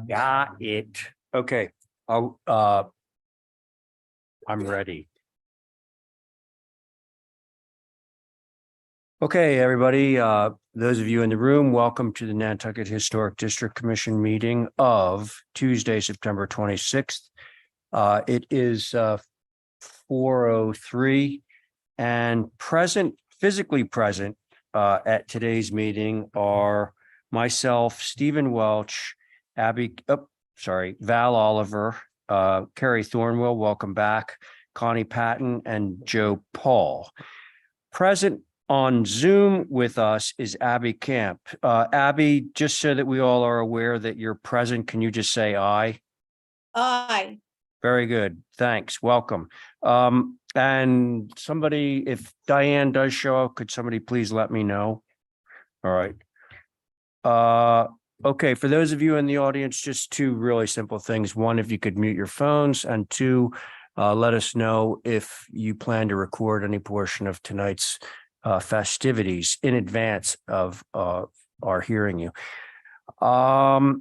Got it. Okay. I'm ready. Okay, everybody, those of you in the room, welcome to the Nantucket Historic District Commission meeting of Tuesday, September 26th. It is 4:03 and physically present at today's meeting are myself, Stephen Welch, Val Oliver, Carrie Thornwell, welcome back, Connie Patton, and Joe Paul. Present on Zoom with us is Abby Camp. Abby, just so that we all are aware that you're present, can you just say aye? Aye. Very good. Thanks. Welcome. And somebody, if Diane does show up, could somebody please let me know? All right. Okay, for those of you in the audience, just two really simple things. One, if you could mute your phones, and two, let us know if you plan to record any portion of tonight's festivities in advance of our hearing you. For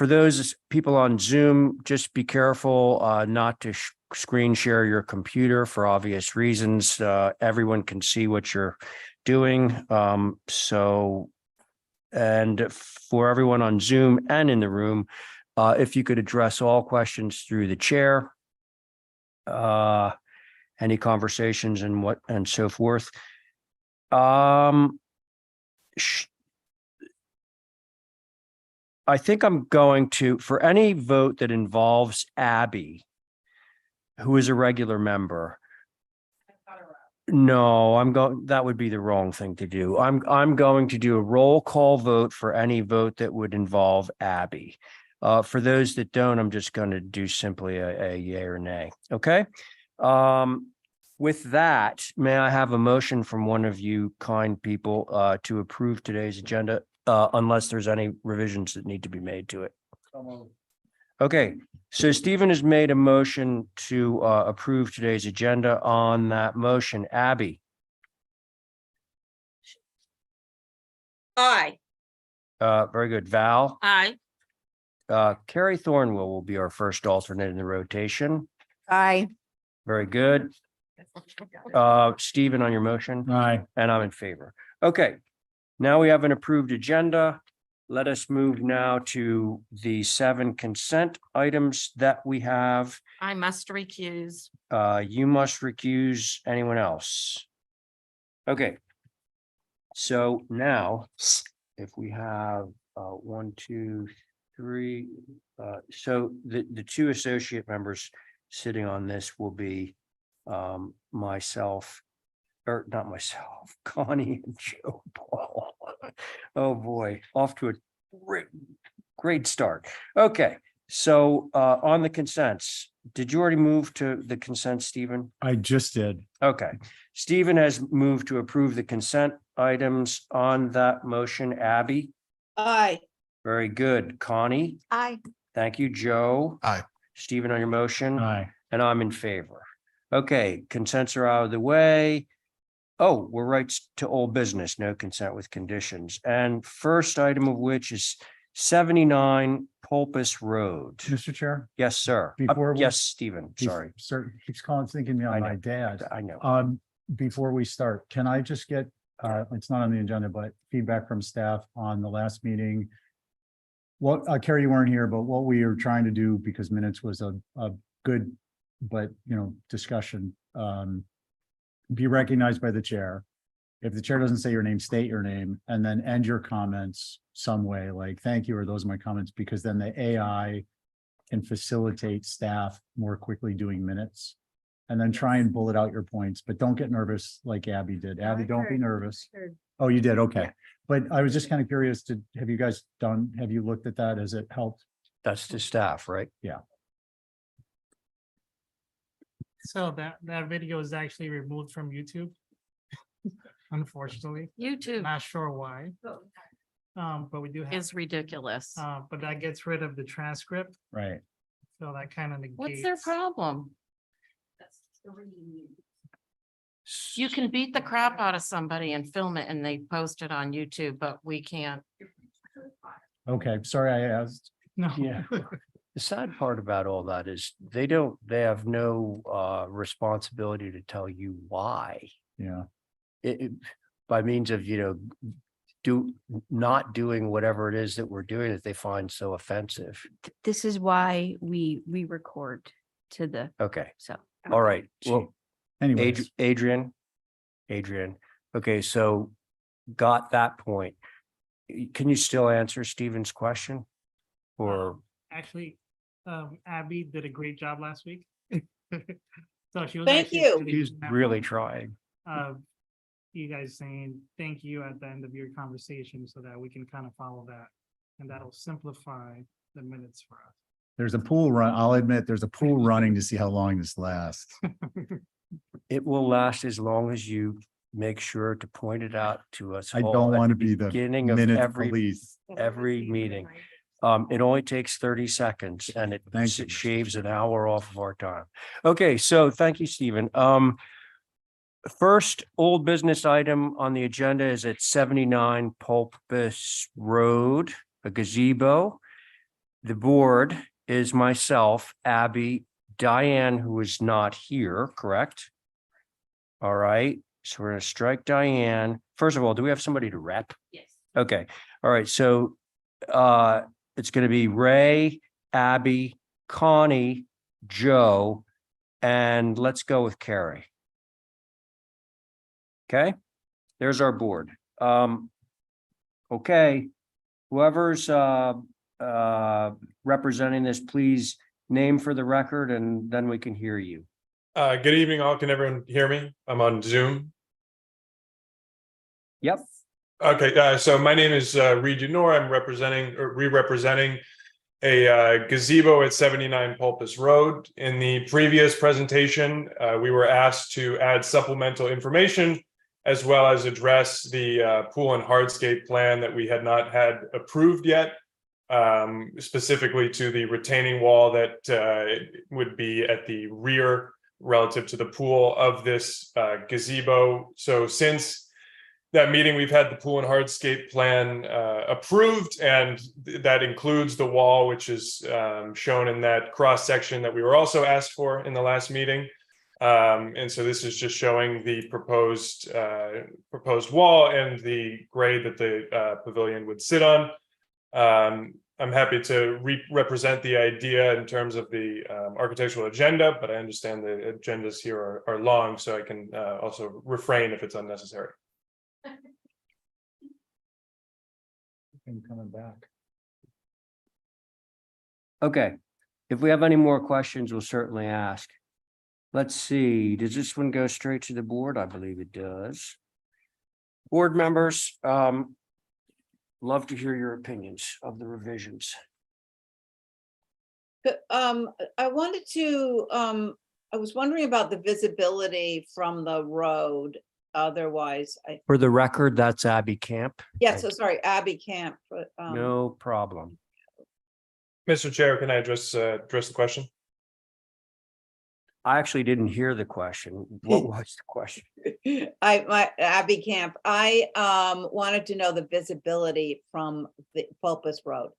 those people on Zoom, just be careful not to screen share your computer for obvious reasons. Everyone can see what you're doing. And for everyone on Zoom and in the room, if you could address all questions through the chair, any conversations and so forth. I think I'm going to, for any vote that involves Abby, who is a regular member. No, that would be the wrong thing to do. I'm going to do a roll call vote for any vote that would involve Abby. For those that don't, I'm just going to do simply a yay or nay. Okay. With that, may I have a motion from one of you kind people to approve today's agenda, unless there's any revisions that need to be made to it? Okay, so Stephen has made a motion to approve today's agenda. On that motion, Abby? Aye. Very good. Val? Aye. Carrie Thornwell will be our first alternate in the rotation. Aye. Very good. Stephen, on your motion? Aye. And I'm in favor. Okay, now we have an approved agenda. Let us move now to the 7 consent items that we have. I must recuse. You must recuse. Anyone else? Okay. So now, if we have 1, 2, 3, so the two associate members sitting on this will be myself, or not myself, Connie and Joe Paul. Oh boy, off to a great start. Okay, so on the consents, did you already move to the consent, Stephen? I just did. Okay, Stephen has moved to approve the consent items. On that motion, Abby? Aye. Very good. Connie? Aye. Thank you. Joe? Aye. Stephen, on your motion? Aye. And I'm in favor. Okay, consents are out of the way. Oh, we're right to old business, no consent with conditions. And first item of which is 79 Pulpus Road. Mr. Chair, Yes, sir. Before we- Yes, Stephen, sorry. Sir keeps calling, thinking me I on know. my dad. I know. Before we start, can I just get, it's not on the agenda, but feedback from staff on the last meeting? What, Carrie, you weren't here, but what we were trying to do, because minutes was a good, but discussion, be recognized by the chair. If the chair doesn't say your name, state your name, and then end your comments some way, like thank you, or those are my comments, because then the AI can facilitate staff more quickly doing minutes. And then try and bullet out your points, but don't get nervous like Abby did. Abby, don't be nervous. Oh, you did? Okay. But I was just kind of curious have you looked at that? Has it helped? That's the staff, right? Yeah. So that video is actually removed from YouTube. Unfortunately, YouTube not sure why. But we do have, is ridiculous. but that gets rid of the transcript, Right. so that kind of negates. What's their problem? You can beat the crap out of somebody and film it and they post it on YouTube, but we can't. Okay. Sorry, I asked. No. Yeah. The sad part about all that is they have no responsibility to tell you why. Yeah, By means of, not doing whatever it is that we're doing that they find so offensive. This is why we record to the, Okay, so. all right. Well, anyways, Adrian. Okay, so got that point. Can you still answer Stephen's question? Or, Actually, Abby did a great job last week. So she was. Thank actually you. really he's good at really one. trying. You guys saying thank you at the end of your conversation so that we can kind of follow that. And that'll simplify the minutes for us. there's a pool run. I'll admit, there's a pool running to see how long this lasts. It will last as long as you make sure to point it out to us. I all don't at want to the be the beginning of minute every police. meeting. It only takes 30 seconds and it Thank you. shaves an hour off of our time. Okay, so thank you, Stephen. First old business item on the agenda is at 79 Pulpus Road, a gazebo. The board is myself, Abby, Diane, who is not here, correct? All right, so we're gonna strike Diane. First of all, do we have somebody to rep? Yes. Okay, all right, so it's gonna be Ray, Abby, Connie, Joe, and let's go with Carrie. Okay, there's our board. Okay, whoever's representing this, please name for the record and then we can hear you. Good evening, all. Can everyone hear me? I'm on Zoom. Yep. Okay, so my name is Reed Unor. I'm representing or re-representing a gazebo at 79 Pulpus Road. In the previous presentation, we were asked to add supplemental information as well as address the pool and hardscape plan that we had not had approved yet, specifically to the retaining wall that would be at the rear relative to the pool of this gazebo. So since that meeting, we've had the pool and hardscape plan approved, and that includes the wall, which is shown in that cross section that we were also asked for in the last meeting. And so this is just showing the proposed wall and the grade that the pavilion would sit on. I'm happy to represent the idea in terms of the architectural agenda, but I understand the agendas here are long, so I can also refrain if it's unnecessary. Coming back. Okay, if we have any more questions, we'll certainly ask. Let's see, does this one go straight to the board? I believe it does. Board members, love to hear your opinions of the revisions. I wanted to, I was wondering about the visibility from the road. Otherwise, For the record, that's Abby Camp. yes, so sorry, Abby Camp, but, No problem. Mr. Chair, can I address the question? I actually didn't hear the question. What was the question? Abby Camp, I wanted to know the visibility from the Pulpus Road.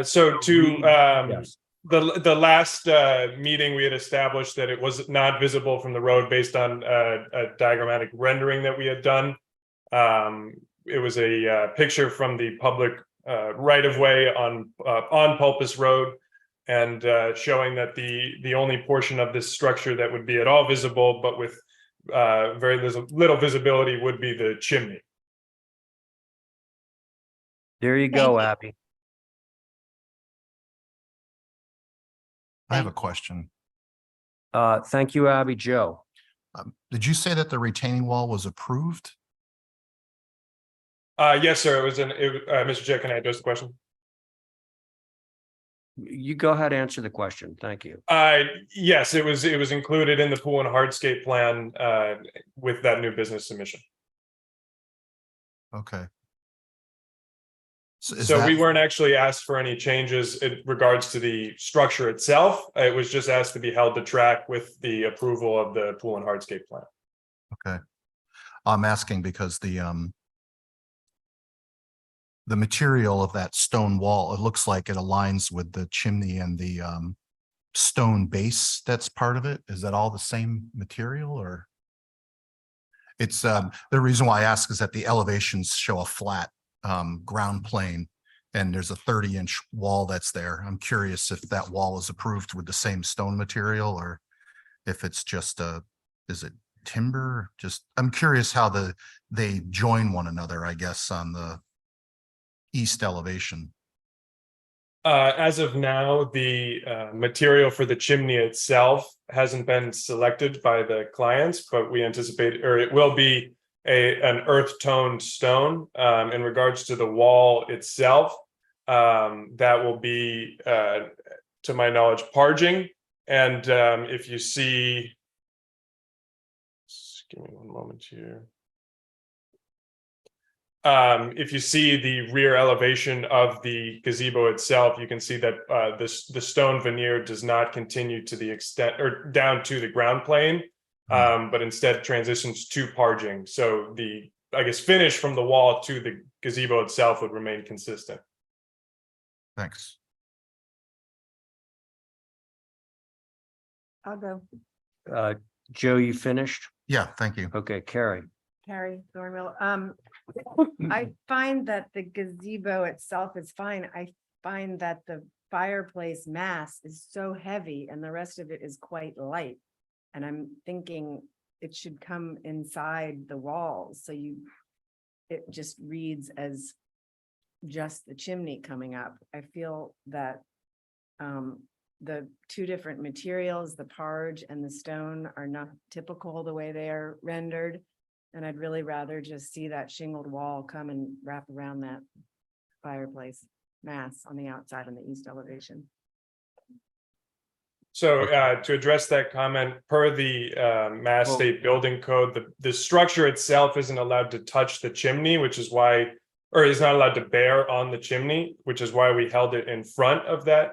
So to Yes. the last meeting, we had established that it was not visible from the road based on a diagrammatic rendering that we had done. It was a picture from the public right of way on Pulpus Road, and showing that the only portion of this structure that would be at all visible, but with very little visibility, would be the chimney. There you Thank go, you. Abby. I have a question. Thank you, Abby. Joe. Did you say that the retaining wall was approved? Yes, sir. It was Mr. Chair, can I address the question? You go ahead, answer the question. Thank you. Yes, it was included in the pool and hardscape plan with that new business submission. Okay. So we weren't actually asked for any changes in regards to the structure itself. It was just asked to be held to track with the approval of the pool and hardscape plan. Okay. I'm asking because the material of that stone wall, it looks like it aligns with the chimney and the stone base that's part of it. Is that all the same material or? It's the reason why I ask is that the elevations show a flat ground plane and there's a 30-inch wall that's there. I'm curious if that wall is approved with the same stone material or if it's just is it timber? Just, I'm curious how they join one another, I guess, on the east elevation. As of now, the material for the chimney itself hasn't been selected by the clients, but we anticipate, or it will be an earth toned stone. In regards to the wall itself, that will be, to my knowledge, parging. And if you see, just give me one moment here. If you see the rear elevation of the gazebo itself, you can see that the stone veneer does not continue to the extent or down to the ground plane, but instead transitions to parging. So the, I guess, finish from the wall to the gazebo itself would remain consistent. Thanks. I'll go. Joe, you finished? Yeah, thank you. Okay, Carrie. Carrie Thornwell. I find that the gazebo itself is fine. I find that the fireplace mass is so heavy and the rest of it is quite light. And I'm thinking it should come inside the walls. So it just reads as just the chimney coming up. I feel that the two different materials, the parge and the stone, are not typical the way they are rendered. And I'd really rather just see that shingled wall come and wrap around that fireplace mass on the outside on the east elevation. So to address that comment, per the Mass State Building Code, the structure itself isn't allowed to touch the chimney, which is why, or is not allowed to bear on the chimney, which is why we held it in front of that.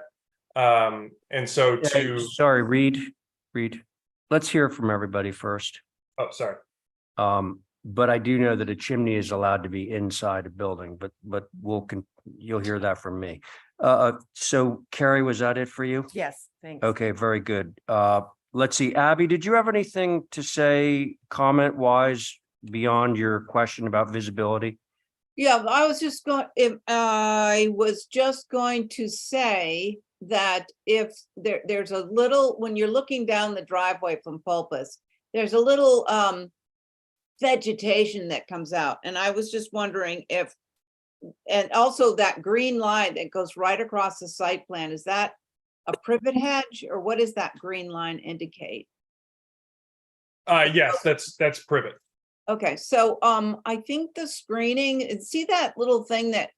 And so to, Sorry, Reed, let's hear from everybody first. oh, sorry. But I do know that a chimney is allowed to be inside a building, but you'll hear that from me. So Carrie, was that it for you? Yes, thanks. Okay, very good. Let's see, Abby, did you have anything to say comment wise beyond your question about visibility? Yeah, I was just going to say that if there's a little, when you're looking down the driveway from Pulpus, there's a little vegetation that comes out. And I was just wondering if, and also that green line that goes right across the site plan, is that a privet hedge or what does that green line indicate? Yes, that's privet. Okay, so I think the screening, see that little thing that's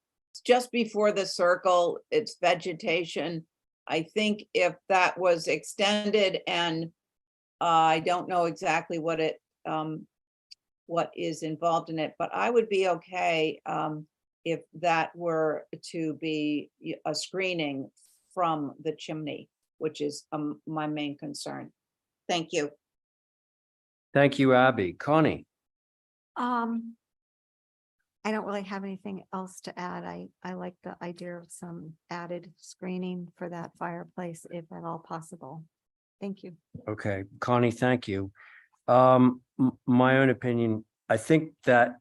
just before the circle, it's vegetation. I think if that was extended, and I don't know exactly what what is involved in it, but I would be okay if that were to be a screening from the chimney, which is my main concern. Thank you. Thank you, Abby. Connie? I don't really have anything else to add. I like the idea of some added screening for that fireplace, if at all possible. Thank you. Okay, Connie, thank you. My own opinion, I think that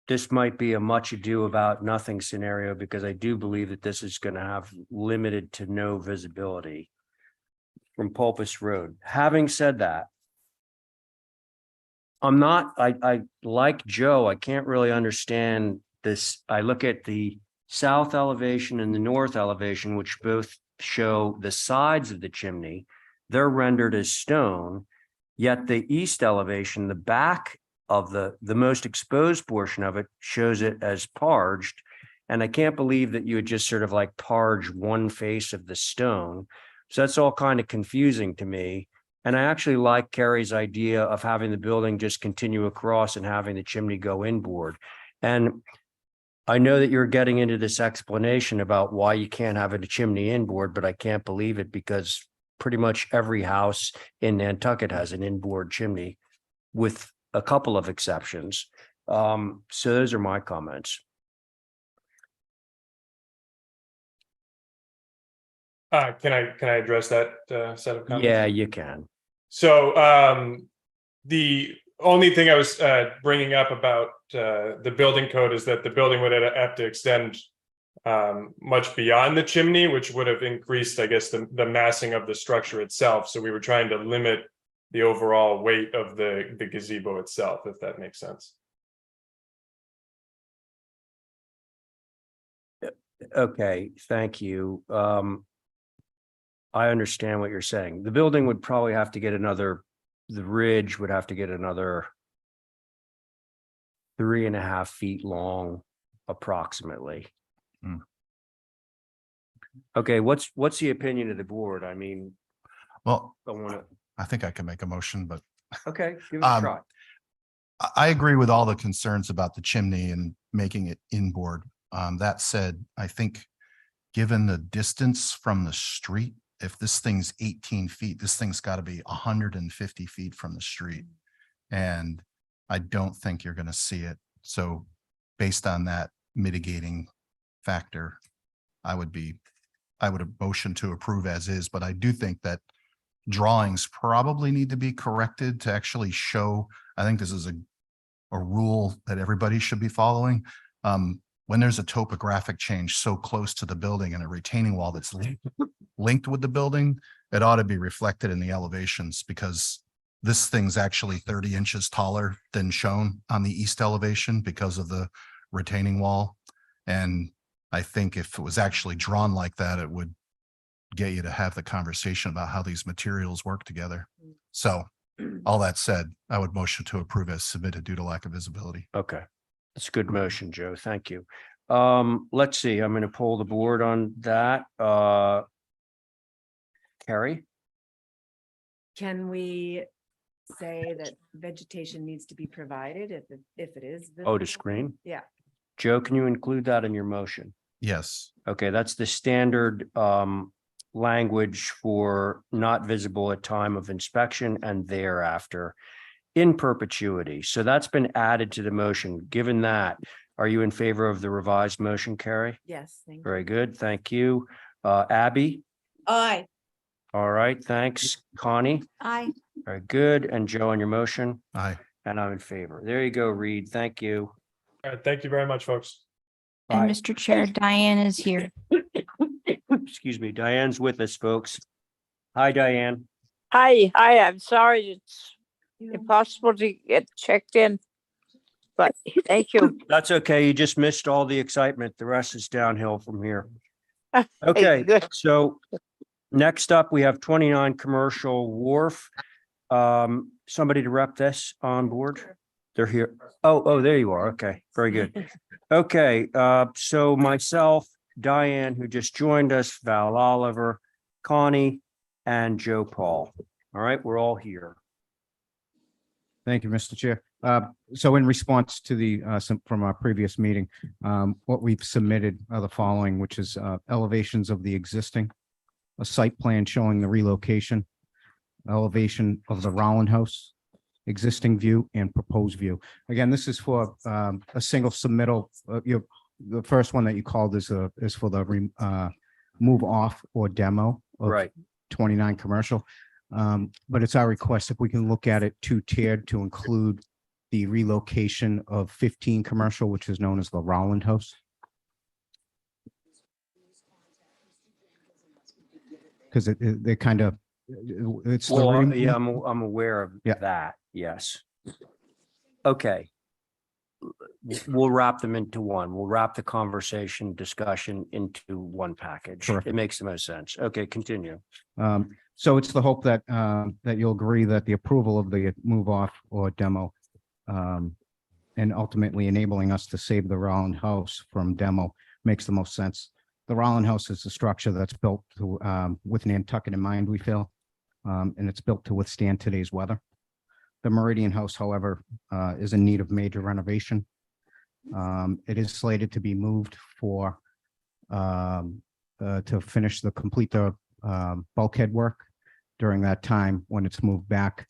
this might be a much ado about nothing scenario because I do believe that this is going to have limited to no visibility from Pulpus Road. Having said that, I like Joe, I can't really understand this. I look at the south elevation and the north elevation, which both show the sides of the chimney. They're rendered as stone, yet the east elevation, the back of the most exposed portion of it, shows it as parged. And I can't believe that you would just sort of like parge one face of the stone. So that's all kind of confusing to me. And I actually like Carrie's idea of having the building just continue across and having the chimney go inboard. And I know that you're getting into this explanation about why you can't have a chimney inboard, but I can't believe it because pretty much every house in Nantucket has an inboard chimney with a couple of exceptions. So those are my comments. Can I address that set of comments? Yeah, you can. So the only thing I was bringing up about the building code is that the building would have to extend much beyond the chimney, which would have increased, I guess, the massing of the structure itself. So we were trying to limit the overall weight of the gazebo itself, if that makes sense. Okay, thank you. I understand what you're saying. The building would probably have to get another, the ridge would have to get another 3.5 feet long approximately. Hmm. Okay, what's the opinion of the board? I mean, Well, I want to, I think I can make a motion, but okay, give it a try. I agree with all the concerns about the chimney and making it inboard. That said, I think given the distance from the street, if this thing's 18 feet, this thing's got to be 150 feet from the street. And I don't think you're going to see it. So based on that mitigating factor, I would motion to approve as is, but I do think that drawings probably need to be corrected to actually show, I think this is a rule that everybody should be following. When there's a topographic change so close to the building and a retaining wall that's linked with the building, it ought to be reflected in the elevations, because this thing's actually 30 inches taller than shown on the east elevation because of the retaining wall. And I think if it was actually drawn like that, it would get you to have the conversation about how these materials work together. So all that said, I would motion to approve as submitted due to lack of visibility. Okay, that's a good motion, Joe. Thank you. Let's see, I'm going to pull the board on that. Carrie? Can we say that vegetation needs to be provided if it is? Oh, to visible? screen? Yeah. Joe, can you include that in your motion? Yes. Okay, that's the standard language for not visible at time of inspection and thereafter in perpetuity. So that's been added to the motion. Given that, are you in favor of the revised motion, Carrie? Yes. Thank you. Very good. Thank you. Abby? Aye. All right, thanks. Connie? I, Very good. And Joe on your motion? Aye. And I'm in favor. There you go, Reed. Thank you. All right, thank you very much, folks. Bye. And Mr. Chair, Diane is here. Excuse me, Diane's with us, folks. Hi, Diane. Hi, I'm sorry, it's impossible to get checked in. But thank you. That's okay. You just missed all the excitement. The rest is downhill from here. Okay, good. so next up, we have 29 Commercial Wharf. Somebody to rep this on board? They're here. Oh, there you are. Okay, very good. Okay, so myself, Diane, who just joined us, Val Oliver, Connie, and Joe Paul. All right, we're all here. Thank you, Mr. Chair. So in response to the, from our previous meeting, what we've submitted are the following, which is elevations of the existing, a site plan showing the relocation, elevation of the Rowland House, existing view and proposed view. Again, this is for a single submittal. The first one that you called is for the move off or demo of Right. 29 Commercial. But it's our request if we can look at it two-tiered to include the relocation of 15 Commercial, which is known as the Rowland House. Because they kind of, it's. the Well, rem- yeah, I'm aware of Yeah. that. Yes. Okay. We'll wrap them into one. We'll wrap the conversation discussion into one package. Correct. It makes the most sense. Okay, continue. So it's the hope that that you'll agree that the approval of the move off or demo and ultimately enabling us to save the Rowland House from demo makes the most sense. The Rowland House is a structure that's built to with Nantucket in mind, we feel, and it's built to withstand today's weather. The Meridian House, however, is in need of major renovation. It is slated to be moved for to complete the bulkhead work. During that time, when it's moved back,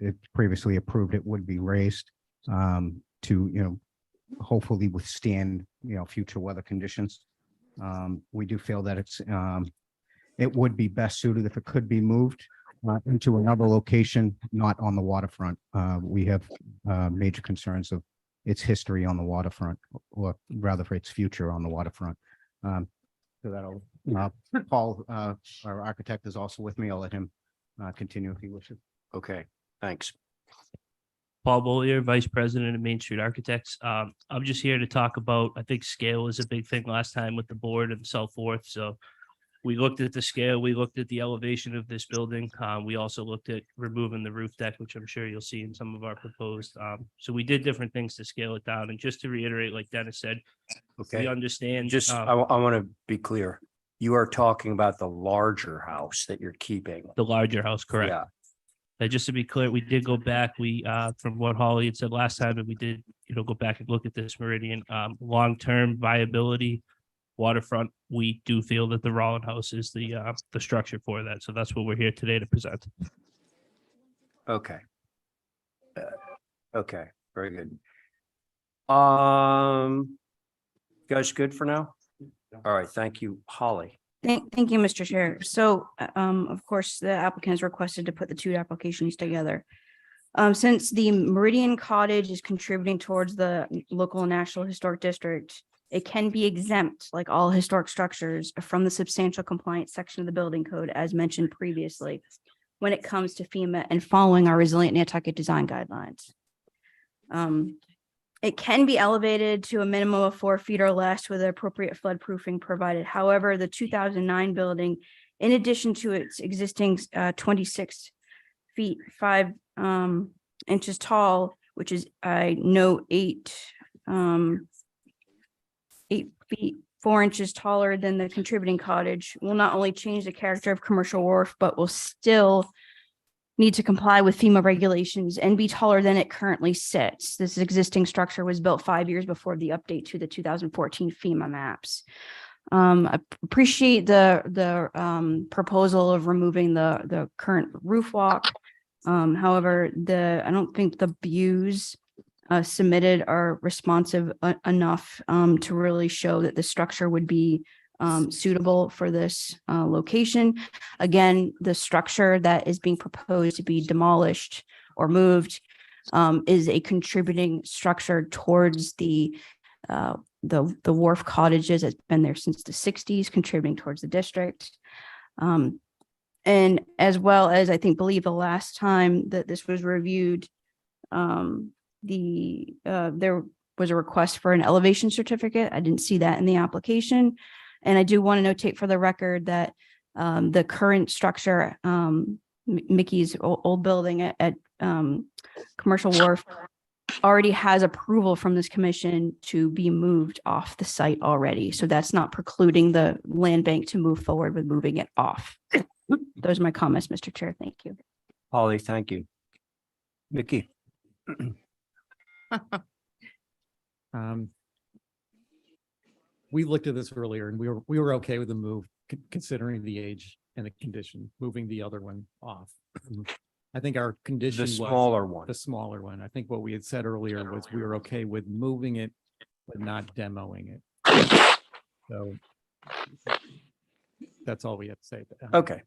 it's previously approved, it would be raised to, hopefully withstand, future weather conditions. We do feel that it's it would be best suited if it could be moved into another location, not on the waterfront. We have major concerns of its history on the waterfront, or rather for its future on the waterfront. So that'll, Paul, our architect, is also with me. I'll let him continue if he wishes. Okay, thanks. Paul Bollier, Vice President of Main Street Architects. I'm just here to talk about, I think scale was a big thing last time with the board and so forth. So we looked at the scale, we looked at the elevation of this building. We also looked at removing the roof deck, which I'm sure you'll see in some of our proposed. So we did different things to scale it down. And just to reiterate, like Dennis said, Okay, we understand. just, I want to be clear. You are talking about the larger house that you're keeping. The larger house, correct? Yeah. Just to be clear, we did go back, from what Holly had said last time, and we did, go back and look at this Meridian, long-term viability, waterfront, we do feel that the Rollin House is the structure for that. So that's what we're here today to present. Okay. Okay, very good. Guys, good for now? All right, thank you, Holly. Thank you, Mr. Chair. So, of course, the applicant has requested to put the two applications together. Since the Meridian Cottage is contributing towards the local and national historic district, it can be exempt, like all historic structures, from the substantial compliance section of the building code, as mentioned previously, when it comes to FEMA and following our resilient Nantucket design guidelines. It can be elevated to a minimum of 4 feet or less with appropriate flood proofing provided. However, the 2009 building, in addition to its existing 26 feet 5 inches tall, which is I note 8 feet 4 inches taller than the contributing cottage, will not only change the character of Commercial Wharf, but will still need to comply with FEMA regulations and be taller than it currently sits. This existing structure was built 5 years before the update to the 2014 FEMA maps. I appreciate the proposal of removing the current roof walk. However, I don't think the views submitted are responsive enough to really show that the structure would be suitable for this location. Again, the structure that is being proposed to be demolished or moved is a contributing structure towards the wharf cottages. It's been there since the 60s, contributing towards the district. And as well as believe the last time that this was reviewed, there was a request for an elevation certificate. I didn't see that in the application. And I do want to notate for the record that the current structure, Mickey's old building at Commercial Wharf, already has approval from this commission to be moved off the site already. So that's not precluding the land bank to move forward with moving it off. Those are my comments, Mr. Chair. Thank you. Holly, thank you. Mickey. We looked at this earlier and we were okay with the move, considering the age and the condition, moving the other one off. I think our condition The was smaller one. the smaller one. I think what we had said earlier was we were okay with moving it, but not demoing it. So that's all we have to say. Okay.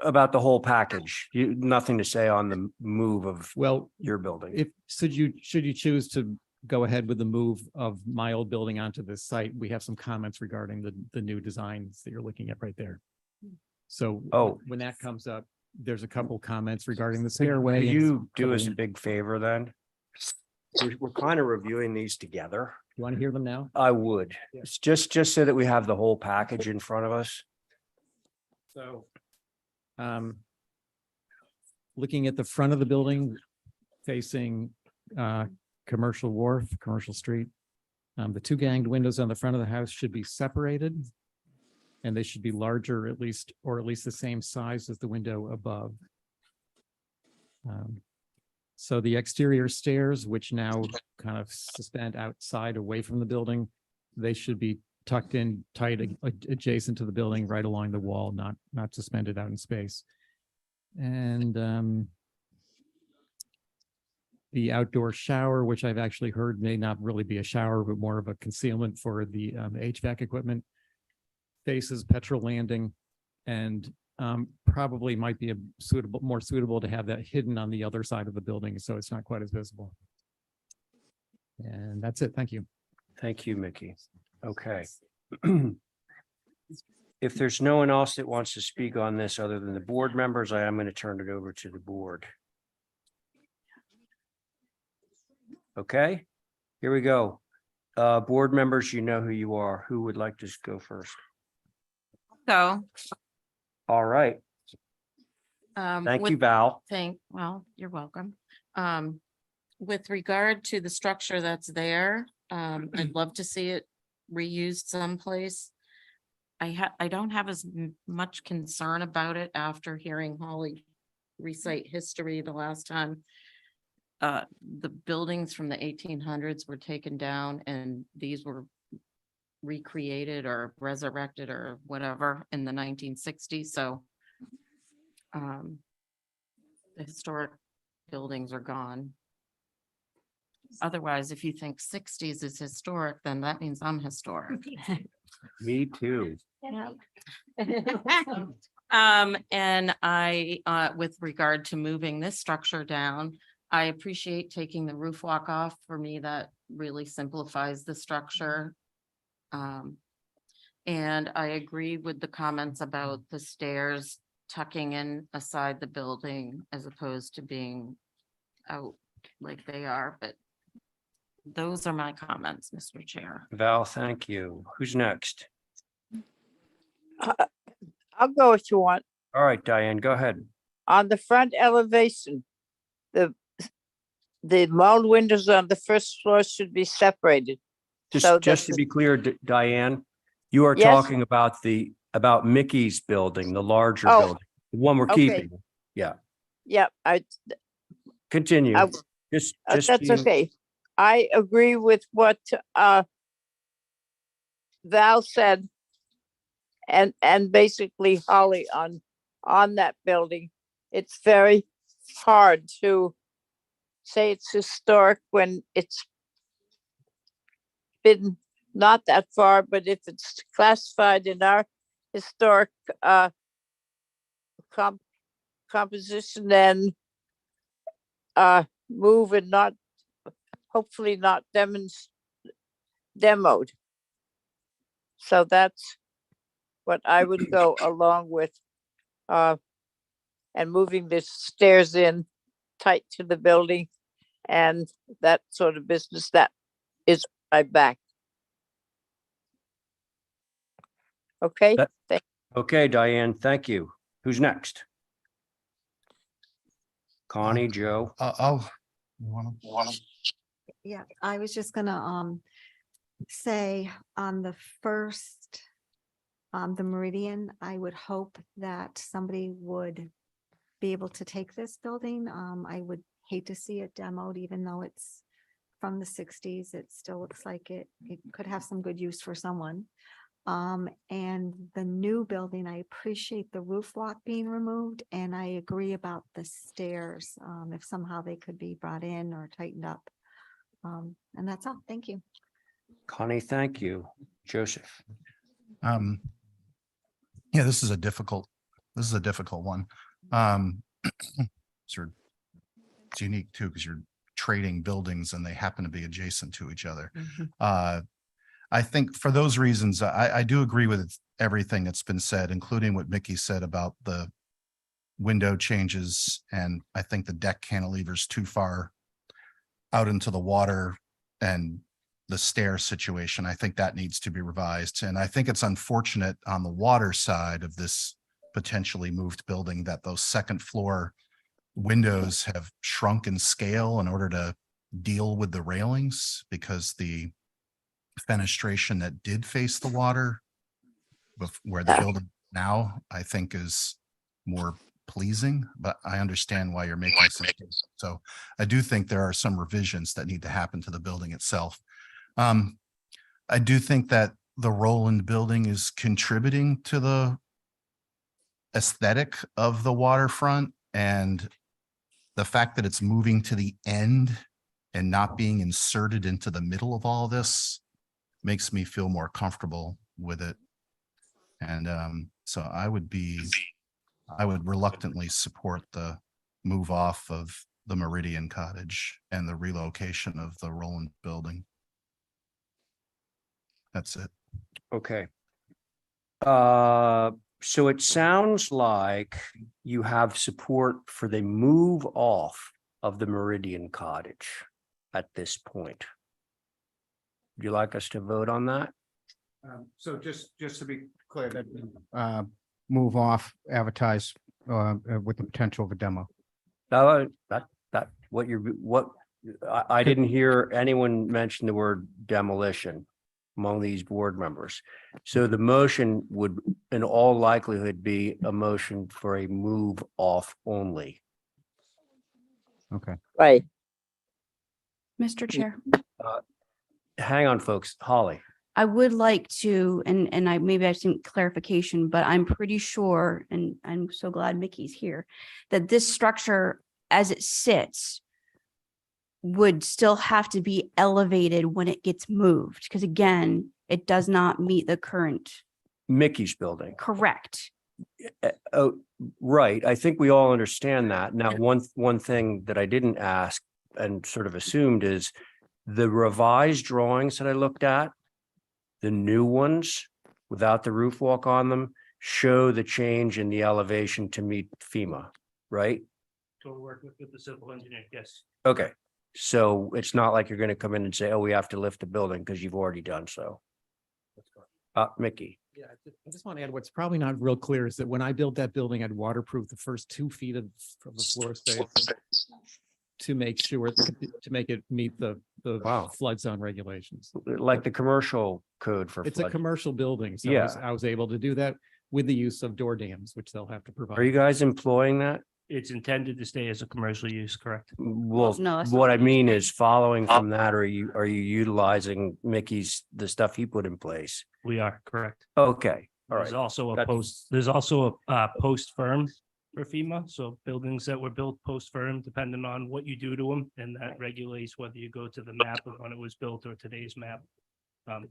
About the whole package, nothing to say on the move of your building. Should you choose to go ahead with the move of my old building onto this site, we have some comments regarding the new designs that you're looking at right there. So when that comes up, there's a couple comments regarding the stairway. Will you do us a big favor then? We're kind of reviewing these together. You want to hear them now? I would. It's just so that we have the whole package in front of us. So, looking at the front of the building facing Commercial Wharf, Commercial Street, the two ganged windows on the front of the house should be separated, and they should be larger, at least the same size as the window above. So the exterior stairs, which now kind of suspend outside away from the building, they should be tucked in tight adjacent to the building, right along the wall, not suspended out in space. And the outdoor shower, which I've actually heard may not really be a shower, but more of a concealment for the HVAC equipment, faces Petrol Landing And probably might be more suitable to have that hidden on the other side of the building, so it's not quite as visible. And that's it. Thank you. Thank you, Mickey. Okay. If there's no one else that wants to speak on this other than the board members, I am going to turn it over to the board. Okay, here we go. Board members, you know who you are. Who would like to go first? So, All right. Thank you, Val. well, you're welcome. With regard to the structure that's there, I'd love to see it reused someplace. I don't have as much concern about it after hearing Holly recite history the last time. The buildings from the 1800s were taken down and these were recreated or resurrected or whatever in the 1960s. So the historic buildings are gone. Otherwise, if you think 60s is historic, then that means I'm historic. Me too. Yeah. And I, with regard to moving this structure down, I appreciate taking the roof walk off. For me, that really simplifies the structure. And I agree with the comments about the stairs tucking in aside the building as opposed to being out like they are, but those are my comments, Mr. Chair. Val, thank you. Who's next? I'll go if you want. All right, Diane, go ahead. On the front elevation, the mulled windows on the first floor should be separated. So Just to that's- be clear, Diane, you are Yes? talking about Mickey's building, the larger Oh, building, the one we're okay. keeping. Yeah, Yeah, continue. I- Just that's being- okay. I agree with what Val said. And basically Holly on that building. It's very hard to say it's historic when it's been not that far, but if it's classified in our historic composition, then move and not, hopefully not demoed. So that's what I would go along with, and moving the stairs in tight to the building and that sort of business. That is my back. Okay, That- Okay, Diane, thank you. Who's next? Connie, Joe. Yeah, I was just gonna say on the first, the Meridian, I would hope that somebody would be able to take this building. I would hate to see it demoed, even though it's from the 60s. It still looks like it could have some good use for someone. And the new building, I appreciate the roof walk being removed, and I agree about the stairs. If somehow they could be brought in or tightened up. And that's all. Thank you. Connie, thank you. Joseph. Yeah, this is a difficult one. Sort of, it's unique too, because you're trading buildings and they happen to be adjacent to each other. I think for those reasons, I do agree with everything that's been said, including what Mickey said about the window changes. And I think the deck cantilever's too far out into the water, and the stair situation, I think that needs to be revised. And I think it's unfortunate on the water side of this potentially moved building that those second floor windows have shrunk in scale in order to deal with the railings, because the fenestration that did face the water where the building now, I think, is more pleasing, but I understand why you're making some. So I do think there are some revisions that need to happen to the building itself. I do think that the Roland building is contributing to the aesthetic of the waterfront, and the fact that it's moving to the end and not being inserted into the middle of all this makes me feel more comfortable with it. And So I would reluctantly support the move off of the Meridian Cottage and the relocation of the Roland building. That's it. Okay. So it sounds like you have support for the move off of the Meridian Cottage at this point. Would you like us to vote on that? So just to be clear, that move off, advertise with the potential of a demo. I didn't hear anyone mention the word demolition among these board members. So the motion would in all likelihood be a motion for a move off only. Okay. Right. Mr. Chair, Hang on, folks. Holly. I would like to, and I maybe I some clarification, but I'm pretty sure, and I'm so glad Mickey's here, that this structure as it sits would still have to be elevated when it gets moved, because again, it does not meet the current. Mickey's building. Correct. Oh, right. I think we all understand that. Now, one thing that I didn't ask and sort of assumed is the revised drawings that I looked at, the new ones without the roof walk on them, show the change in the elevation to meet FEMA, right? So we're working with the civil engineer, yes. Okay. So it's not like you're going to come in and say, oh, we have to lift the building because you've already done so. Mickey. Yeah, I just want to add, what's probably not real clear is that when I built that building, I'd waterproof the first 2 feet of the floor space to make sure, to make it meet the Wow. flood zone regulations. Like the commercial code for It's a flood. commercial building, so Yeah. I was able to do that with the use of door dams, which they'll have to provide. Are you guys employing that? It's intended to stay as a commercial use, correct? Well, no, that's what not I what mean is following from that, are you utilizing Mickey's, the stuff he put in place? We are, correct. Okay, all There's right. also a That's- post, there's also a post firm for FEMA. So buildings that were built post firm, depending on what you do to them, and that regulates whether you go to the map of when it was built or today's map.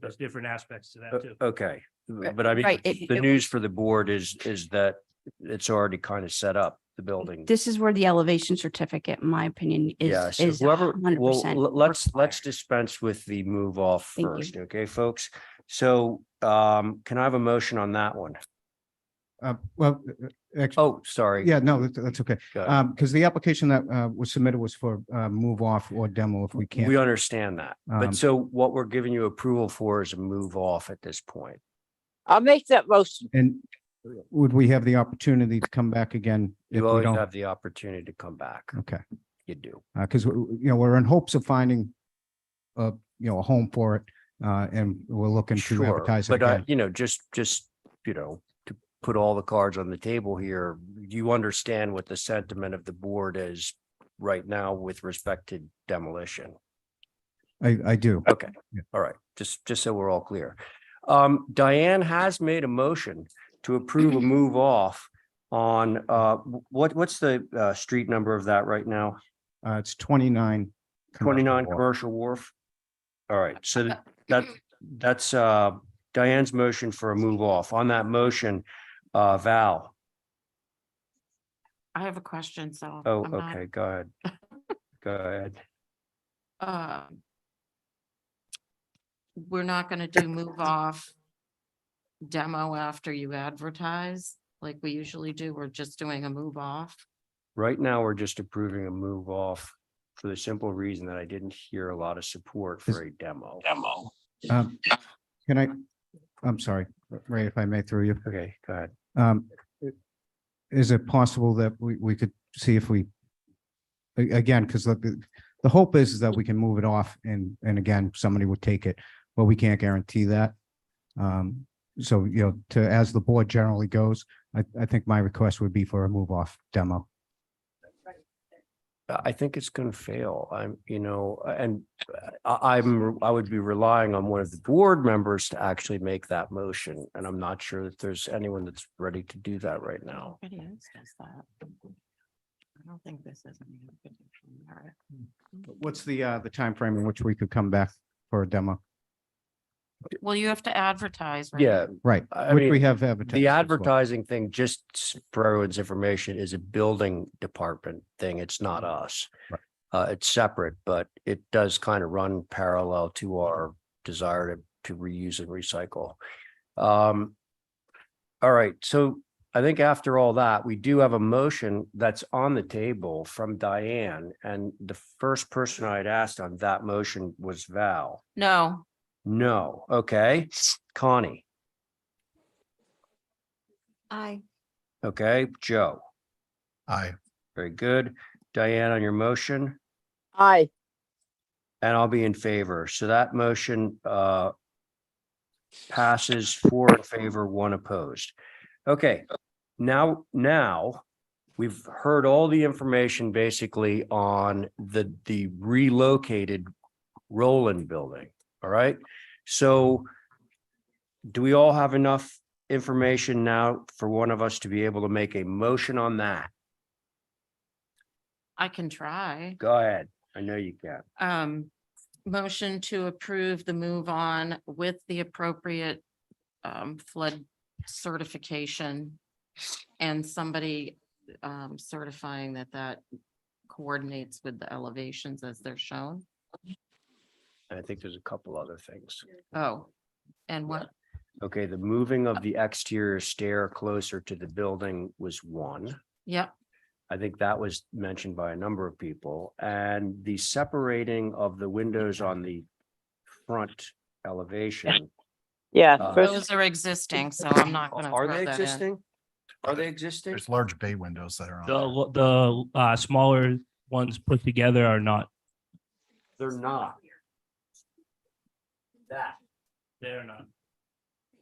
There's different aspects to that too. Okay, but I mean, Right, the news for the board is that it's already kind of set up, the building. This is where the elevation certificate, in my opinion, Yeah, is so is whoever, 100%. well, let's required. dispense with the move off Thank you. first, okay, folks? So, can I have a motion on that one? Well, actually, Oh, sorry. yeah, no, that's okay. Go ahead. Because the application that was submitted was for move off or demo if we can't. We understand that, but Um, so what we're giving you approval for is a move off at this point. I'll make that motion. And would we have the opportunity to come back again if You we always don't? have the opportunity to come back. Okay, You do. because we're in hopes of finding a home for it, and we're looking to Sure, advertise it but again. just, to put all the cards on the table here, you understand what the sentiment of the board is right now with respect to demolition. I do. Okay, Yeah. all right, just so we're all clear. Diane has made a motion to approve a move off on, what's the, street number of that right now? It's 29. Commercial 29 Wharf. Commercial Wharf. All right, so that's Diane's motion for a move off. On that motion, Val. I have a question, so. Oh, I'm not- okay, go ahead. Go ahead. We're not gonna do move off demo after you advertise, like we usually do. We're just doing a move off. Right now, we're just approving a move off for the simple reason that I didn't hear a lot of support for a demo. I'm sorry, Ray, if I may through you. Okay, go ahead. Is it possible that we could see if we, again, because the hope is that we can move it off and again, somebody would take it, but we can't guarantee that. So, as the board generally goes, I think my request would be for a move off demo. I think it's going to fail. And I would be relying on one of the board members to actually make that motion. And I'm not sure that there's anyone that's ready to do that right now. Nobody else does that. I don't think this is. any good merit. What's the time frame in which we could come back for a demo? Well, you have to advertise, right? Yeah, Right, I which we mean, have advertised. the as well. advertising thing, just for everyone's information, is a building department thing. It's not us. Right. It's separate, but it does kind of run parallel to our desire to reuse and recycle. All right, so I think after all that, we do have a motion that's on the table from Diane, and the first person I had asked on that motion was Val. No, No, okay, Connie, I, okay, Joe, Aye. very good. Diane on your motion, Aye. and I'll be in favor. So that motion passes 4 in favor, 1 opposed. Okay, now we've heard all the information basically on the relocated Roland building. All right, so do we all have enough information now for one of us to be able to make a motion on that? I can try. Go ahead. I know you can. Motion to approve the move on with the appropriate flood certification and somebody certifying that coordinates with the elevations as they're shown. I think there's a couple other things. Oh, and what? Okay, the moving of the exterior stair closer to the building was 1. Yep, I think that was mentioned by a number of people, and the separating of the windows on the front elevation. Yeah, those first, are existing, so I'm not gonna Are throw they that in. existing? Are they existing? There's large bay windows that are on. The smaller ones put together are not. They're not. That. They're not.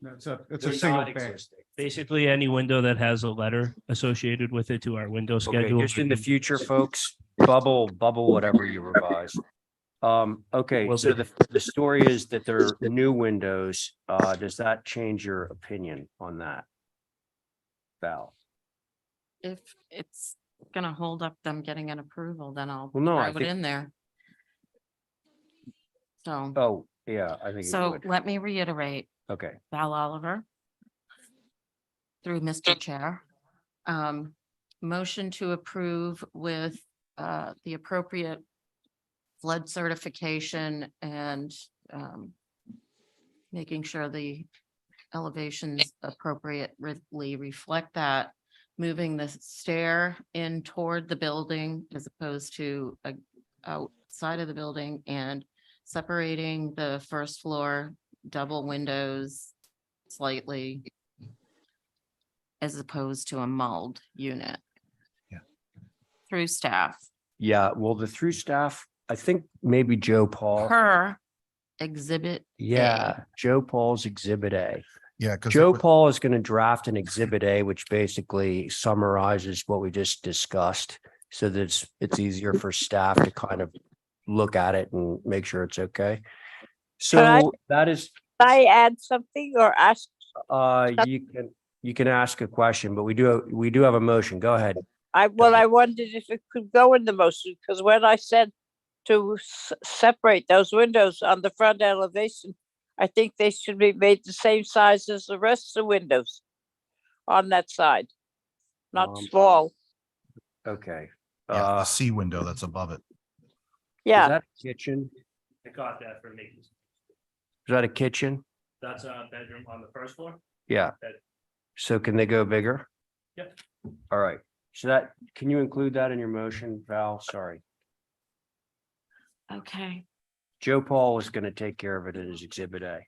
No, It's a They're single not bay. existing. Basically, any window that has a letter associated with it to our window Okay, schedule. just in the future, folks, bubble, whatever you revise. Okay, Will so do. the story is that there are new windows. Does that change your opinion on that? Val? If it's gonna hold up them getting an approval, then I'll Well, no, I throw it think, in there. So, oh, yeah, I think it so would. let me reiterate. Okay, Val Oliver. Through Mr. Chair. Motion to approve with the appropriate flood certification and making sure the elevations appropriately reflect that. Moving the stair in toward the building as opposed to outside of the building and separating the first floor double windows slightly as opposed to a mulled unit. Yeah. Through staff, yeah, well, the through staff, I think maybe Joe Paul. per exhibit. A. Yeah, Joe Paul's exhibit A. Yeah, because Joe Paul is going to draft an exhibit A, which basically summarizes what we just discussed. So that it's easier for staff to kind of look at it and make sure it's okay. So that is, I add something or ask? you can ask a question, but we do have a motion. Go ahead. I wondered if it could go in the motion, because when I said to separate those windows on the front elevation, I think they should be made the same size as the rest of the windows on that side, not small. Okay. Yeah, the Is C window that's above it. Yeah, that a kitchen? I got that for me. Is that a kitchen? That's a bedroom on the first floor. Yeah. That- So can they go bigger? Yep. All right. So can you include that in your motion, Val? Sorry. Okay. Joe Paul was going to take care of it in his exhibit A.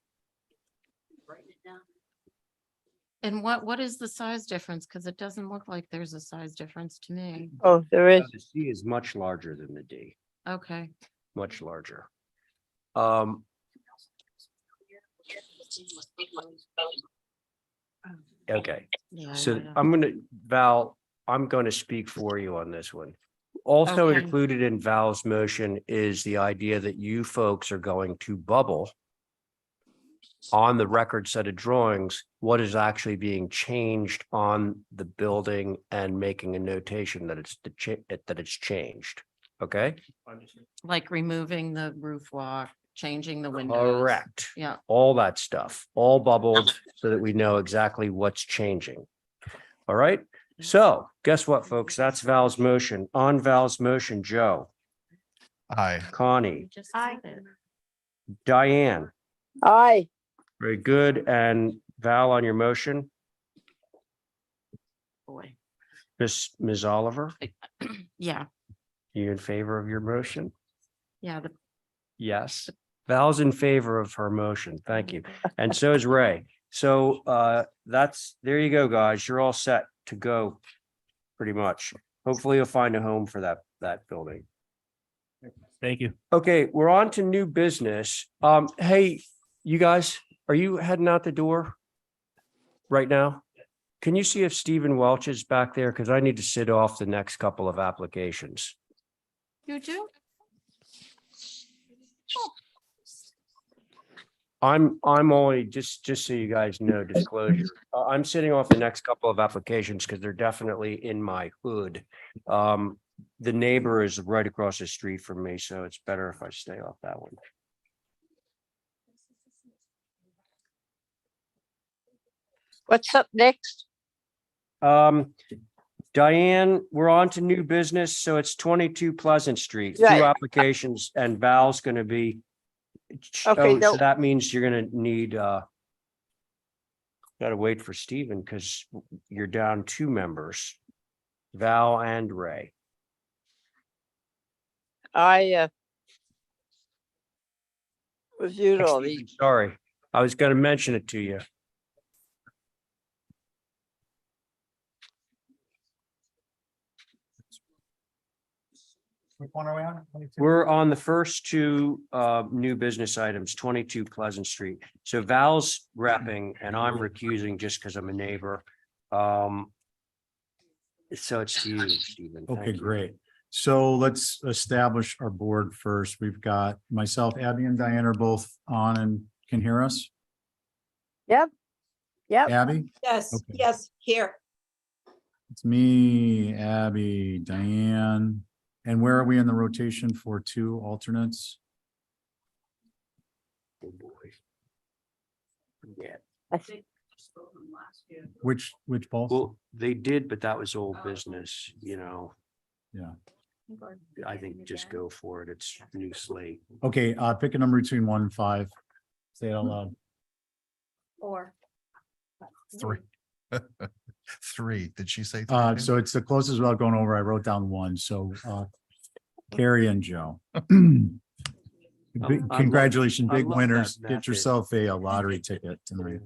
And what is the size difference? Because it doesn't look like there's a size difference to me. oh, there is. The C is much larger than the D, Okay. much larger. Okay, Yeah, so yeah. Val, I'm going to speak for you on this one. Also Okay. included in Val's motion is the idea that you folks are going to bubble on the record set of drawings, what is actually being changed on the building and making a notation that it's changed. Okay, Like removing the roof walk, changing the windows. Correct. Yeah, All that stuff, all bubbled so that we know exactly what's changing. All right, so guess what, folks? That's Val's motion. On Val's motion, Joe, Aye. Connie, just said it. Diane, Aye. very good. And Val on your motion, Boy, Ms. Oliver, yeah, you in favor of your motion? yeah, the Yes. Val's in favor of her motion. Thank you. And so is Ray. So there you go, guys. You're all set to go pretty much. Hopefully you'll find a home for that building. Thank you. Okay, we're on to new business. Hey, you guys, are you heading out the door right now? Can you see if Stephen Welch is back there? Because I need to sit off the next couple of applications. you do? I'm only just so you guys know, disclosure. I'm sitting off the next couple of applications because they're definitely in my hood. The neighbor is right across the street from me, so it's better if I stay off that one. What's up next? Diane, we're on to new business, so it's 22 Pleasant Street, Right. two applications, and Val's gonna be. Okay, Oh, so no. that means you're gonna need, gotta wait for Stephen, because you're down two members, Val and Ray. I reviewed all these. Stephen, sorry, I was gonna mention it to you. Which one are we on? 22? We're on the first two new business items, 22 Pleasant Street. So Val's repping and I'm recusing just because I'm a neighbor. So it's to you, Stephen. Thank Okay, you. great. So let's establish our board first. We've got myself, Abby and Diane are both on and can hear us. Yep. Abby, Yes, Okay. yes, here. it's me, Abby, Diane. And where are we in the rotation for two alternates? Oh, boy. Yeah, I think. Which both? well, they did, but that was old business, Yeah. I think just go for it. It's new slate. Okay, pick a number between 1 and 5. Say it out loud. Or. 3. 3. Did she say 3? So it's the closest without going over. I wrote down 1. So Carrie and Joe. Congratulations, I big love winners. that Get method. yourself a lottery ticket tonight.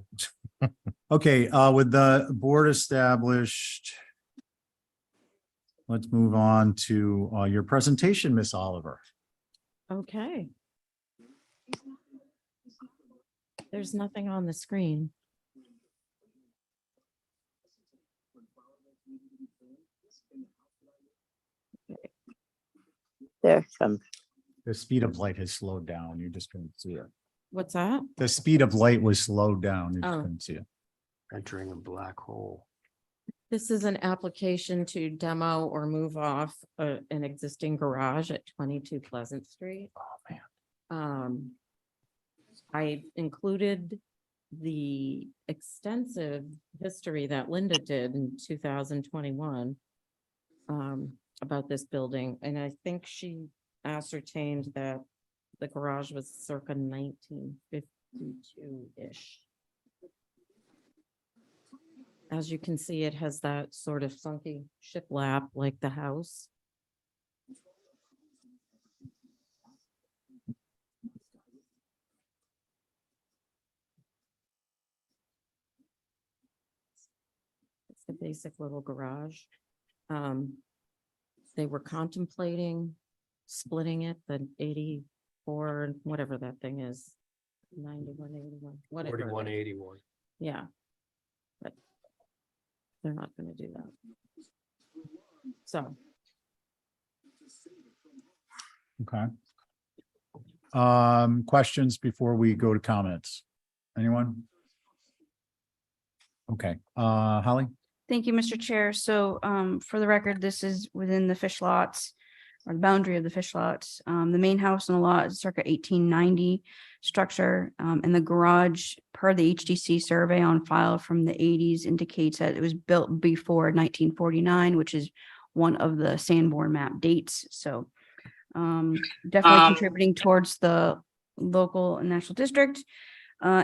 Okay, with the board established. Let's move on to your presentation, Miss Oliver. Okay. There's nothing on the screen. There it comes. The speed of light has slowed down. You just couldn't see it. What's that? The speed of light was slowed down. You just Oh. couldn't see it. Entering a black hole. This is an application to demo or move off an existing garage at 22 Pleasant Street. Oh, man. I included the extensive history that Linda did in 2021 about this building, and I think she ascertained that the garage was circa 1952-ish. As you can see, it has that sort of sunky shiplap like the house. It's the basic little garage. They were contemplating splitting it, the 84, whatever that thing is. 91, 81, whatever. it is. 4181. Yeah. But they're not gonna do that. So, Okay. Questions before we go to comments? Anyone? Okay, Holly? Thank you, Mr. Chair. So for the record, this is within the fish lots. or the boundary of the fish lots. The main house on the lot is circa 1890 structure, and the garage, per the HDC survey on file from the 80s, indicates that it was built before 1949, which is one of the Sanborn map dates. So definitely contributing towards the local and national district.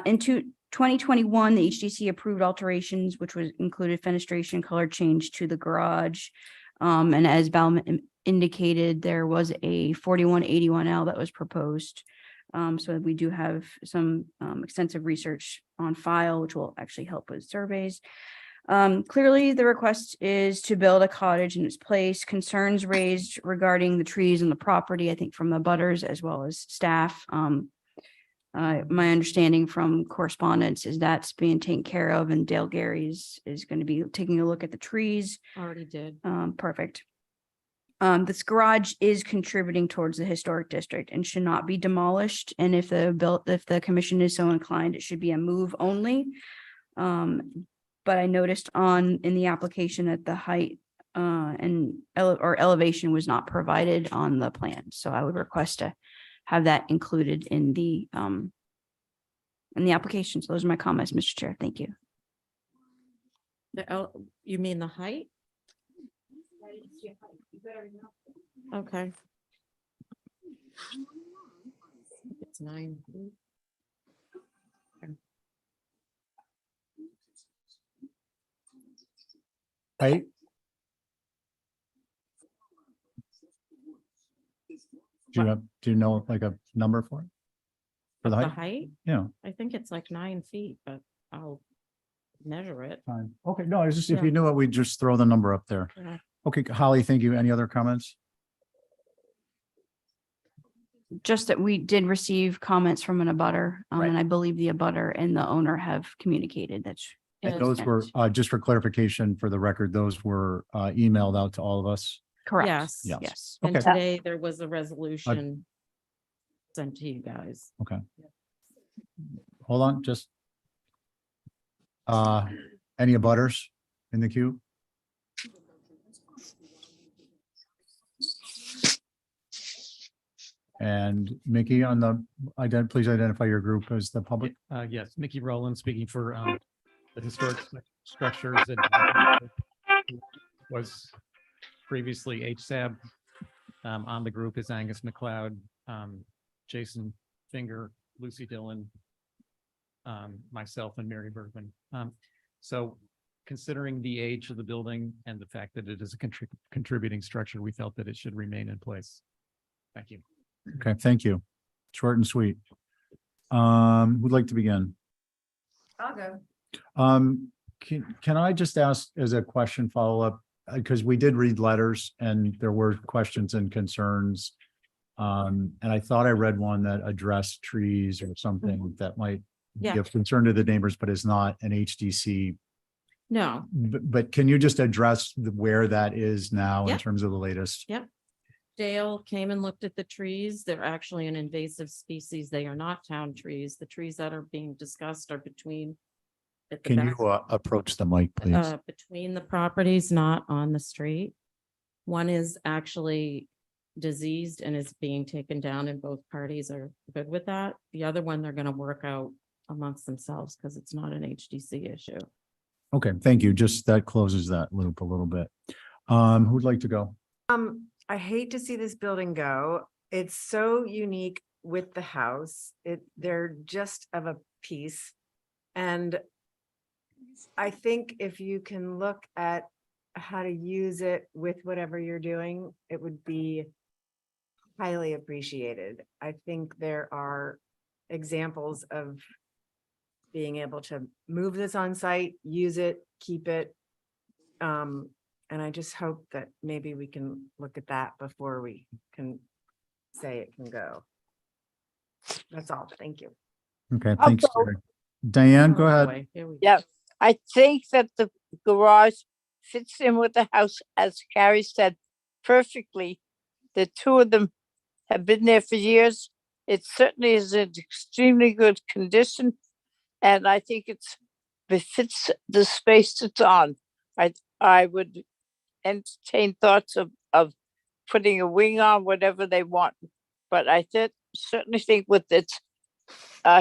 Into 2021, the HDC approved alterations, which was included fenestration color change to the garage. And as Val indicated, there was a 4181L that was proposed. So we do have some extensive research on file, which will actually help with surveys. Clearly, the request is to build a cottage in its place. Concerns raised regarding the trees and the property, I think from the butters as well as staff. My understanding from correspondence is that's being taken care of, and Dale Gary's is going to be taking a look at the trees. Already did. Perfect. This garage is contributing towards the historic district and should not be demolished. And if the commission is so inclined, it should be a move only. But I noticed in the application that the height or elevation was not provided on the plan. So I would request to have that included in the application. So those are my comments, Mr. Chair. Thank you. You mean the height? Okay. It's 9 feet. Height? Do you know like a number for it? For the The height? height? Yeah, I think it's like 9 feet, but I'll measure it. fine. Okay, no, it's just, if Yeah. you knew it, we'd just throw the number up there. Yeah. Okay, Holly, thank you. Any other comments? Just that we did receive comments from an abutter, Right. and I believe the abutter and the owner have communicated that. And Yes. those were, just for clarification for the record, those were emailed out to all of us. Correct. Yes. Yes. Yes. And Okay. today there was a resolution sent to you guys. Okay. Hold on, just. Any abutters in the queue? And Mickey on the, please identify your group as the public. Yes, Mickey Rowland speaking for the historic structures that was previously HSAB. On the group is Angus McLeod, Jason Finger, Lucy Dillon, myself and Mary Bergman. So considering the age of the building and the fact that it is a contributing structure, we felt that it should remain in place. Thank you. Okay, thank you. Short and sweet. Who'd like to begin? I'll go. Can I just ask as a question follow-up? Because we did read letters and there were questions and concerns. And I thought I read one that addressed trees or something that might be Yeah. of concern to the neighbors, but is not an HDC. No, But can you just address where that is now in Yeah. terms of the latest? Yep. Dale came and looked at the trees. They're actually an invasive species. They are not town trees. The trees that are being discussed are between. At the Can you back, approach the mic, please? between the properties, not on the street. One is actually diseased and is being taken down, and both parties are good with that. The other one, they're gonna work out amongst themselves because it's not an HDC issue. Okay, thank you. Just that closes that loop a little bit. Who'd like to go? I hate to see this building go. It's so unique with the house. They're just of a piece. And I think if you can look at how to use it with whatever you're doing, it would be highly appreciated. I think there are examples of being able to move this on site, use it, keep it. And I just hope that maybe we can look at that before we can say it can go. That's all. Thank you. Okay, I'll thanks. go. Terry. Diane, go Oh, ahead. boy, here we go. Yeah, I think that the garage fits in with the house, as Carrie said, perfectly. The two of them have been there for years. It certainly is in extremely good condition. And I think it's befits the space it's on. I would entertain thoughts of putting a wing on, whatever they want. But I certainly think with its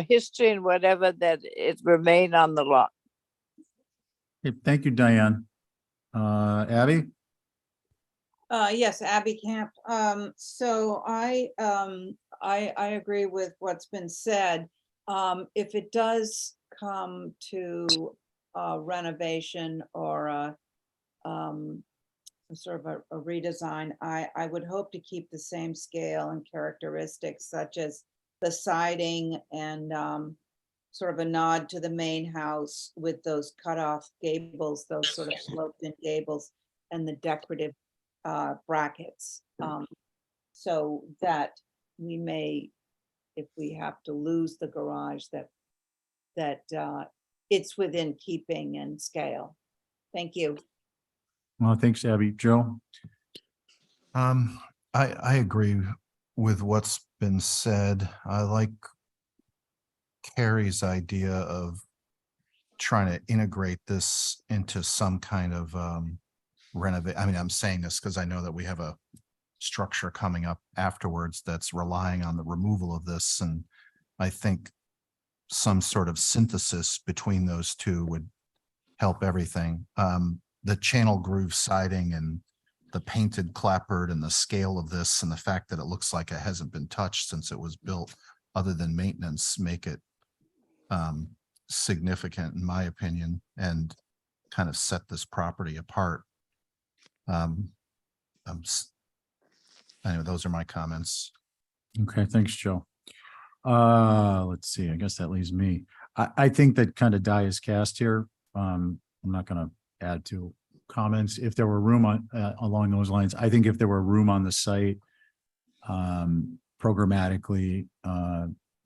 history and whatever, that it remain on the lot. Okay, thank you, Diane. Abby? Yes, Abby Camp. So I agree with what's been said. If it does come to renovation or sort of a redesign, I would hope to keep the same scale and characteristics such as the siding and sort of a nod to the main house with those cut off gables, those sort of sloped in gables and the decorative brackets. So that we may, if we have to lose the garage, that it's within keeping and scale. Thank you. Well, thanks, Abby. Joe? I agree with what's been said. I like Carrie's idea of trying to integrate this into some kind of renovate. I mean, I'm saying this because I know that we have a structure coming up afterwards that's relying on the removal of this. And I think some sort of synthesis between those two would help everything. The channel groove siding and the painted clapboard and the scale of this and the fact that it looks like it hasn't been touched since it was built other than maintenance make it significant in my opinion and kind of set this property apart. Anyway, those are my comments. Okay, thanks, Joe. Let's see, I guess that leaves me. I think that kind of die is cast here. I'm not gonna add to comments. If there were room on along those lines, I think if there were room on the site programmatically,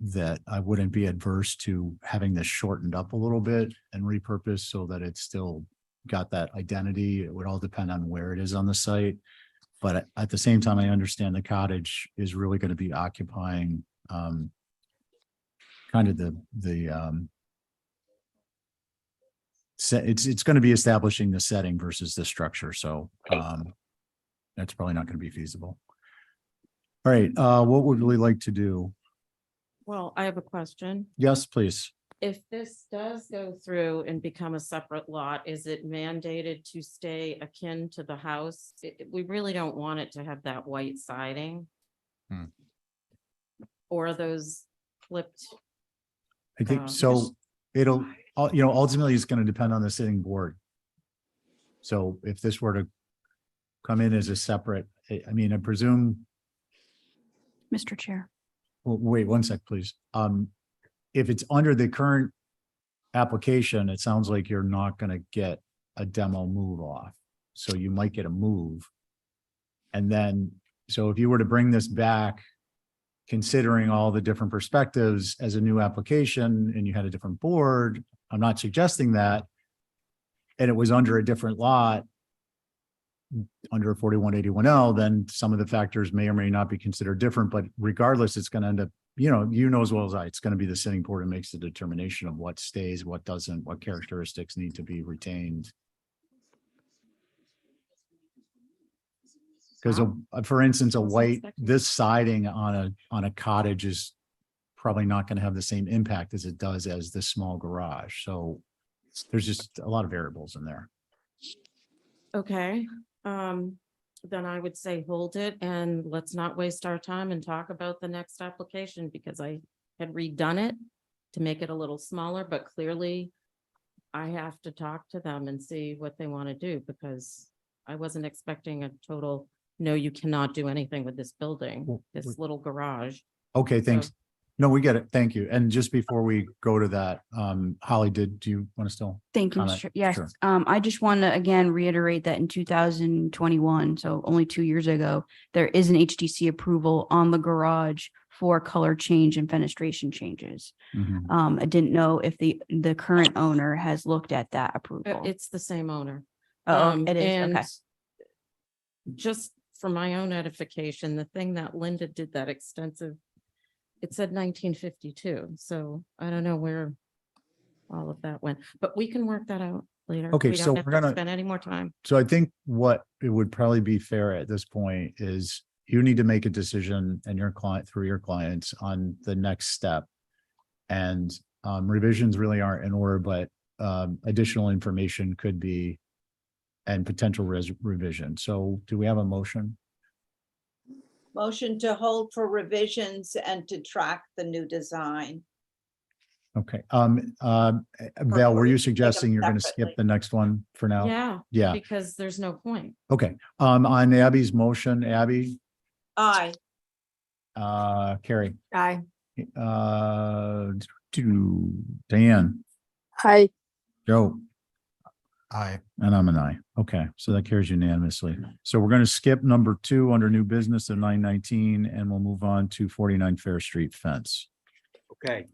that I wouldn't be adverse to having this shortened up a little bit and repurposed so that it's still got that identity. It would all depend on where it is on the site. But at the same time, I understand the cottage is really going to be occupying kind of it's going to be establishing the setting versus the structure. So that's probably not going to be feasible. All right, what would we like to do? Well, I have a question. Yes, please. If this does go through and become a separate lot, is it mandated to stay akin to the house? We really don't want it to have that white siding. Or those flipped. I think so. It'll, ultimately it's going to depend on the sitting board. So if this were to come in as a separate, I mean, I presume. Mr. Chair. Well, wait 1 sec, please. If it's under the current application, it sounds like you're not going to get a demo move off. So you might get a move. And then, so if you were to bring this back, considering all the different perspectives as a new application and you had a different board, I'm not suggesting that, and it was under a different lot, under 4181L, then some of the factors may or may not be considered different, but regardless, it's going to end up, you know as well as I, it's going to be the sitting board and makes the determination of what stays, what doesn't, what characteristics need to be retained. Because for instance, this siding on a cottage is probably not going to have the same impact as it does as this small garage. So there's just a lot of variables in there. Okay, then I would say hold it and let's not waste our time and talk about the next application because I had redone it to make it a little smaller, but clearly I have to talk to them and see what they want to do because I wasn't expecting a total, no, you cannot do anything with this building, this little garage. Okay, thanks. No, we get it. Thank you. And just before we go to that, Holly, do you want to still? Thank you, comment? Mr. Yes, Sure. I just want to again reiterate that in 2021, so only 2 years ago, there is an HDC approval on the garage for color change and fenestration changes. Mhm. I didn't know if the current owner has looked at that approval. It's the same owner. Oh, it is, okay. Just for my own edification, the thing that Linda did that extensive, it said 1952, so I don't know where all of that went, but we can work that out. later. Okay, We so don't have we're to gonna- spend any more time. So I think what it would probably be fair at this point is you need to make a decision and your client, through your clients, on the next step. And revisions really aren't in order, but additional information could be and potential revision. So do we have a motion? Motion to hold for revisions and to track the new design. Okay, Val, were or you take 'em suggesting you're gonna separately. skip the next one for now? Yeah, Yeah, because there's no point. okay. On Abby's motion, Abby, Aye. Carrie, Aye. Diane, Hi. Joe, I, and I'm an aye. Okay, so that carries unanimously. So we're gonna skip number 2 under new business of 919, and we'll move on to 49 Fair Street fence. Okay.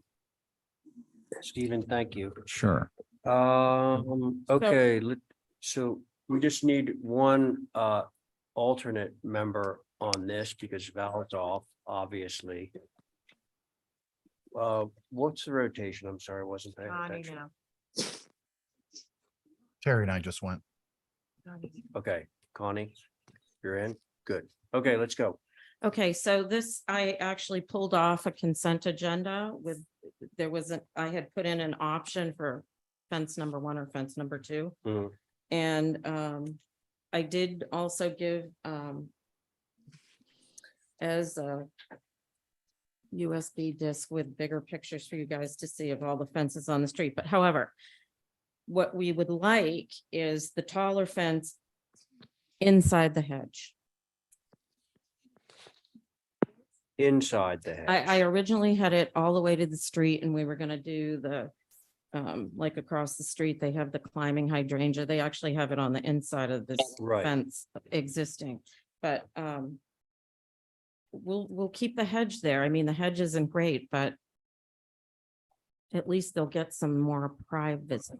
Stephen, thank you. Sure. Okay, so we just need one alternate member on this because Val's off, obviously. What's the rotation? I'm sorry, I wasn't paying Connie attention. now. Terry and I just went. Okay, Connie, you're in? Good. Okay, let's go. Okay, so this, I actually pulled off a consent agenda with, I had put in an option for fence number 1 or fence number 2. Mhm. And I did also give as a USB disc with bigger pictures for you guys to see of all the fences on the street. But however, what we would like is the taller fence inside the hedge. Inside the hedge. I originally had it all the way to the street and we were gonna do the, like across the street, they have the climbing hydrangea. They actually have it on the inside of this Right. fence existing, but, we'll keep the hedge there. I mean, the hedge isn't great, but at least they'll get some more privacy.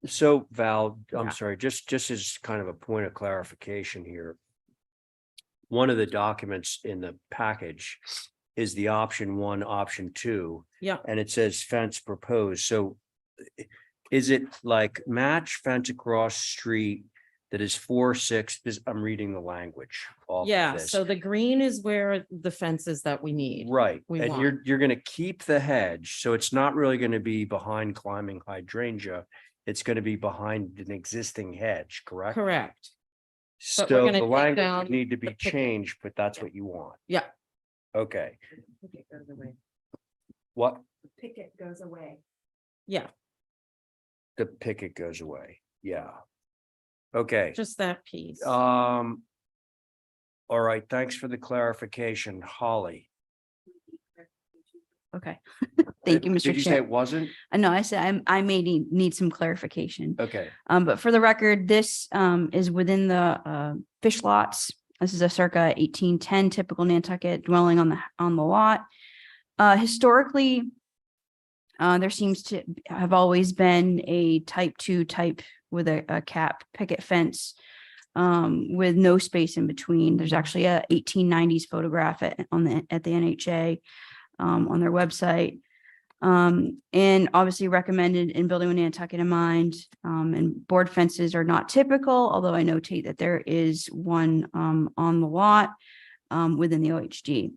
So Val, Yeah. I'm sorry, just as kind of a point of clarification here. One of the documents in the package is the option 1, option 2, Yeah, and it says fence proposed. So is it like match fence across street that is 4/6? I'm reading the language off of yeah. this. So the green is where the fence is that we need. Right, we and want. you're gonna keep the hedge, so it's not really gonna be behind climbing hydrangea. It's gonna be behind an existing hedge, correct? Correct. So But we're gonna the take language down would need to be the picket. changed, but that's what you want. Yeah. Okay, Picket goes away. what? Picket goes away. Yeah, The picket goes away, yeah. Okay, just that piece. all right, thanks for the clarification, Holly. Okay. Thank you, Mr. Did you say Chair. it wasn't? No, I said I may need some clarification. Okay, But for the record, this is within the fish lots. This is a circa 1810 typical Nantucket dwelling on the lot. Historically, there seems to have always been a type 2 type with a cap picket fence with no space in between. There's actually a 1890s photograph at the NHA on their website. And obviously recommended in building with Nantucket in mind. And board fences are not typical, although I notate that there is one on the lot within the OHG.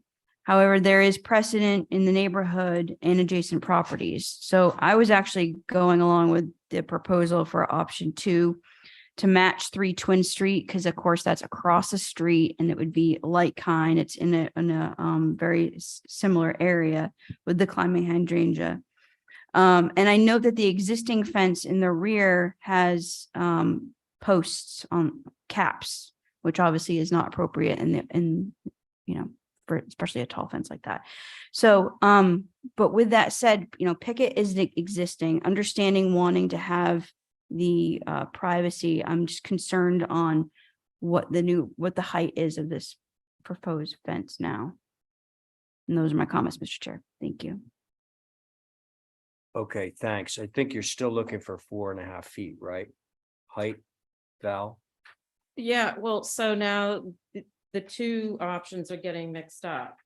However, there is precedent in the neighborhood and adjacent properties. So I was actually going along with the proposal for option 2 to match 3 Twin Street, because of course that's across the street and it would be like kind. It's in a very similar area with the climbing hydrangea. And I know that the existing fence in the rear has posts on caps, which obviously is not appropriate in you know, for especially a tall fence like that. So, but with that said, picket is existing, understanding wanting to have the privacy. I'm just concerned on what the height is of this proposed fence now. And those are my comments, Mr. Chair. Thank you. okay, thanks. I think you're still looking for 4.5 feet, right? Height, Val? Yeah, well, so now the 2 options are getting mixed up.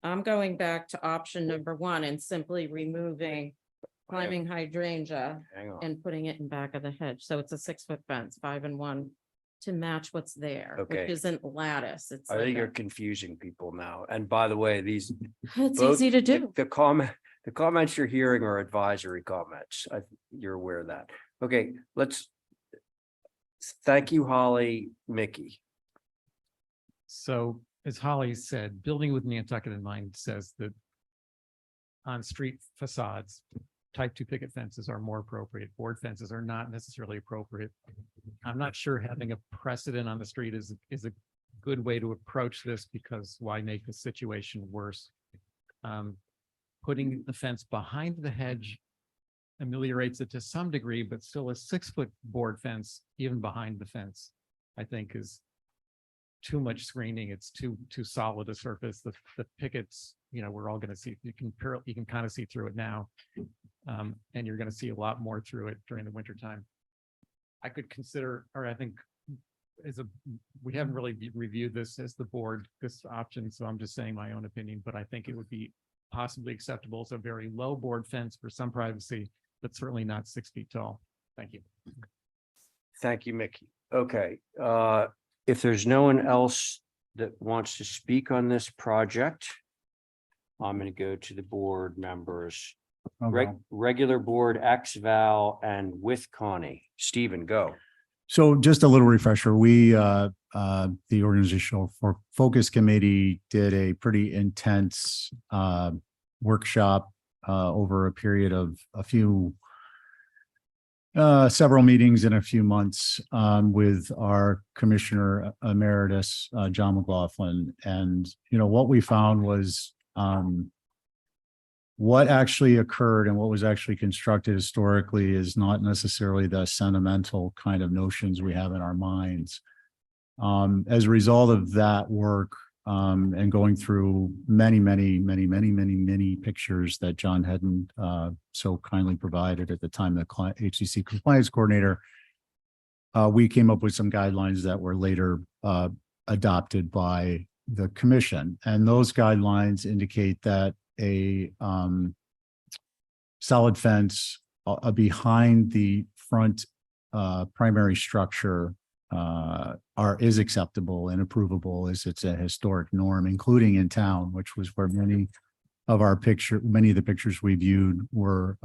I'm going back to option number 1 and simply removing climbing hydrangea Hang on. and putting it in back of the hedge. So it's a 6-foot fence, 5 and 1 to match what's there, which Okay. isn't lattice. It's I like think you're a- confusing people now. And by the way, these. it's both- easy to do. The comments you're hearing are advisory comments. You're aware of that. Okay, thank you, Holly, Mickey. So as Holly said, building with Nantucket in mind says that on street facades, type 2 picket fences are more appropriate. Board fences are not necessarily appropriate. I'm not sure having a precedent on the street is a good way to approach this, because why make the situation worse? Putting the fence behind the hedge ameliorates it to some degree, but still a 6-foot board fence, even behind the fence, I think is too much screening. It's too solid a surface. The pickets, we're all going to see, you can kind of see through it now. And you're going to see a lot more through it during the winter time. I could consider, or I think we haven't really reviewed this as the board, this option. So I'm just saying my own opinion, but I think it would be possibly acceptable as a very low board fence for some privacy, but certainly not 6 feet tall. Thank you. Thank you, Mickey. Okay, if there's no one else that wants to speak on this project, I'm going to go to the board members. Regular board, Val, and with Connie. Stephen, go. So just a little refresher, we, the organizational focus committee did a pretty intense workshop over a period of several meetings in a few months with our Commissioner Emeritus, John McLaughlin. And, what we found was what actually occurred and what was actually constructed historically is not necessarily the sentimental kind of notions we have in our minds. As a result of that work and going through many pictures that John hadn't so kindly provided at the time, the HCC compliance coordinator, we came up with some guidelines that were later adopted by the commission. And those guidelines indicate that a solid fence behind the front primary structure is acceptable and approvable, as it's a historic norm, including in town, which was where many of the pictures we viewed were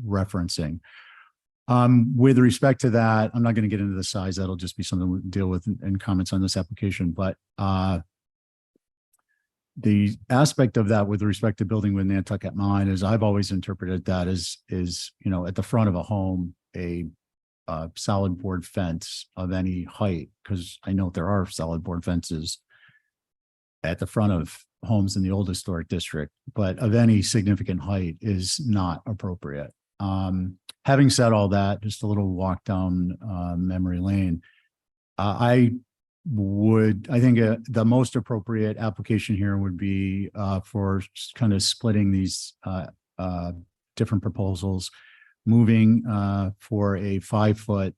referencing. With respect to that, I'm not going to get into the size. That'll just be something we'll deal with in comments on this application. But the aspect of that with respect to building with Nantucket Mine is I've always interpreted that as at the front of a home, a solid board fence of any height, because I know there are solid board fences at the front of homes in the old historic district, but of any significant height is not appropriate. Having said all that, just a little walk down memory lane. I think the most appropriate application here would be for kind of splitting these different proposals, moving for a 5-foot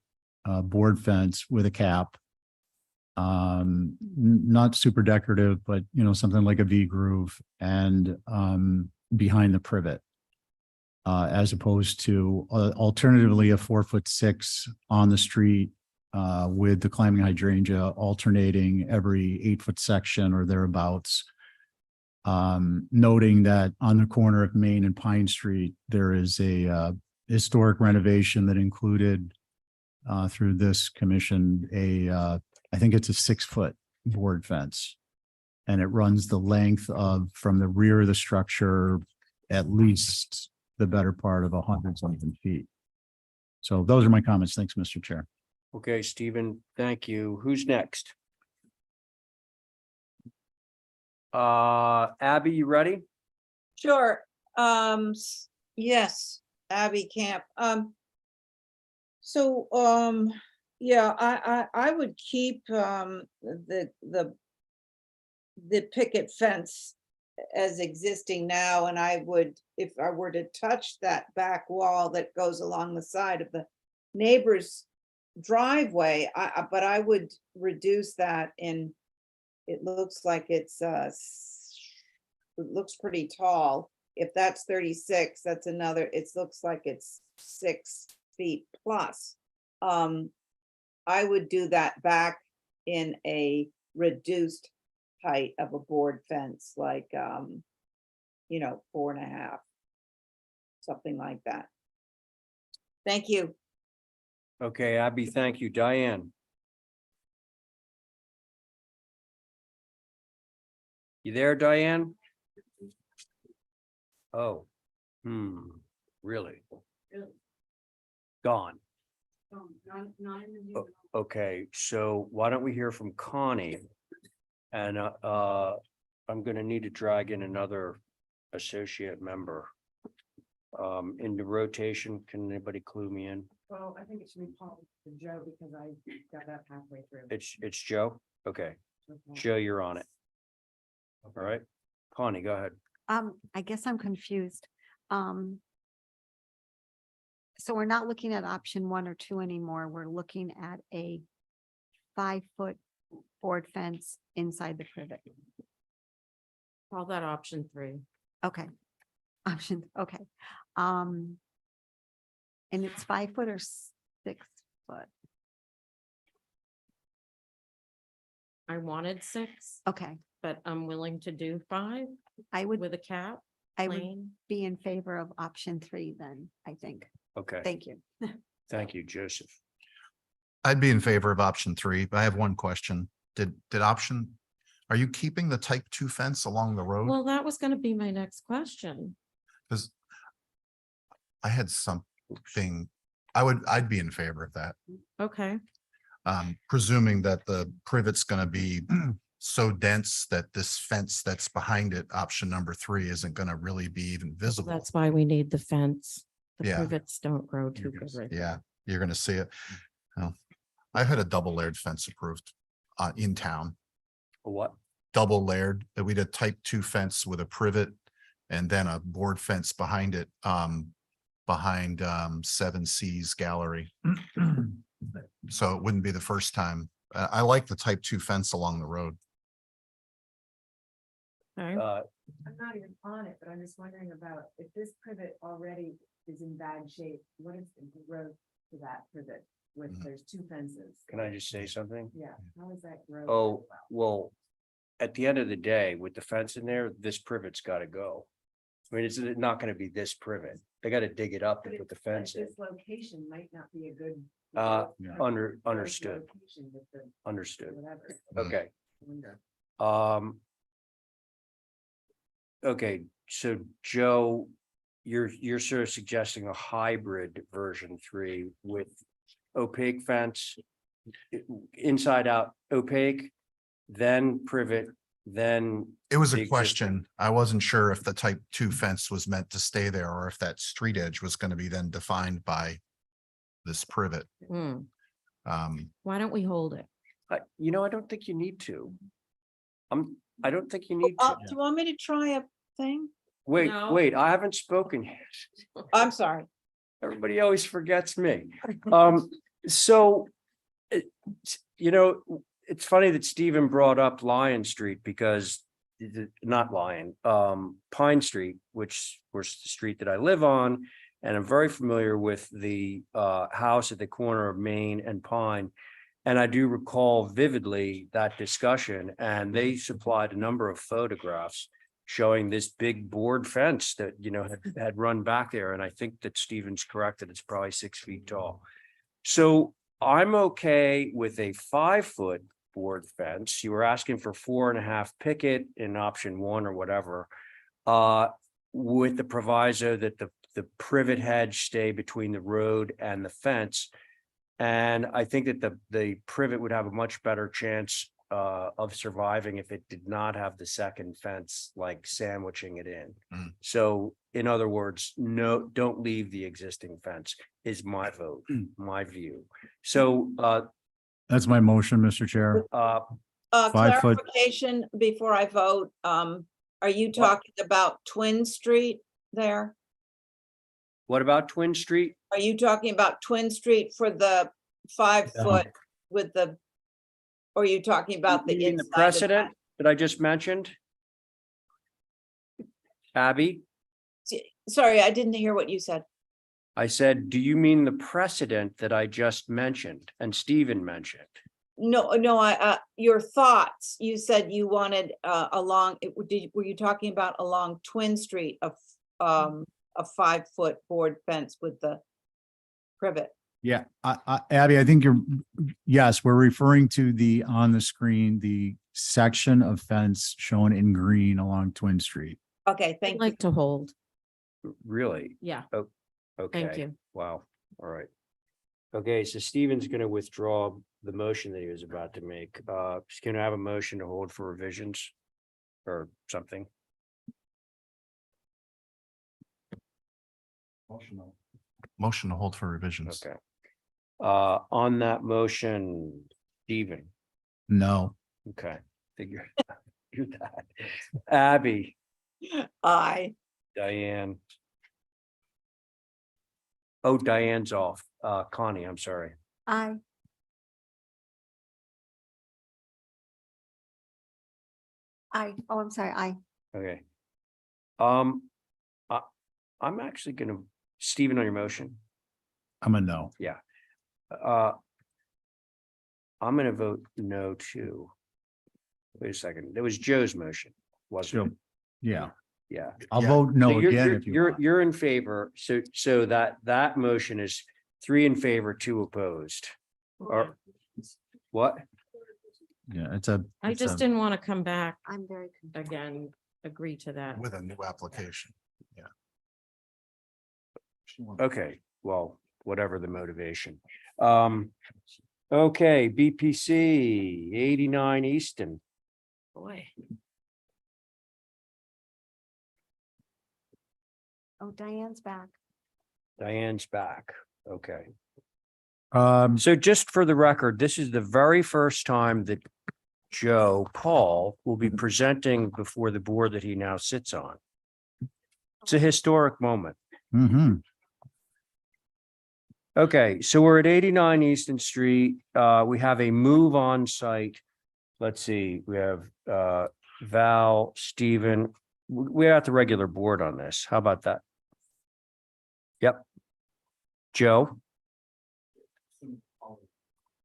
board fence with a cap, not super decorative, but something like a V groove, and behind the privet, as opposed to alternatively a 4'6" on the street with the climbing hydrangea alternating every 8-foot section or thereabouts. Noting that on the corner of Main and Pine Street, there is a historic renovation that included through this commission I think it's a 6-foot board fence, and it runs the length of from the rear of the structure at least the better part of 100-something feet. So those are my comments. Thanks, Mr. Chair. Okay, Stephen, thank you. Who's next? Abby, you ready? Sure. Yes, Abby Camp. Yeah, I would keep the picket fence as existing now, and I would, if I were to touch that back wall that goes along the side of the neighbor's driveway, but I would reduce that it looks like it looks pretty tall. if that's 36, that's another, it looks like it's 6 feet plus. I would do that back in a reduced height of a board fence, like, 4.5. Something like that. Thank you. Okay, Abby, thank you. Diane? You there, Diane? Oh, really? Gone. Okay, so why don't we hear from Connie? And I'm gonna need to drag in another associate member. In the rotation, can anybody clue me in? Well, I think it should be Paul and Joe because I got up halfway through. It's Joe? Okay, Okay. Joe, you're on it. All right, Connie, go ahead. I guess I'm confused. So we're not looking at option 1 or 2 anymore. We're looking at a 5-foot board fence inside the privet. Call that option 3. Okay. Option, okay. And it's 5 foot or 6 foot? I wanted 6, Okay, but I'm willing to do 5 I would, with a cap, I would plain. be in favor of option 3 then, I think. Okay, Thank you. thank you, Joseph. I'd be in favor of option 3, but I have one question. Are you keeping the type 2 fence along the road? Well, that was gonna be my next question. Because I had something, I'd be in favor of that. Okay, Presuming that the privet's gonna be so dense that this fence that's behind it, option number 3, isn't gonna really be even visible. that's why we need the fence. The Yeah. privets don't grow too good. right Yeah, now. you're gonna see it. Oh, I've had a double layered fence approved in town, What? double layered, that we did type 2 fence with a privet and then a board fence behind it, behind 7 C's gallery. So it wouldn't be the first time. I like the type 2 fence along the road. Okay. I'm not even on it, but I'm just wondering about if this privet already is in bad shape, what is the growth to that privet with, there's 2 fences? Can I just say something? Yeah, how is that growth? Oh, well, at the end of the day, with the fence in there, this privet's gotta go. I mean, it's not gonna be this privet. They gotta dig it up But and put the it's like fence in. this location might not be a good. Yeah. growth Understood, location with the understood. Whatever. Okay, I wonder. okay, so Joe, you're sort of suggesting a hybrid version 3 with opaque fence, inside out opaque, then privet, then. It was the a existing- question. I wasn't sure if the type 2 fence was meant to stay there or if that street edge was gonna be then defined by this privet. Hmm, Um, why don't we hold it? I don't think you need to. I don't think you need to. Do you want me to try a thing? Wait, No. wait, I haven't spoken yet. I'm sorry. Everybody always forgets me. So, it's funny that Stephen brought up Lion Street because not Lion, Pine Street, which was the street that I live on. And I'm very familiar with the house at the corner of Main and Pine. And I do recall vividly that discussion, and they supplied a number of photographs showing this big board fence that, had run back there. And I think that Stephen's correct that it's probably 6 feet tall. So I'm okay with a 5-foot board fence. You were asking for 4.5 picket in option 1 or whatever. With the proviso that the privet hedge stay between the road and the fence. And I think that the privet would have a much better chance of surviving if it did not have the second fence, like sandwiching it in. So in other words, no, don't leave the existing fence is my vote, my view. So That's my motion, Mr. Chair. 5 foot. Clarification before I vote. Are you talking about Twin Street there? what about Twin Street? Are you talking about Twin Street for the 5 foot with the? Or are you talking about the You mean the inside of that? precedent that I just mentioned? Abby, Sorry, I didn't hear what you said. I said, do you mean the precedent that I just mentioned and Stephen mentioned? No, no, your thoughts, you said you wanted, were you talking about along Twin Street of, a 5-foot board fence with the privet? Yeah, Abby, I think yes, we're referring to on the screen, the section of fence shown in green along Twin Street. Okay, I'd thank you. like to hold. Really? Yeah. Oh, okay. Thank you. Wow. All right. Okay, so Stephen's going to withdraw the motion that he was about to make. He's going to have a motion to hold for revisions or something. Motion to hold for revisions. Okay. On that motion, Stephen. No. Okay, figure that. Abby, Aye. Diane. Oh, Diane's off. Connie, I'm sorry. I, oh, I'm sorry, I, Okay. I'm actually gonna, Stephen, on your motion. I'm a no. I'm gonna vote no too. Wait a second. It was Joe's motion, wasn't it? Yeah, Yeah. I'll Yeah. vote no So again if you want. you're in favor. So that motion is 3 in favor, 2 opposed. Or what? Yeah, I just didn't want to come back I'm very confused. again, agree to that. With a new application. Okay, well, whatever the motivation. Okay, BPC 89 Easton. Boy. Oh, Diane's back. Diane's back. Okay. Um, So just for the record, this is the very first time that Joe Paul will be presenting before the board that he now sits on. It's a historic moment. mhm. Okay, so we're at 89 Easton Street. We have a move on site. Let's see, we have Val, Stephen. We're at the regular board on this. How about that? Yep. Joe?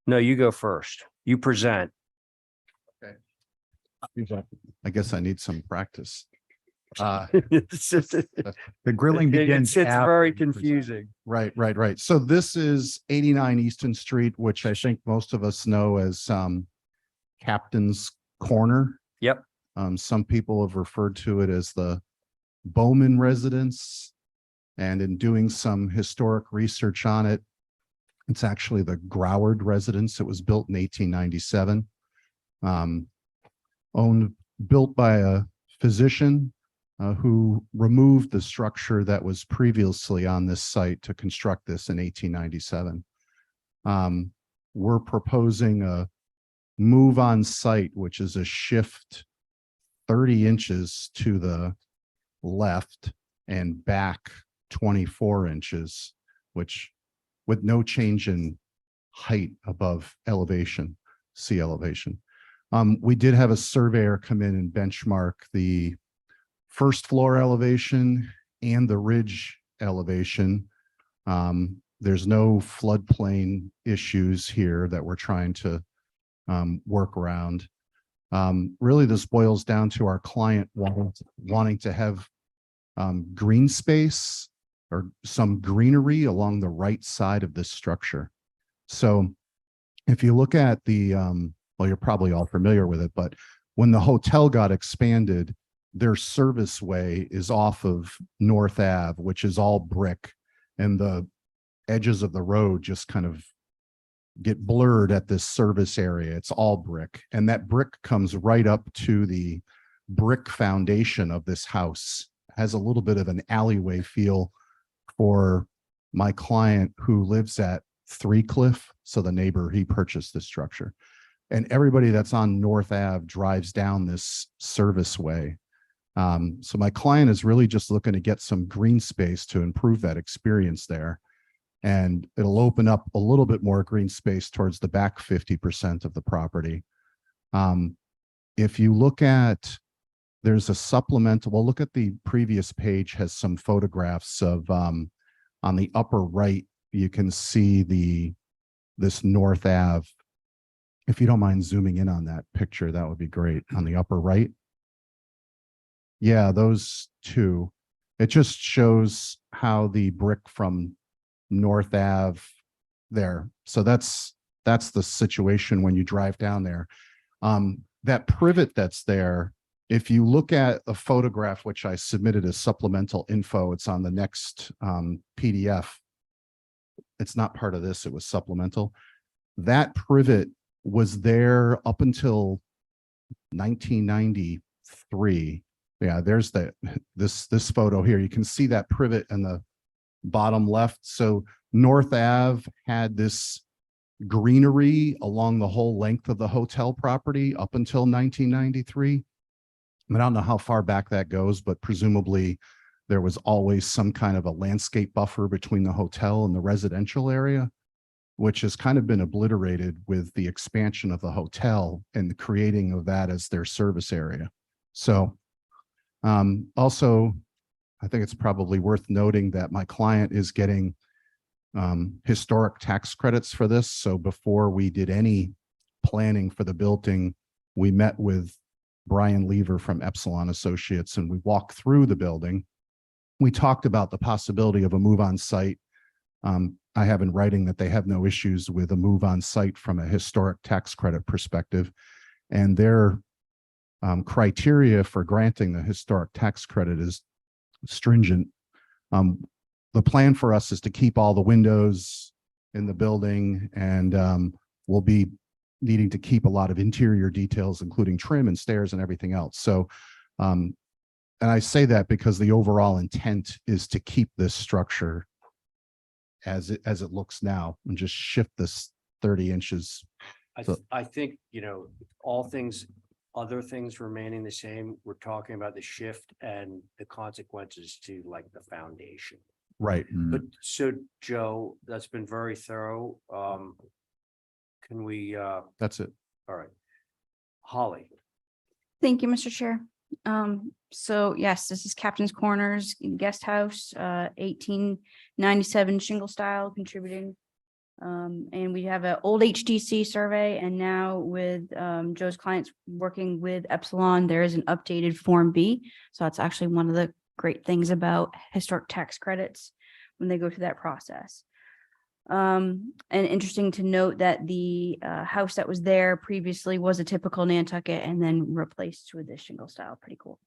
No, you go first. You present. I guess I need some practice. The grilling begins. It's after very you present. confusing. Right. So this is 89 Easton Street, which I think most of us know as Captain's Corner. Yep. Some people have referred to it as the Bowman Residence. And in doing some historic research on it, it's actually the Groward Residence. It was built in 1897. Built by a physician who removed the structure that was previously on this site to construct this in 1897. We're proposing a move on site, which is a shift 30 inches to the left and back 24 inches, which with no change in height above elevation, sea elevation. We did have a surveyor come in and benchmark the first floor elevation and the ridge elevation. There's no floodplain issues here that we're trying to work around. Really, this boils down to our client wanting to have green space or some greenery along the right side of this structure. So if you look at the, well, you're probably all familiar with it, but when the hotel got expanded, their service way is off of North Ave, which is all brick, and the edges of the road just kind of get blurred at this service area. It's all brick, and that brick comes right up to the brick foundation of this house. Has a little bit of an alleyway feel for my client who lives at Three Cliff, so the neighbor, he purchased this structure. And everybody that's on North Ave drives down this service way. So my client is really just looking to get some green space to improve that experience there. And it'll open up a little bit more green space towards the back 50% of the property. If you look at there's a supplemental, well, look at the previous page has some photographs of, on the upper right, you can see this North Ave. If you don't mind zooming in on that picture, that would be great. On the upper right. Yeah, those two. It just shows how the brick from North Ave there. So that's the situation when you drive down there. That privet that's there, if you look at a photograph, which I submitted as supplemental info, it's on the next PDF. It's not part of this, it was supplemental. That privet was there up until 1993. Yeah, there's this photo here. You can see that privet in the bottom left. So North Ave had this greenery along the whole length of the hotel property up until 1993. I don't know how far back that goes, but presumably there was always some kind of a landscape buffer between the hotel and the residential area, which has kind of been obliterated with the expansion of the hotel and the creating of that as their service area. So also, I think it's probably worth noting that my client is getting historic tax credits for this. So before we did any planning for the building, we met with Brian Lever from Epsilon Associates and we walked through the building. We talked about the possibility of a move on site. I have in writing that they have no issues with a move on site from a historic tax credit perspective, and their criteria for granting the historic tax credit is stringent. The plan for us is to keep all the windows in the building, and we'll be needing to keep a lot of interior details, including trim and stairs and everything else. So, and I say that because the overall intent is to keep this structure as it looks now and just shift this 30 inches. I think, you know, other things remaining the same, we're talking about the shift and the consequences to like the foundation. Right. But so Joe, that's been very thorough. Can we, That's it. all right. Holly, Thank you, Mr. Chair. So yes, this is Captain's Corners Guest House, 1897 shingle style contributing. And we have an old HDC survey, and now with Joe's clients working with Epsilon, there is an updated Form B. So that's actually one of the great things about historic tax credits when they go through that process. And interesting to note that the house that was there previously was a typical Nantucket and then replaced with this shingle style. Pretty cool.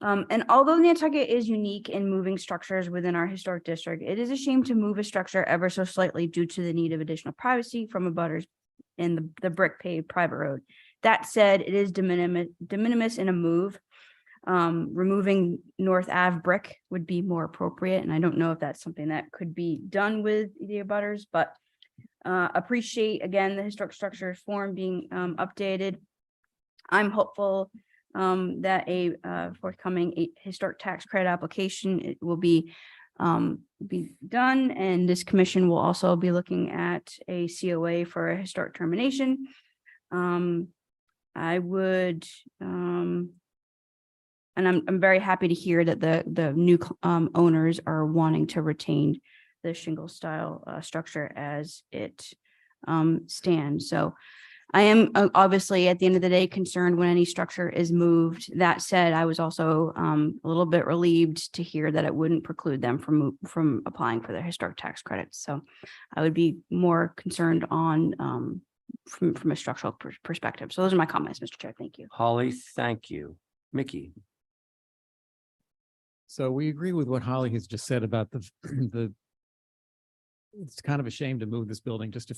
And although Nantucket is unique in moving structures within our historic district, it is a shame to move a structure ever so slightly due to the need of additional privacy from abutters in the brick paved private road. That said, it is de minimis in a move. Removing North Ave brick would be more appropriate, and I don't know if that's something that could be done with the abutters, but appreciate again the historic structures form being updated. I'm hopeful that a forthcoming historic tax credit application it will be done, and this commission will also be looking at a COA for a historic termination. I would and I'm very happy to hear that the new owners are wanting to retain the shingle style structure as it stands. So I am obviously at the end of the day concerned when any structure is moved. That said, I was also a little bit relieved to hear that it wouldn't preclude them from applying for their historic tax credits. So I would be more concerned on from a structural perspective. So those are my comments, Mr. Chair. Thank you. Holly, thank you. Mickey. So we agree with what Holly has just said about the it's kind of a shame to move this building just to,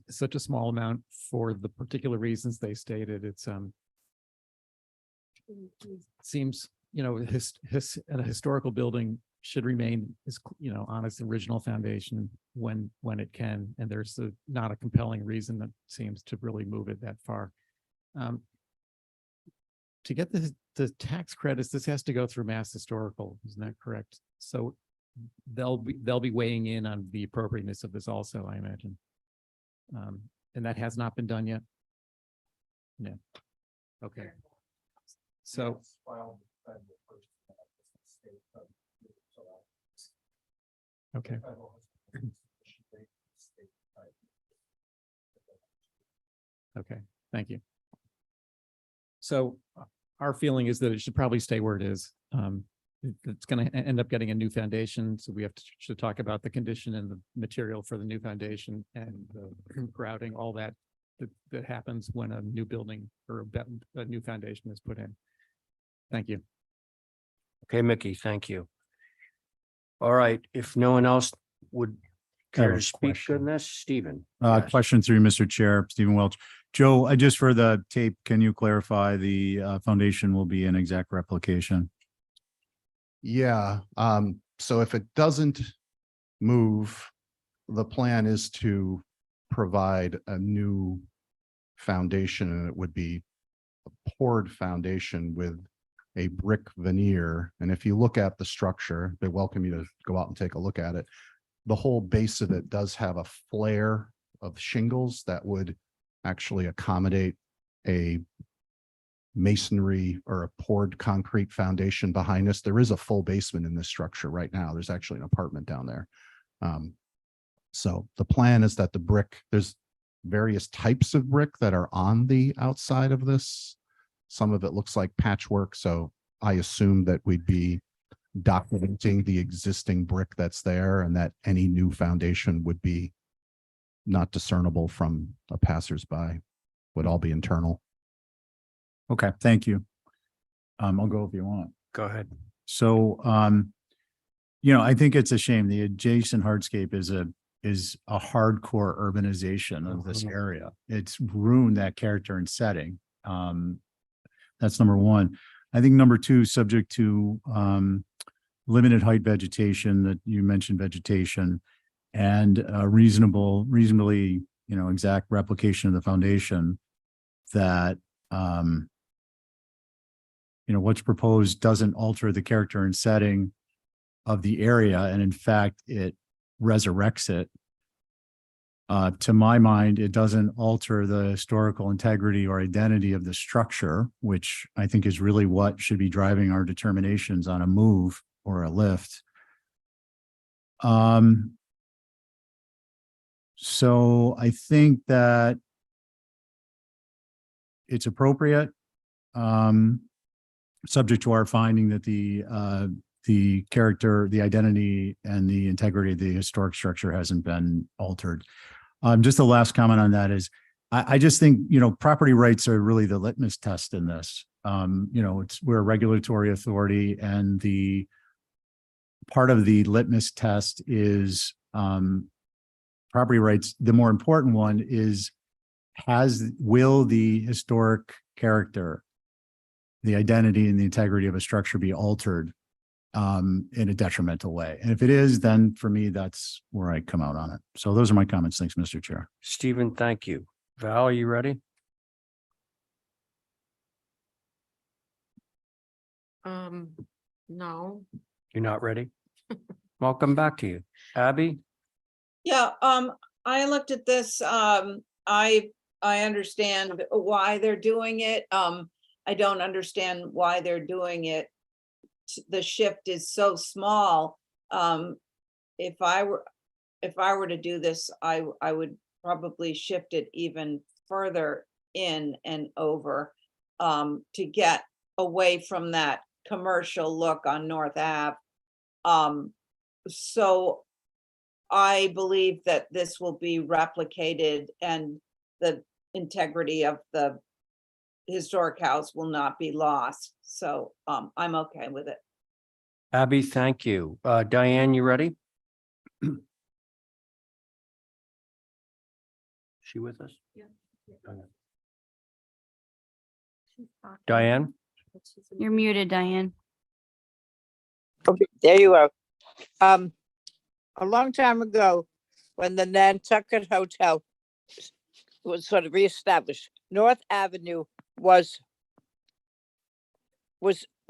such a small amount for the particular reasons they stated. It's seems, a historical building should remain on its original foundation when it can, and there's not a compelling reason that seems to really move it that far. To get the tax credits, this has to go through Mass Historical, isn't that correct? So they'll be weighing in on the appropriateness of this also, I imagine. And that has not been done yet? No. Okay. So. Okay. Okay, thank you. So our feeling is that it should probably stay where it is. It's going to end up getting a new foundation, so we have to talk about the condition and the material for the new foundation and the grouting, all that that happens when a new building or a new foundation is put in. Thank you. Okay, Mickey, thank you. All right, if no one else would care have to a speak question. on this, Stephen. Yes. Question through Mr. Chair, Stephen Welch. Joe, I just for the tape, can you clarify the foundation will be an exact replication? Yeah, so if it doesn't move, the plan is to provide a new foundation, and it would be a poured foundation with a brick veneer. And if you look at the structure, they welcome you to go out and take a look at it. The whole base of it does have a flare of shingles that would actually accommodate a masonry or a poured concrete foundation behind us. There is a full basement in this structure right now. There's actually an apartment down there. So the plan is that the brick, there's various types of brick that are on the outside of this. Some of it looks like patchwork. So I assume that we'd be documenting the existing brick that's there and that any new foundation would be not discernible from a passersby, would all be internal. Okay, thank you. I'll go if you want. Go ahead. So, I think it's a shame. The adjacent hardscape is a hardcore urbanization of this area. It's ruined that character and setting. That's number one. I think number two, subject to limited height vegetation that you mentioned vegetation and reasonably, exact replication of the foundation that, what's proposed doesn't alter the character and setting of the area. And in fact, it resurrects it. To my mind, it doesn't alter the historical integrity or identity of the structure, which I think is really what should be driving our determinations on a move or a lift. So I think that it's appropriate, subject to our finding that the character, the identity, and the integrity of the historic structure hasn't been altered. Just the last comment on that is, I just think, property rights are really the litmus test in this. We're a regulatory authority, and the part of the litmus test is property rights. The more important one is, will the historic character, the identity and the integrity of a structure be altered in a detrimental way? And if it is, then for me, that's where I come out on it. So those are my comments. Thanks, Mr. Chair. Stephen, thank you. Val, are you ready? No. You're not ready? Well, I'll come back to you. Abby? Yeah, I looked at this, I understand why they're doing it. I don't understand why they're doing it. The shift is so small. If I were to do this, I would probably shift it even further in and over, to get away from that commercial look on North Ave. So I believe that this will be replicated and the integrity of the historic house will not be lost. So I'm okay with it. Abby, thank you. Diane, you ready? She with us? Yeah. Diane? You're muted, Diane. Okay, there you are. A long time ago, when the Nantucket Hotel was sort of reestablished, North Avenue was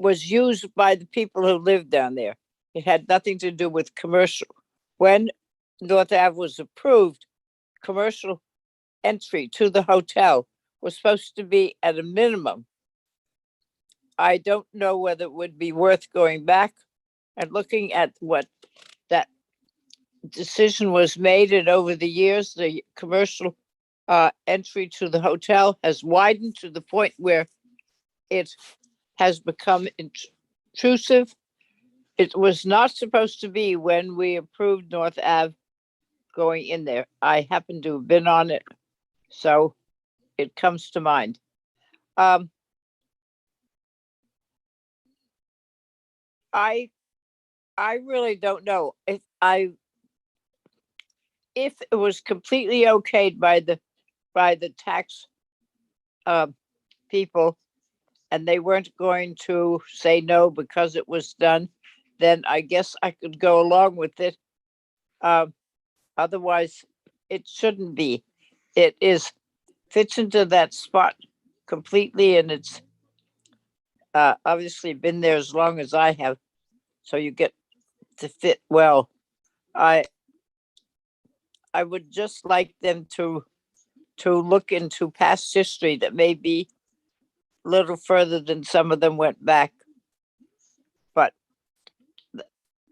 used by the people who lived down there. It had nothing to do with commercial. When North Ave was approved, commercial entry to the hotel was supposed to be at a minimum I don't know whether it would be worth going back and looking at what that decision was made, and over the years, the commercial entry to the hotel has widened to the point where it has become intrusive. It was not supposed to be when we approved North Ave going in there. I happen to have been on it, so it comes to mind. I really don't know if it was completely okayed by the tax people, and they weren't going to say no because it was done, then I guess I could go along with it. Otherwise, it shouldn't be. It fits into that spot completely, and it's obviously been there as long as I have, so you get to fit well. I would just like them to look into past history that may be a little further than some of them went back. But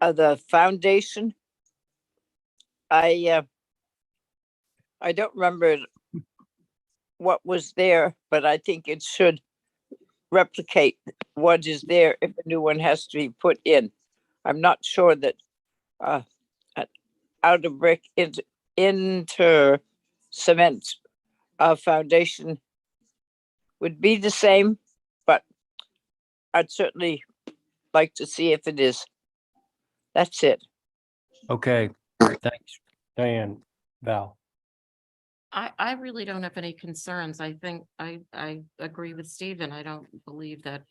the foundation, I don't remember what was there, but I think it should replicate what is there if a new one has to be put in. I'm not sure that an out of brick into cement foundation would be the same, but I'd certainly like to see if it is. That's it. Okay, thanks, Diane. Val. I really don't have any concerns. I think I agree with Stephen. I don't believe that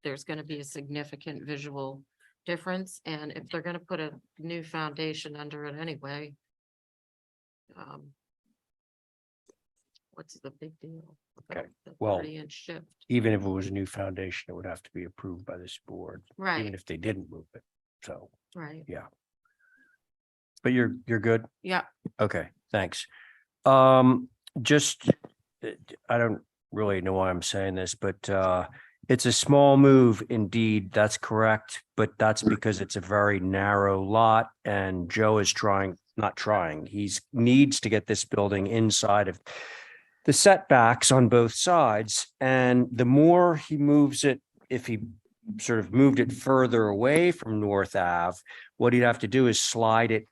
there's gonna be a significant visual difference, and if they're gonna put a new foundation under it anyway, what's the big deal? Okay, well, 30-inch shift. Even if it was a new foundation, it would have to be approved by this board, even Right, if they didn't move it. So, right. yeah. But you're good? Yeah, Okay, thanks. Just, I don't really know why I'm saying this, but it's a small move indeed. That's correct. But that's because it's a very narrow lot and Joe is not trying. He's needs to get this building inside of the setbacks on both sides. And the more he moves it, if he sort of moved it further away from North Ave, what he'd have to do is slide it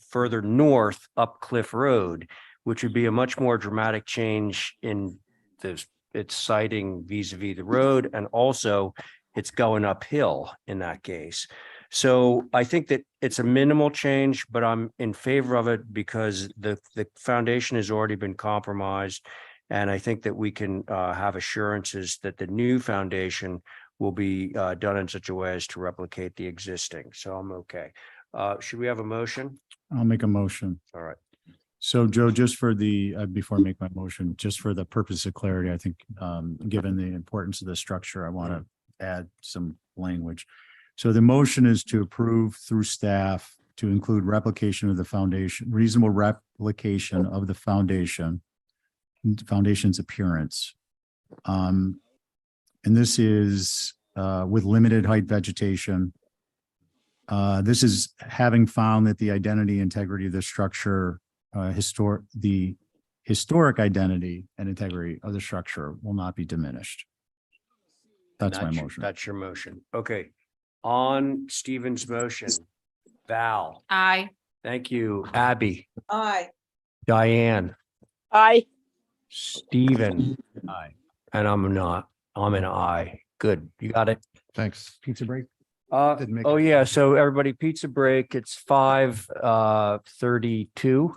further north up Cliff Road, which would be a much more dramatic change in its siting vis-a-vis the road, and also it's going uphill in that case. So I think that it's a minimal change, but I'm in favor of it because the foundation has already been compromised. And I think that we can have assurances that the new foundation will be done in such a way as to replicate the existing. So I'm okay. Should we have a motion? I'll make a motion. All right. So Joe, just for the, before I make my motion, just for the purpose of clarity, I think, given the importance of the structure, I want to add some language. So the motion is to approve through staff to include replication of the foundation, reasonable replication of the foundation's appearance. And this is with limited height vegetation. This is having found that the identity, integrity of the structure, the historic identity and integrity of the structure will not be diminished. That's my motion. That's your motion. Okay. On Stephen's motion, Val. I, Thank you. Abby, Aye. Diane, I Stephen, Aye. and I'm not. I'm an I. Good. You got it. Thanks. Pizza break? Didn't make Oh it. yeah. So everybody, pizza break. It's 5:32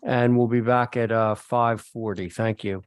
and we'll be back at 5:40. Thank you.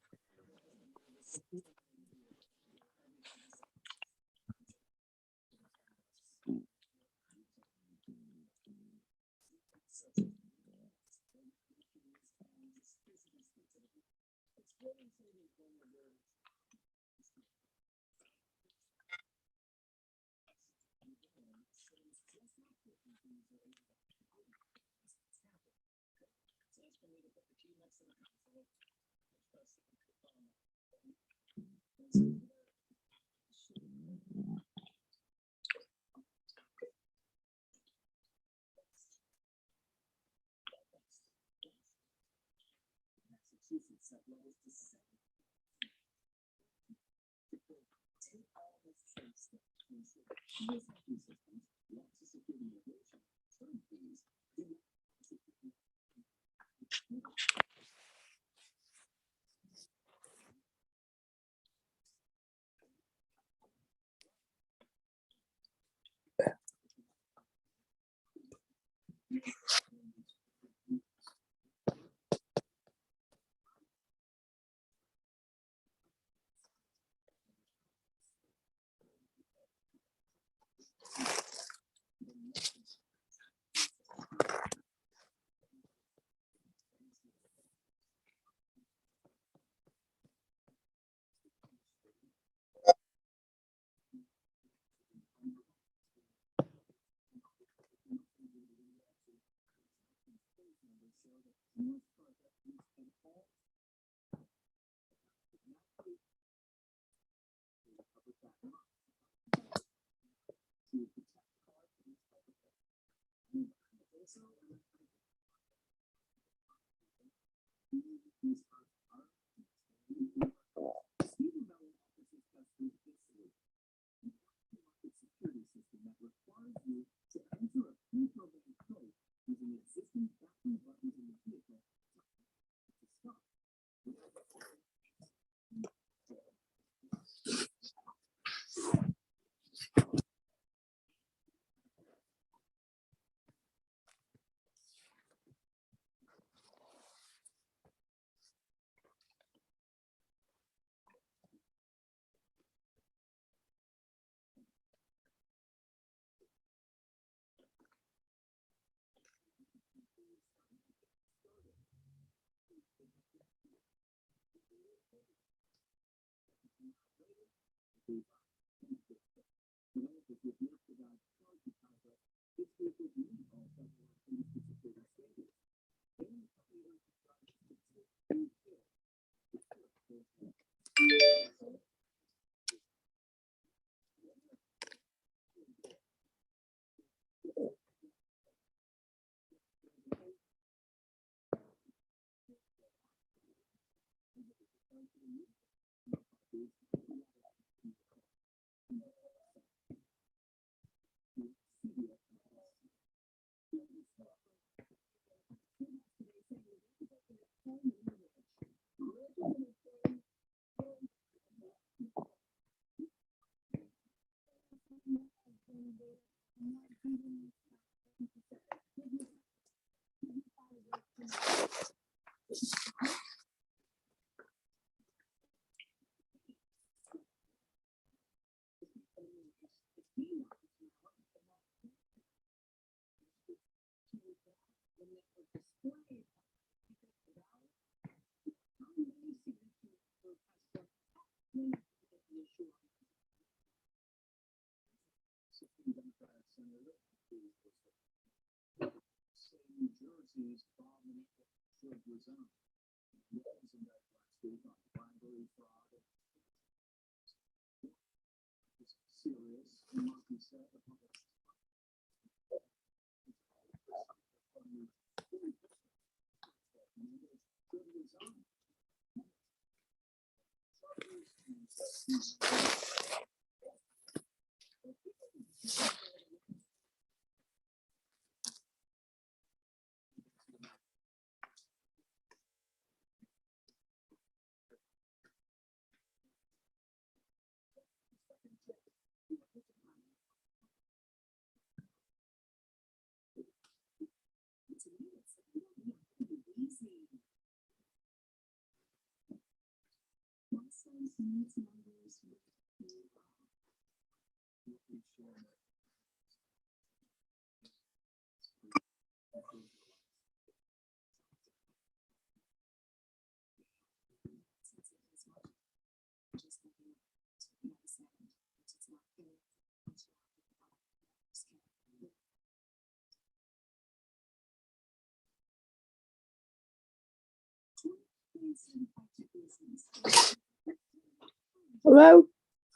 Hello?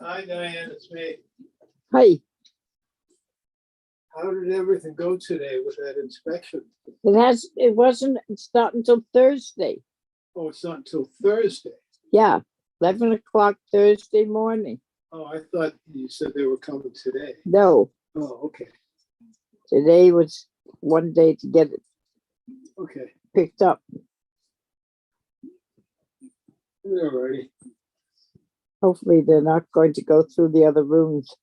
Hi, Diane, it's me. Hi, How did everything go today with that inspection? it's not until Thursday. Oh, it's not until Thursday. Yeah, 11 o'clock Thursday morning. Oh, I thought you said they were coming today. No, Oh, okay, today was one day to get it okay, picked up. all righty. Hopefully they're not going to go through the other rooms.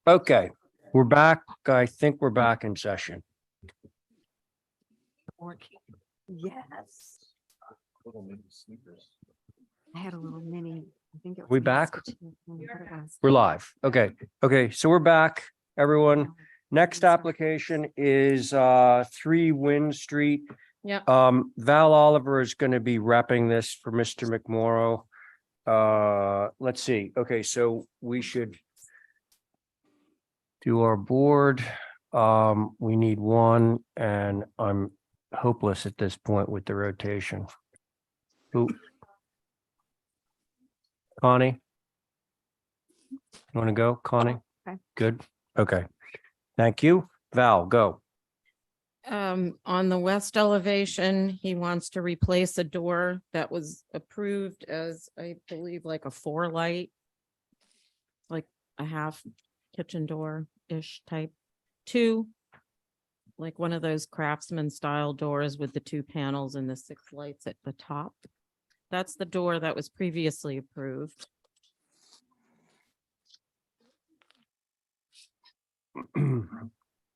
Okay, we're back. I think we're back in session. Yes. I had a little mini. I think it was We an back? Institute thing, but it was- We're live. Okay, okay, so we're back, everyone. Next application is 3 Wynn Street. Yep. Val Oliver is going to be repping this for Mr. McMorrow. Let's see. Okay, so we should do our board. We need one, and I'm hopeless at this point with the rotation. Who? Connie? You want to go, Connie? Okay. Good. Okay. Thank you. Val, go. On the west elevation, he wants to replace a door that was approved as, I believe, like a 4-light. Like a half kitchen door-ish type. 2, like one of those craftsman style doors with the 2 panels and the 6 lights at the top. That's the door that was previously approved.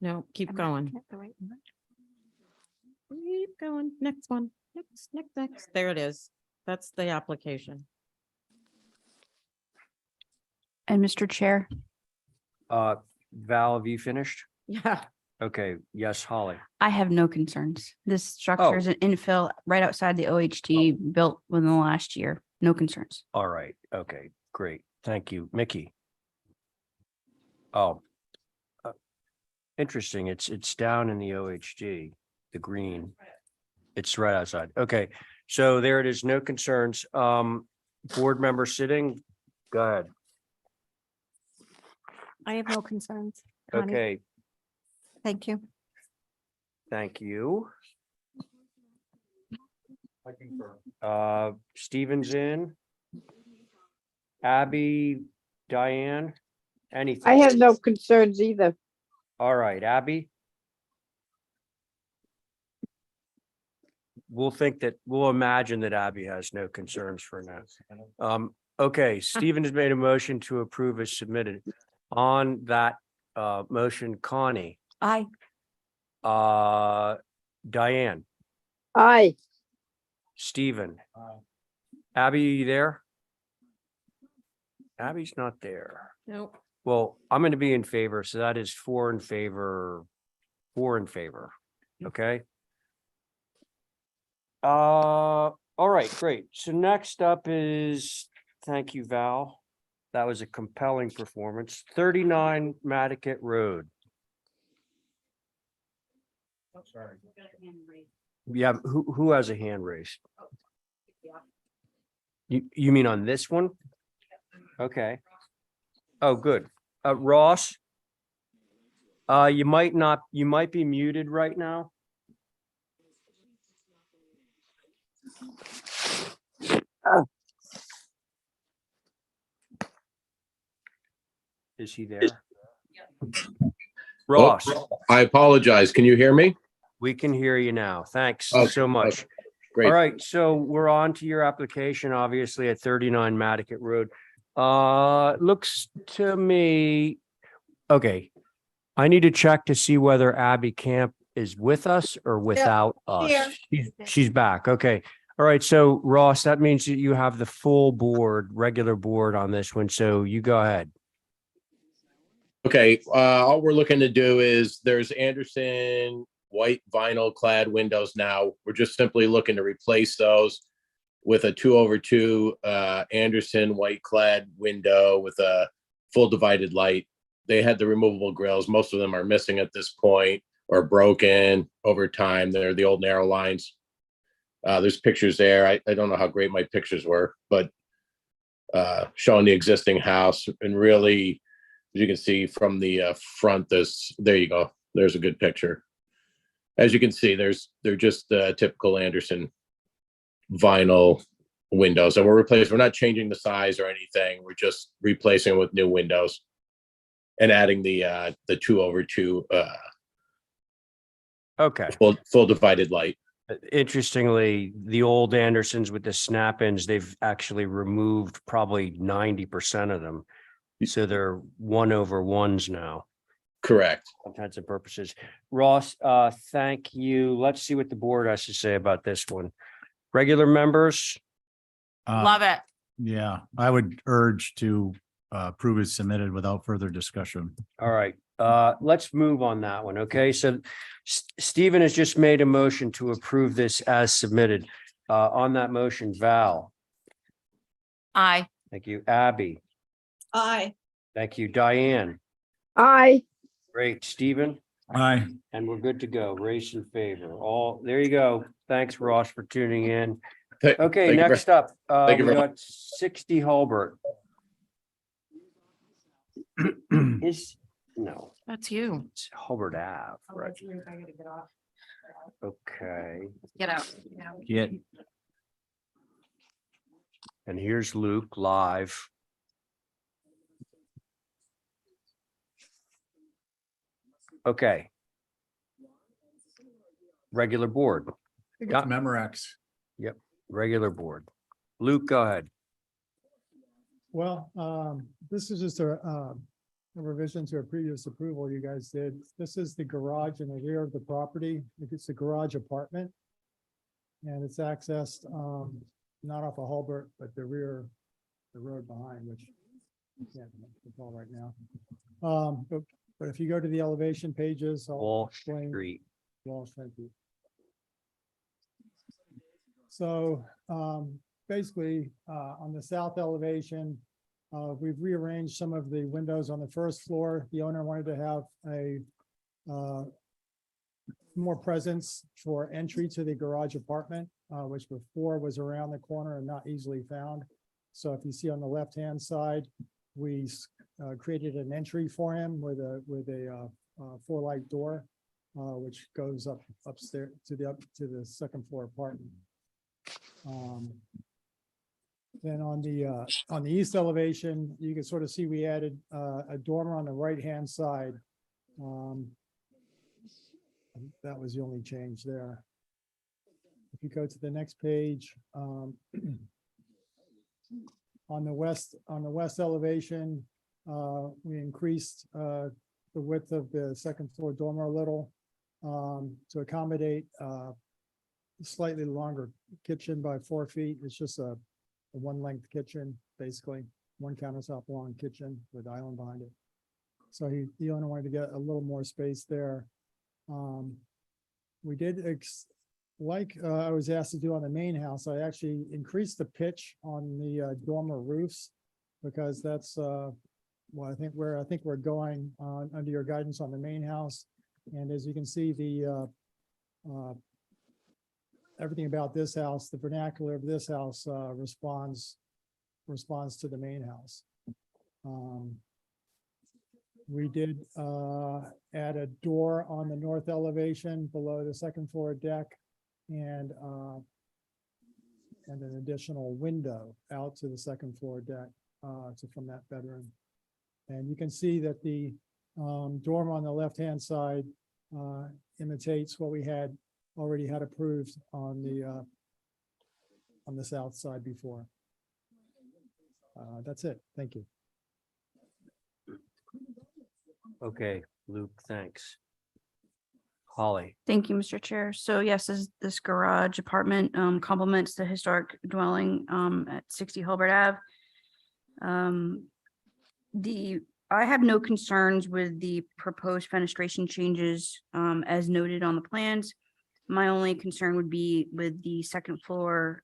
No, keep Am I going. looking at the right one? Keep going. Next one. Next. There it is. That's the application. And Mr. Chair, Val, have you finished? Yeah. Okay, yes, Holly. I have no concerns. This structure is an infill right outside the OHT built within the last year. No concerns. All right, okay, great. Thank you. Mickey? Oh. Interesting. It's down in the OHG, the green. It's right outside. Okay, so there it is. No concerns. Board member sitting. Go ahead. I have no concerns. Connie. Okay, Thank you. thank you. Stephen's in. Abby, Diane, anything? I have no concerns either. All right, Abby. We'll imagine that Abby has no concerns for now. Okay, Stephen has made a motion to approve as submitted. On that motion, Connie, Aye. Diane, Aye. Stephen. Abby, are you there? Abby's not there. Nope. Well, I'm going to be in favor, so that is 4 in favor, 4 in favor. Okay. All right, great. So next up is, thank you, Val. That was a compelling performance. 39 Nantucket Road. Yeah, who has a hand raised? You mean on this one? Okay. Oh, good. Ross? You might be muted right now. Is he there? Ross, I apologize. Can you hear me? we can hear you now. Thanks Okay, so much. Great. All right, so we're on to your application, obviously at 39 Nantucket Road. Looks to me, okay. I need to check to see whether Abby Camp is with us or without here. us. She's back. Okay. All right. So Ross, that means that you have the full board, regular board on this one. So you go ahead. Okay, all we're looking to do is there's Anderson white vinyl clad windows now. We're just simply looking to replace those with a 2/2 Anderson white clad window with a full divided light. They had the removable grills. Most of them are missing at this point or broken over time. They're the old narrow lines. There's pictures there. I don't know how great my pictures were, but showing the existing house and really, as you can see from the front, there you go. There's a good picture. As you can see, they're just typical Anderson vinyl windows, and we're not changing the size or anything. We're just replacing it with new windows and adding the 2/2 Okay. full divided light. Interestingly, the old Andersons with the snap-ins, they've actually removed probably 90% of them. So they're 1/1s now. Correct. All intents and purposes. Ross, thank you. Let's see what the board has to say about this one. Regular members, Love it. Yeah, I would urge to approve as submitted without further discussion. all right, let's move on that one, okay? So Stephen has just made a motion to approve this as submitted. On that motion, Val, Aye. thank you. Abby, Aye. thank you. Diane, Aye. great. Stephen, Aye. and we're good to go. Race in favor. All, there you go. Thanks, Ross, for tuning in. Okay, Thank you next up, thank you we very got 60 Hulbert. Is, no, That's you. it's Hulbert Ave, right? Okay, Get out. Get. and here's Luke live. Okay. Regular board, It's Memorex. regular board. Luke, go ahead. Well, this is just a revision to a previous approval you guys did. This is the garage in the rear of the property. It's a garage apartment. And it's accessed, not off of Hulbert, but the road behind, which I can't recall right now. But if you go to the elevation pages, I'll Wall explain. Street. Walsh, thank you. So basically, on the south elevation, we've rearranged some of the windows on the first floor. The owner wanted to have a more presence for entry to the garage apartment, which before was around the corner and not easily found. So if you see on the left-hand side, we created an entry for him with a four-light door, which goes upstairs to the second floor apartment. Then on the east elevation, you can sort of see we added a dormer on the right-hand side. That was the only change there. If you go to the next page, on the west elevation, we increased the width of the second floor dormer a little to accommodate slightly longer kitchen by 4 feet. It's just a one length kitchen, basically one countertop long kitchen with island behind it. So the owner wanted to get a little more space there. We did, like I was asked to do on the main house, I actually increased the pitch on the dormer roofs because that's I think we're going under your guidance on the main house. And as you can see, the everything about this house, the vernacular of this house responds to the main house. We did add a door on the north elevation below the second floor deck and an additional window out to the second floor deck from that bedroom. And you can see that the dormer on the left-hand side imitates what we already had approved on the south side before. That's it. Thank you. Okay, Luke, thanks. Holly, Thank you, Mr. Chair. So yes, this garage apartment complements the historic dwelling at 60 Hulbert Ave. I have no concerns with the proposed fenestration changes as noted on the plans. My only concern would be with the second floor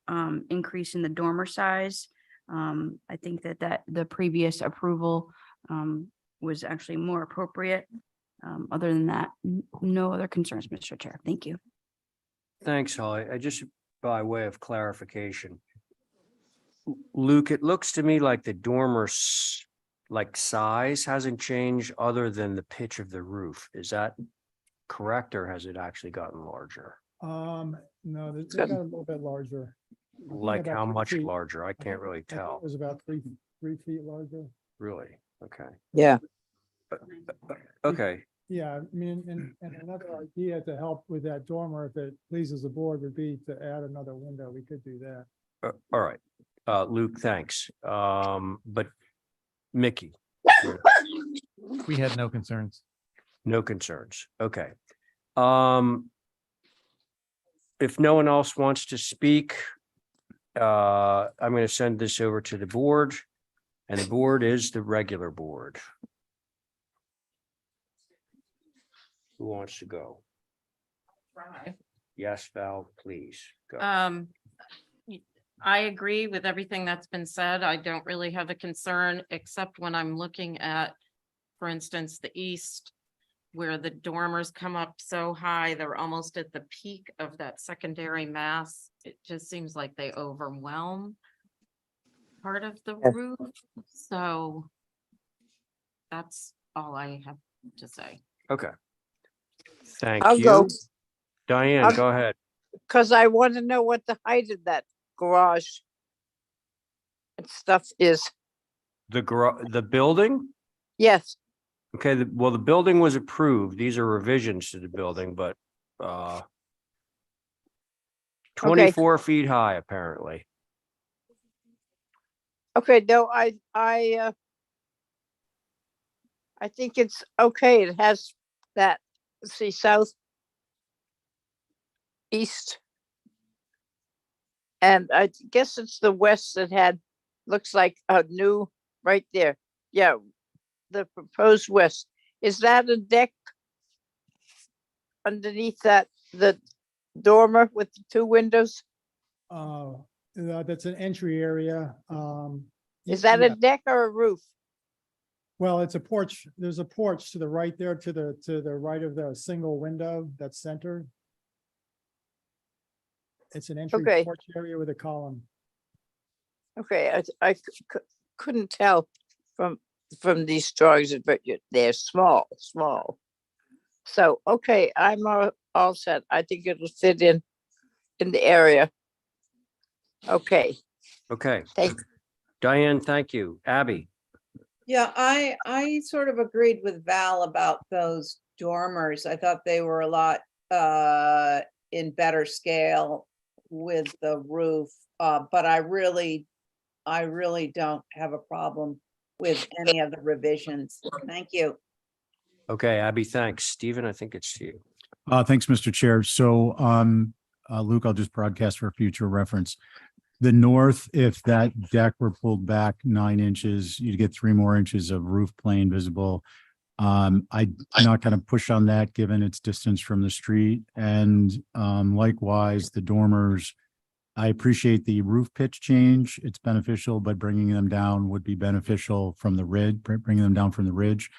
increase in the dormer size. I think that the previous approval was actually more appropriate. Other than that, no other concerns, Mr. Chair. Thank you. thanks, Holly. I just, by way of clarification. Luke, it looks to me like the dormer size hasn't changed other than the pitch of the roof. Is that correct, or has it actually gotten larger? No, they got a little bit larger. I think Like about how 3 much feet. larger? I I can't think- really I think tell. It was about 3 feet larger. Really? Okay. Yeah. Okay. Yeah, I mean, and another idea to help with that dormer, if it pleases the board, would be to add another window. We could do that. All right, Luke, thanks. But Mickey, We had no concerns. no concerns. Okay. If no one else wants to speak, I'm going to send this over to the board, and the board is the regular board. Who wants to go? Yes, Val, please go. I agree with everything that's been said. I don't really have a concern, except when I'm looking at, for instance, the east, where the dormers come up so high, they're almost at the peak of that secondary mass. It just seems like they overwhelm part of the roof. So that's all I have to say. Okay. Thank I'll you. go. Diane, I'll- go ahead. Cause I want to know what the height of that garage and stuff is. The building? Yes, Okay, well, the building was approved. These are revisions to the building, but 24 feet high, apparently. okay, no, I think it's okay. It has that, let's see, south, east. And I guess it's the west that had, looks like a new, right there. Yeah, the proposed west. Is that a deck underneath that, the dormer with the two windows? That's an entry area. Is that yeah. a deck or a roof? Well, it's a porch. There's a porch to the right there, to the right of the single window that's centered. It's an entry Okay. porch area with a column. Okay, I couldn't tell from these drawings, but they're small. So, okay, I'm all set. I think it'll fit in the area. Okay, Okay, thank, Diane, thank you. Abby, Yeah, I sort of agreed with Val about those dormers. I thought they were a lot in better scale with the roof. But I really don't have a problem with any of the revisions. Thank you. okay, Abby, thanks. Stephen, I think it's you. Thanks, Mr. Chair. So, Luke, I'll just broadcast for future reference. The north, if that deck were pulled back 9 inches, you'd get 3 more inches of roof plane visible. I'm not going to push on that given its distance from the street. And likewise, the dormers, I appreciate the roof pitch change. It's beneficial, but bringing them down would be beneficial from the ridge, bringing them down from the ridge.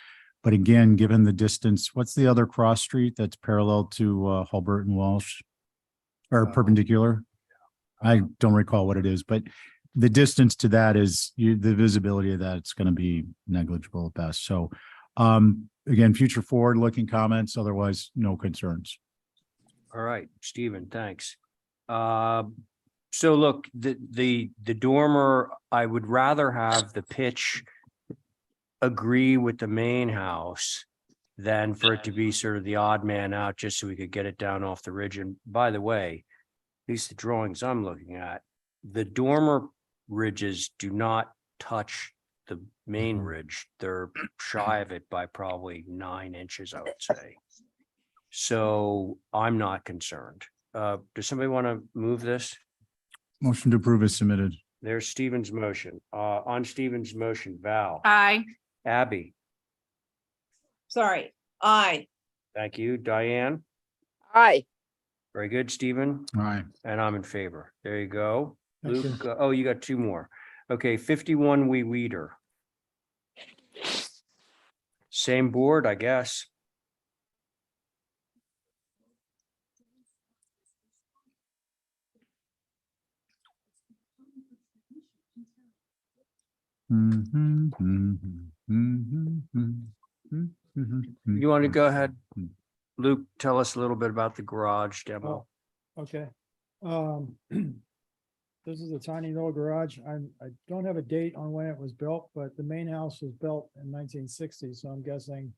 But again, given the distance, what's the other cross street that's parallel to Hulbert and Walsh? Or perpendicular? I don't recall what it is, but the distance to that is the visibility of that, it's going to be negligible at best. So again, future forward-looking comments, otherwise no concerns. All right, Stephen, thanks. So look, the dormer, I would rather have the pitch agree with the main house than for it to be sort of the odd man out, just so we could get it down off the ridge. And by the way, at least the drawings I'm looking at, the dormer ridges do not touch the main ridge. They're shy of it by probably 9 inches, I would say. So I'm not concerned. Does somebody want to move this? Motion to approve is submitted. There's Stephen's motion. On Stephen's motion, Val, Aye. Abby, Sorry, aye. thank you. Diane, aye. very good. Stephen, All right. and I'm in favor. There you go. Thank you. Luke, oh, you got 2 more. Okay, 51 Wee Weeder. Same board, I guess. You want to go ahead? Luke, tell us a little bit about the garage demo. Okay. This is a tiny little garage. I don't have a date on when it was built, but the main house was built in 1960, so I'm guessing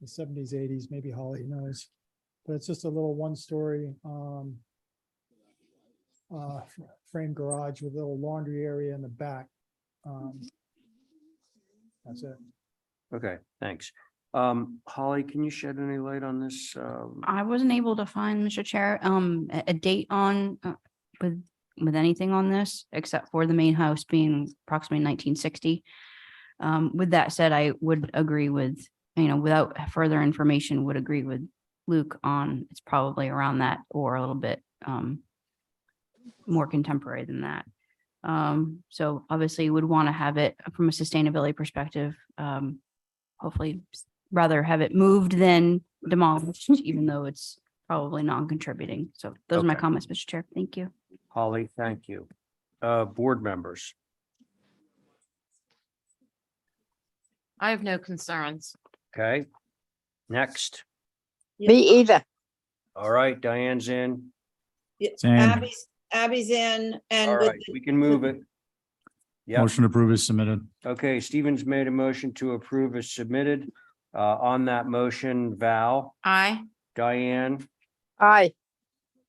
the seventies, eighties, maybe Holly knows. But it's just a little one-story, frame garage with a little laundry area in the back. That's it. Okay, thanks. Holly, can you shed any light on this? I wasn't able to find, Mr. Chair, a date on, with anything on this, except for the main house being approximately 1960. With that said, I would agree with, without further information, would agree with Luke on, it's probably around that or a little bit, more contemporary than that. So obviously would want to have it from a sustainability perspective, hopefully rather have it moved than demolished, even though it's probably non-contributing. So those are my Okay. comments, Mr. Chair. Thank you. Holly, thank you. Board members. I have no concerns. Okay. Next. Me either. All right, Diane's in. Same. Abby's in and All with right, we can move it. Yeah. Motion approved is submitted. Okay, Stevens made a motion to approve as submitted. On that motion, Val, Aye. Diane, Aye.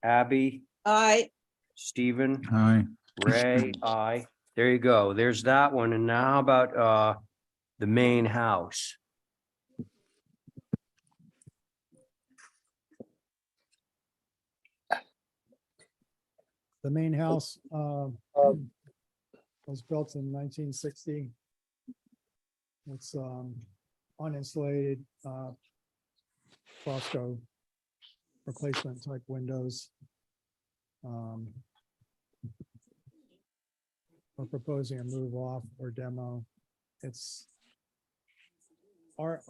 Abby, I, Stephen, Aye. Ray, I. There you go. There's that one. And now how about the main house? The main house, was built in 1960. It's, uninsulated, Fosco replacement type windows. We're proposing a move off or demo. It's our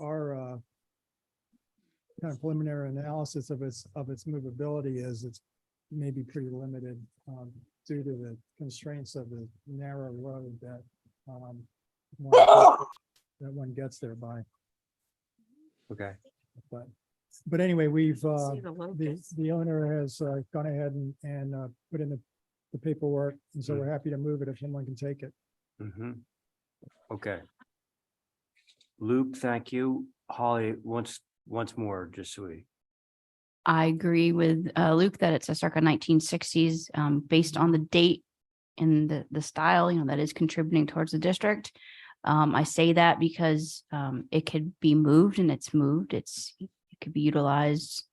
kind of preliminary analysis of its movability is it's maybe pretty limited due to the constraints of the narrow road that one gets there by. Okay. But anyway, we've See the locus? the owner has gone ahead and put in the paperwork, and so we're happy to move it if someone can take it. Okay. Luke, thank you. Holly, once more, just so we. I agree with Luke that it's a circa 1960s, based on the date and the style, that is contributing towards the district. I say that because it could be moved and it's moved. It could be utilized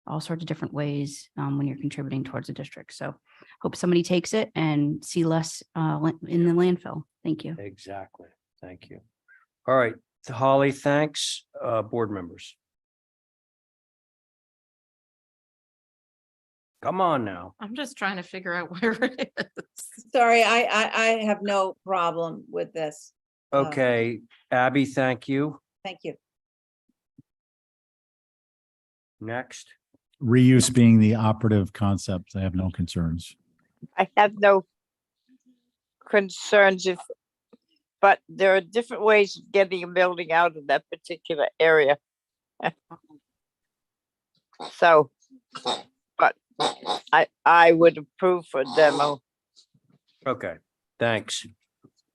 all sorts of different ways when you're contributing towards the district. So hope somebody takes it and see less in the landfill. Thank you. Exactly. Thank you. All right, Holly, thanks. Board members. Come on now. I'm just trying to figure out where it is. sorry, I have no problem with this. Okay, Abby, thank you. Thank you. Next. Reuse being the operative concept, I have no concerns. I have no concerns but there are different ways of getting a building out of that particular area. So, but I would approve for demo. Okay, thanks.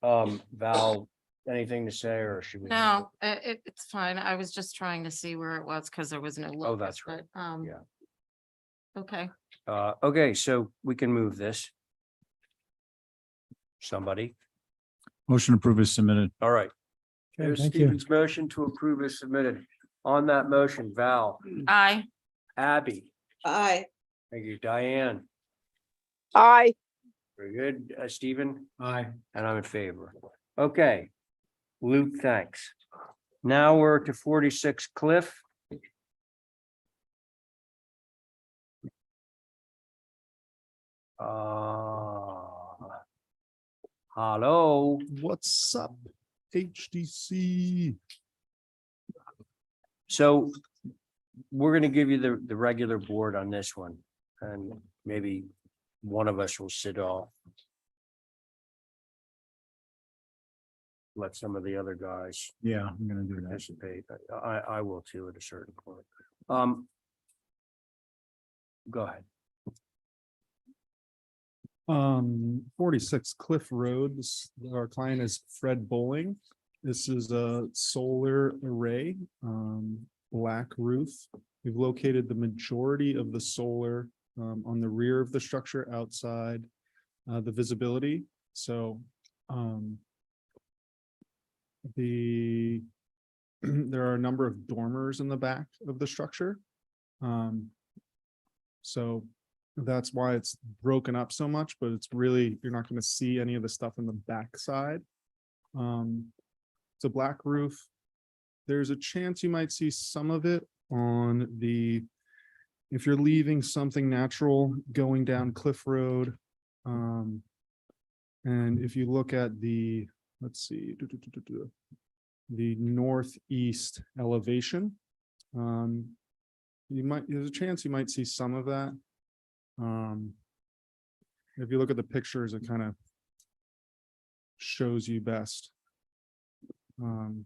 Val, anything to say or should we? No, it's fine. I was just trying to see where it was because there was no. Oh, that's locus, right. but, Yeah. Okay. Okay, so we can move this. Somebody. Motion approved is submitted. All right. Okay, There's thank you. Stephen's motion to approve is submitted. On that motion, Val, Aye. Abby, Aye. thank you, Diane. Aye. Very good. Stephen, Aye. and I'm in favor. Okay. Luke, thanks. Now we're to 46 Cliff. Hello. What's up, HDC? So we're gonna give you the regular board on this one, and maybe one of us will sit off. Let some of the other guys Yeah, I'm gonna do that. participate. I will too at a certain point. Go ahead. 46 Cliff Road. Our client is Fred Bowling. This is a solar array black roof. We've located the majority of the solar on the rear of the structure outside the visibility. So there are a number of dormers in the back of the structure. So that's why it's broken up so much, but it's really, you're not going to see any of the stuff in the back side. It's a black roof. There's a chance you might see some of it on the, if you're leaving something natural going down Cliff Road. And if you look at the, let's see, the northeast elevation, there's a chance you might see some of that. If you look at the pictures, it kind of shows you best. On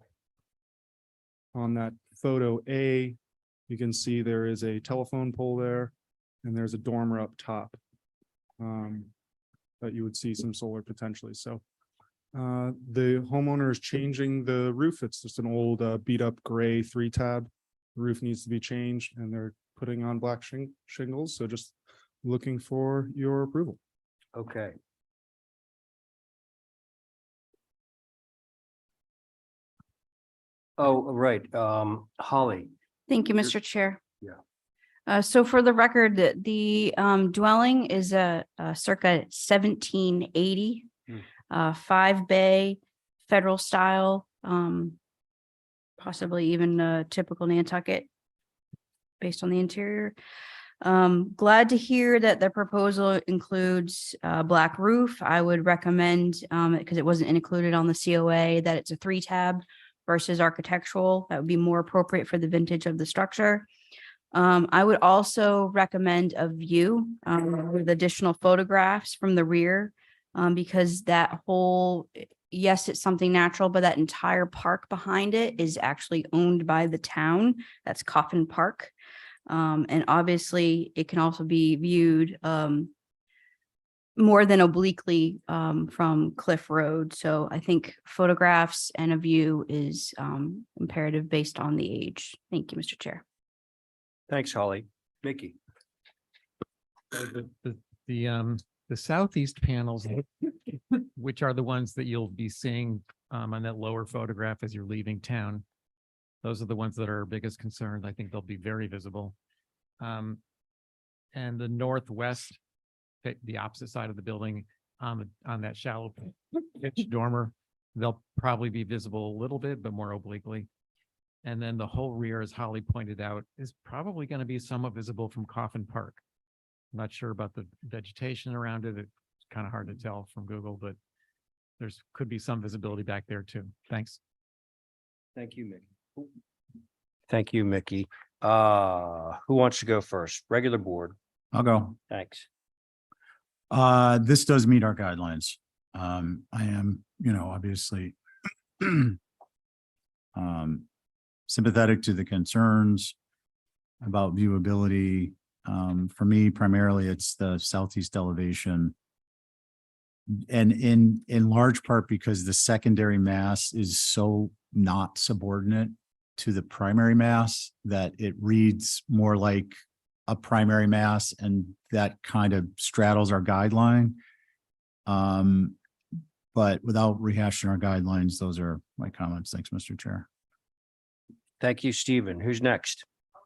that photo A, you can see there is a telephone pole there, and there's a dormer up top that you would see some solar potentially. So the homeowner is changing the roof. It's just an old beat up gray 3-tab. The roof needs to be changed, and they're putting on black shingles. So just looking for your approval. Okay. Oh, right. Holly. Thank you, You're- Mr. Chair. Yeah. So for the record, the dwelling is a circa 1780, 5-bay, federal style, possibly even a typical Nantucket based on the interior. Glad to hear that the proposal includes a black roof. I would recommend, because it wasn't included on the COA, that it's a 3-tab versus architectural. That would be more appropriate for the vintage of the structure. I would also recommend a view with additional photographs from the rear, because that whole, yes, it's something natural, but that entire park behind it is actually owned by the town. That's Coffin Park. And obviously it can also be viewed more than obliquely from Cliff Road. So I think photographs and a view is imperative based on the age. Thank you, Mr. Chair. Thanks, Holly. Mickey. The southeast panels, which are the ones that you'll be seeing on that lower photograph as you're leaving town. Those are the ones that are our biggest concern. I think they'll be very visible. And the northwest, the opposite side of the building, on that shallow pitch dormer, they'll probably be visible a little bit, but more obliquely. And then the whole rear, as Holly pointed out, is probably going to be somewhat visible from Coffin Park. I'm not sure about the vegetation around it. It's kind of hard to tell from Google, but could be some visibility back there too. Thanks. Thank you, Mickey. Thank you, Mickey. Who wants to go first? Regular board. I'll go. Thanks. This does meet our guidelines. I am, obviously sympathetic to the concerns about viewability. For me, primarily, it's the southeast elevation. And in large part because the secondary mass is so not subordinate to the primary mass that it reads more like a primary mass, and that kind of straddles our guideline. But without rehashing our guidelines, those are my comments. Thanks, Mr. Chair. Thank you, Stephen. Who's next?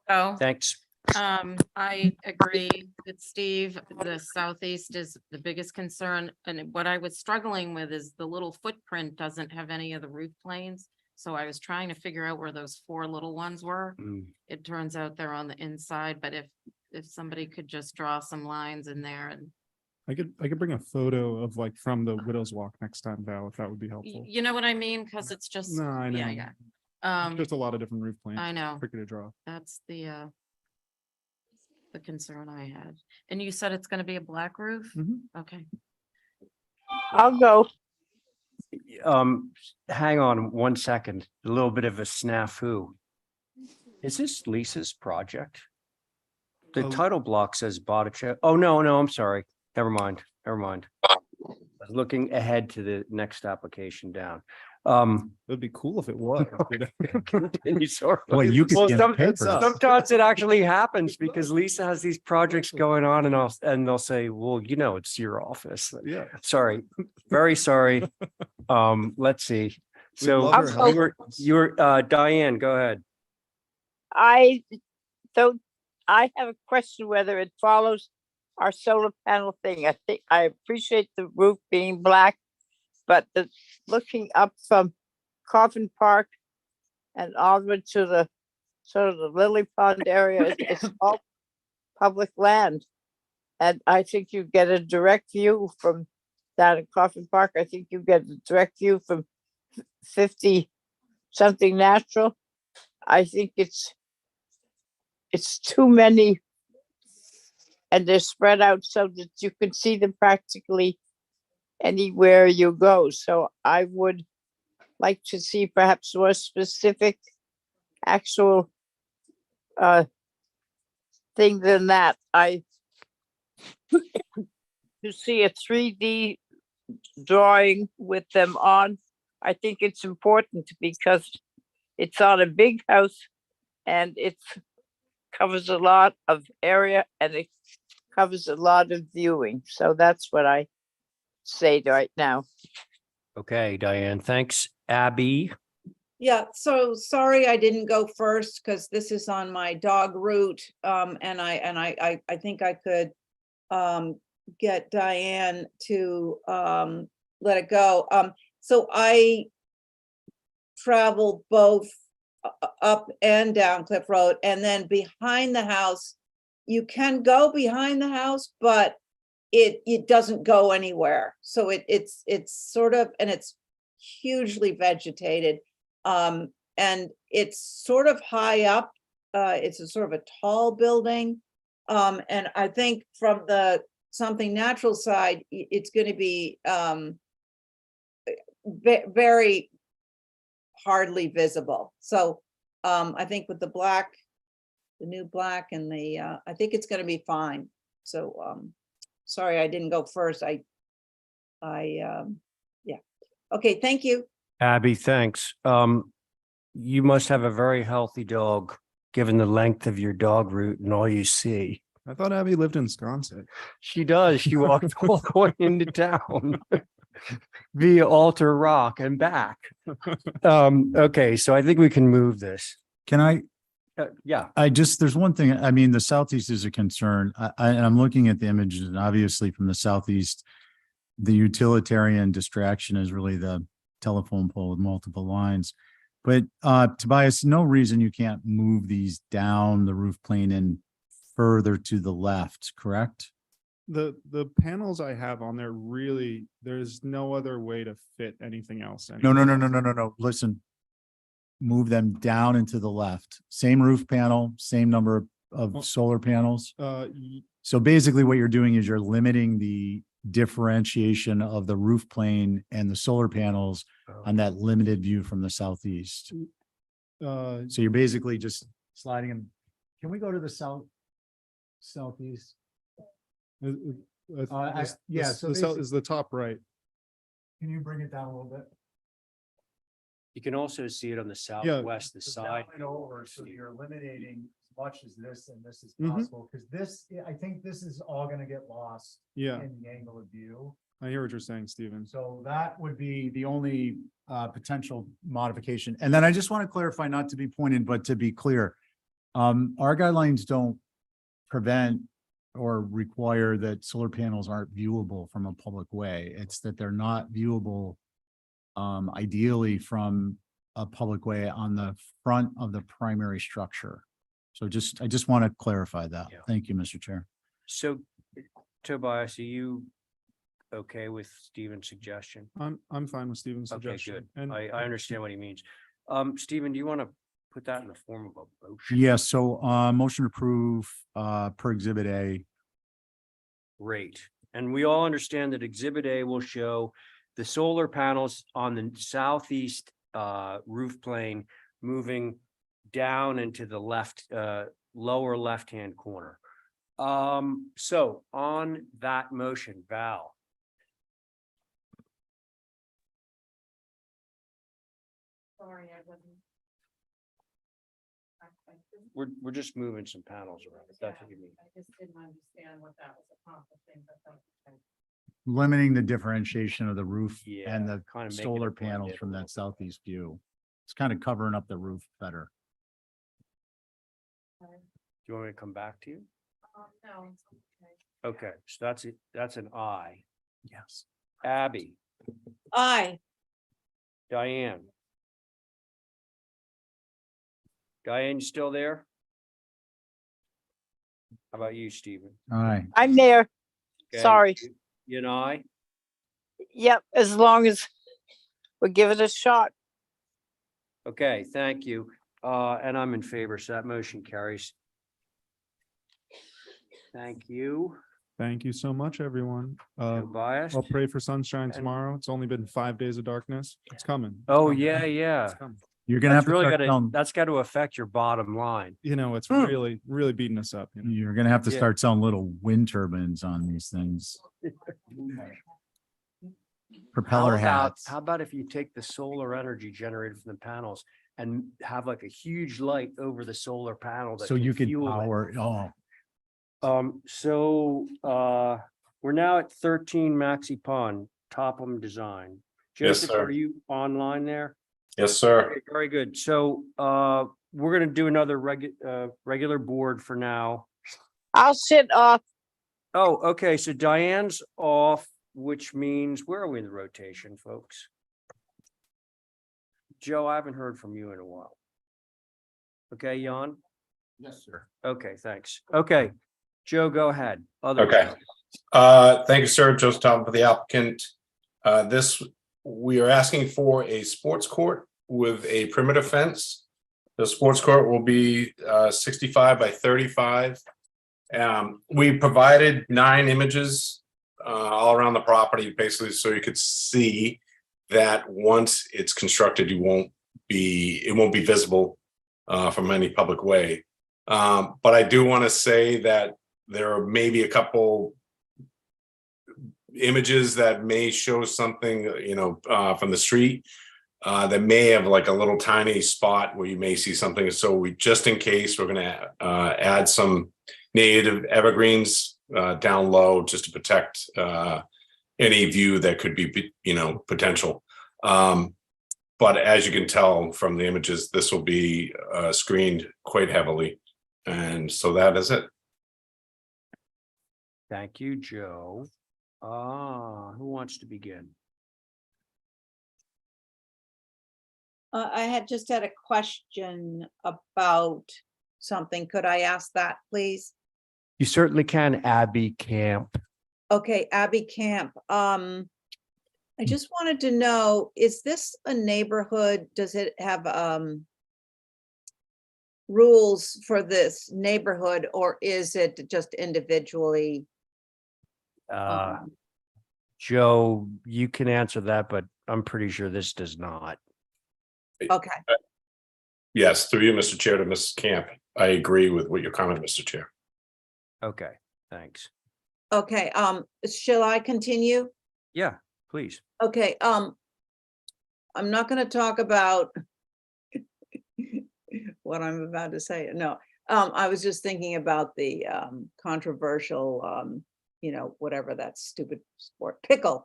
Oh, Thanks. I agree with Steve. The southeast is the biggest concern. And what I was struggling with is the little footprint doesn't have any of the roof planes. So I was trying to figure out where those 4 little ones were. It turns out they're on the inside, but if somebody could just draw some lines in there and. I could bring a photo of from the Widow's Walk next time, Val, if that would be helpful. You know what I mean? Cause it's just. No, I know. Yeah. It's just a lot of different roof planes. I know. Tricky to draw. That's the concern I had. And you said it's gonna be a black roof? Okay. I'll go. Hang on 1 second. A little bit of a snafu. Is this Lisa's project? The title block says Botticelli. Oh, no, I'm sorry. Never mind. I was looking ahead to the next application down. It'd be cool if it was. you know? Continue, sorry. Boy, you could Well, get papers. sometimes it actually happens because Lisa has these projects going on and they'll say, well, it's your office. Yeah. Sorry, very sorry. Let's see. So love her help. you were, Diane, go ahead. I don't, I have a question whether it follows our solar panel thing. I think I appreciate the roof being black, but looking up from Coffin Park and onward to the sort of the Lily Pond area, it's all public land. And I think you get a direct view from down in Coffin Park. I think you get a direct view from 50 something natural. I think it's too many, and they're spread out so that you can see them practically anywhere you go. So I would like to see perhaps more specific actual thing than that. To see a 3D drawing with them on, I think it's important because it's on a big house and it covers a lot of area and it covers a lot of viewing. So that's what I say right now. Okay, Diane, thanks. Abby. Yeah, so sorry I didn't go first because this is on my dog route. And I think I could get Diane to let it go. So I travel both up and down Cliff Road, and then behind the house. You can go behind the house, but it doesn't go anywhere. So it's sort of, and it's hugely vegetated. And it's sort of high up. It's a sort of a tall building. And I think from the something natural side, it's going to be very hardly visible. So I think with the new black and I think it's going to be fine. So sorry I didn't go first. Yeah. Okay, thank you. Abby, thanks. You must have a very healthy dog, given the length of your dog route and all you see. I thought Abby lived in Wisconsin. She does. She walked all the way into town via Alter Rock and back. Okay, so I think we can move this. Can I, Yeah. there's one thing, I mean, the southeast is a concern. I'm looking at the images and obviously from the southeast, the utilitarian distraction is really the telephone pole with multiple lines. But Tobias, no reason you can't move these down the roof plane and further to the left, correct? The panels I have on there really, there's no other way to fit anything else. No. Listen, move them down and to the left. Same roof panel, same number of solar panels. So basically what you're doing is you're limiting the differentiation of the roof plane and the solar panels on that limited view from the southeast. So you're basically just sliding them. Can we go to the southeast? Yeah, so is the top right. can you bring it down a little bit? You can also see it on the southwest, the So side. down and over, so you're eliminating as much as this and this is Mhm. possible, because this, I think this is all gonna get lost Yeah, in the angle of view. I hear what you're saying, Stephen. So that would be the only potential modification. And then I just want to clarify, not to be pointed, but to be clear. Our guidelines don't prevent or require that solar panels aren't viewable from a public way. It's that they're not viewable ideally from a public way on the front of the primary structure. So I just want to clarify that. Yeah. Thank you, Mr. Chair. So Tobias, are you okay with Stephen's suggestion? I'm fine with Stephen's Okay, suggestion. good. And I understand what he means. Stephen, do you want to put that in the form of a motion? Yes, so motion to approve per exhibit A. Great. And we all understand that Exhibit A will show the solar panels on the southeast roof plane moving down into the left, lower left-hand corner. So on that motion, Val. Sorry, I wasn't. We're just moving some panels around, if that's what you mean. I just didn't understand what that was accomplishing, but that's. Limiting the differentiation of the roof Yeah, and the kinda making it solar blend panels in a from little that southeast view. It's kind of covering up the roof better. Do you want me to come back to you? No, it's okay. Okay, so that's it. That's an I. Yes. Abby, Aye. Diane. Diane, you still there? How about you, Stephen? All right. I'm there. Okay, Sorry. You and I? Yep, as long as we give it a shot. Okay, thank you. And I'm in favor, so that motion carries. Thank you. Thank you so much, everyone. No bias. I'll pray for sunshine And- tomorrow. It's only been 5 days of darkness. It's coming. It's Oh, coming. yeah, yeah. It's coming. You're gonna That's have to really start selling, that's got to affect your bottom line. You know, it's really, really beating us up. You know? you're gonna have to Yeah. start selling little wind turbines on these things. Propeller hats. How about if you take the solar energy generated from the panels and have like a huge light over the solar panel? that So can you could fuel it? power, We're now at 13 Maxi Pond, Topham Design. Yes, Joseph, sir. are you online there? Yes, sir. Okay, very good. So we're gonna do another regular board for now. I'll sit off. Oh, okay, so Diane's off, which means, where are we in the rotation, folks? Joe, I haven't heard from you in a while. Okay, Jan? Yes, sir. Okay, thanks. Okay, Joe, go ahead. Other Okay. stuff. Thank you, sir. Joseph Tom for the applicant. We are asking for a sports court with a perimeter fence. The sports court will be 65 by 35. We provided 9 images all around the property, basically, so you could see that once it's constructed, it won't be visible from any public way. But I do want to say that there are maybe a couple images that may show something, from the street that may have like a little tiny spot where you may see something. So just in case, we're going to add some native evergreens down low just to protect any view that could be, potential. But as you can tell from the images, this will be screened quite heavily. And so that is it. Thank you, Joe. Who wants to begin? I had a question about something. Could I ask that, please? You certainly can, Abby Camp. Okay, Abby Camp. I just wanted to know, is this a neighborhood? Does it have rules for this neighborhood, or is it just individually? Joe, you can answer that, but I'm pretty sure this does not. Okay, Yes, through you, Mr. Chair, to Mrs. Camp. I agree with what your comment, Mr. Chair. Okay, thanks. okay. Shall I continue? Yeah, please. Okay, I'm not gonna talk about what I'm about to say. No, I was just thinking about the controversial, whatever that stupid sport, pickleball.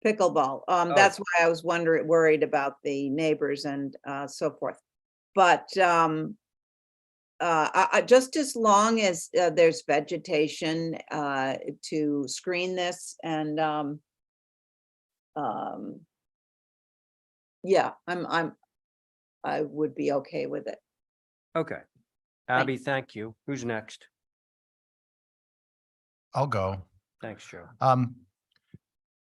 That's why I was worried about the neighbors and so forth. But I just as long as there's vegetation to screen this, and yeah, I would be okay with it. Okay. Abby, thank you. Who's next? I'll go. Thanks, Joe.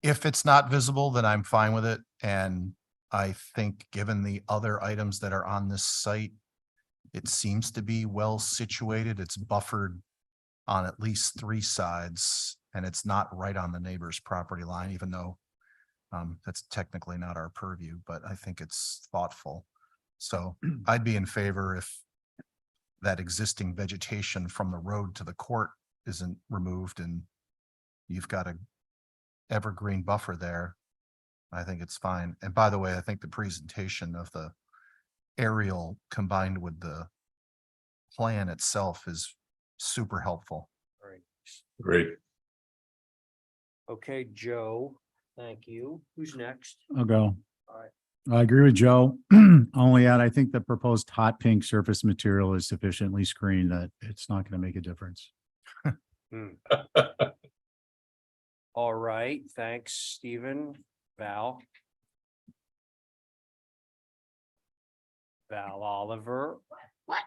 If it's not visible, then I'm fine with it. And I think given the other items that are on this site, it seems to be well situated. It's buffered on at least 3 sides, and it's not right on the neighbor's property line, even though that's technically not our purview, but I think it's thoughtful. So I'd be in favor if that existing vegetation from the road to the court isn't removed and you've got a evergreen buffer there. I think it's fine. And by the way, I think the presentation of the aerial combined with the plan itself is super helpful. Great. Okay, Joe, thank you. Who's next? I'll go. All right. I agree with Joe. Only add, I think the proposed hot pink surface material is sufficiently screened that it's not going to make a difference. All right, thanks, Stephen. Val? Val Oliver? What?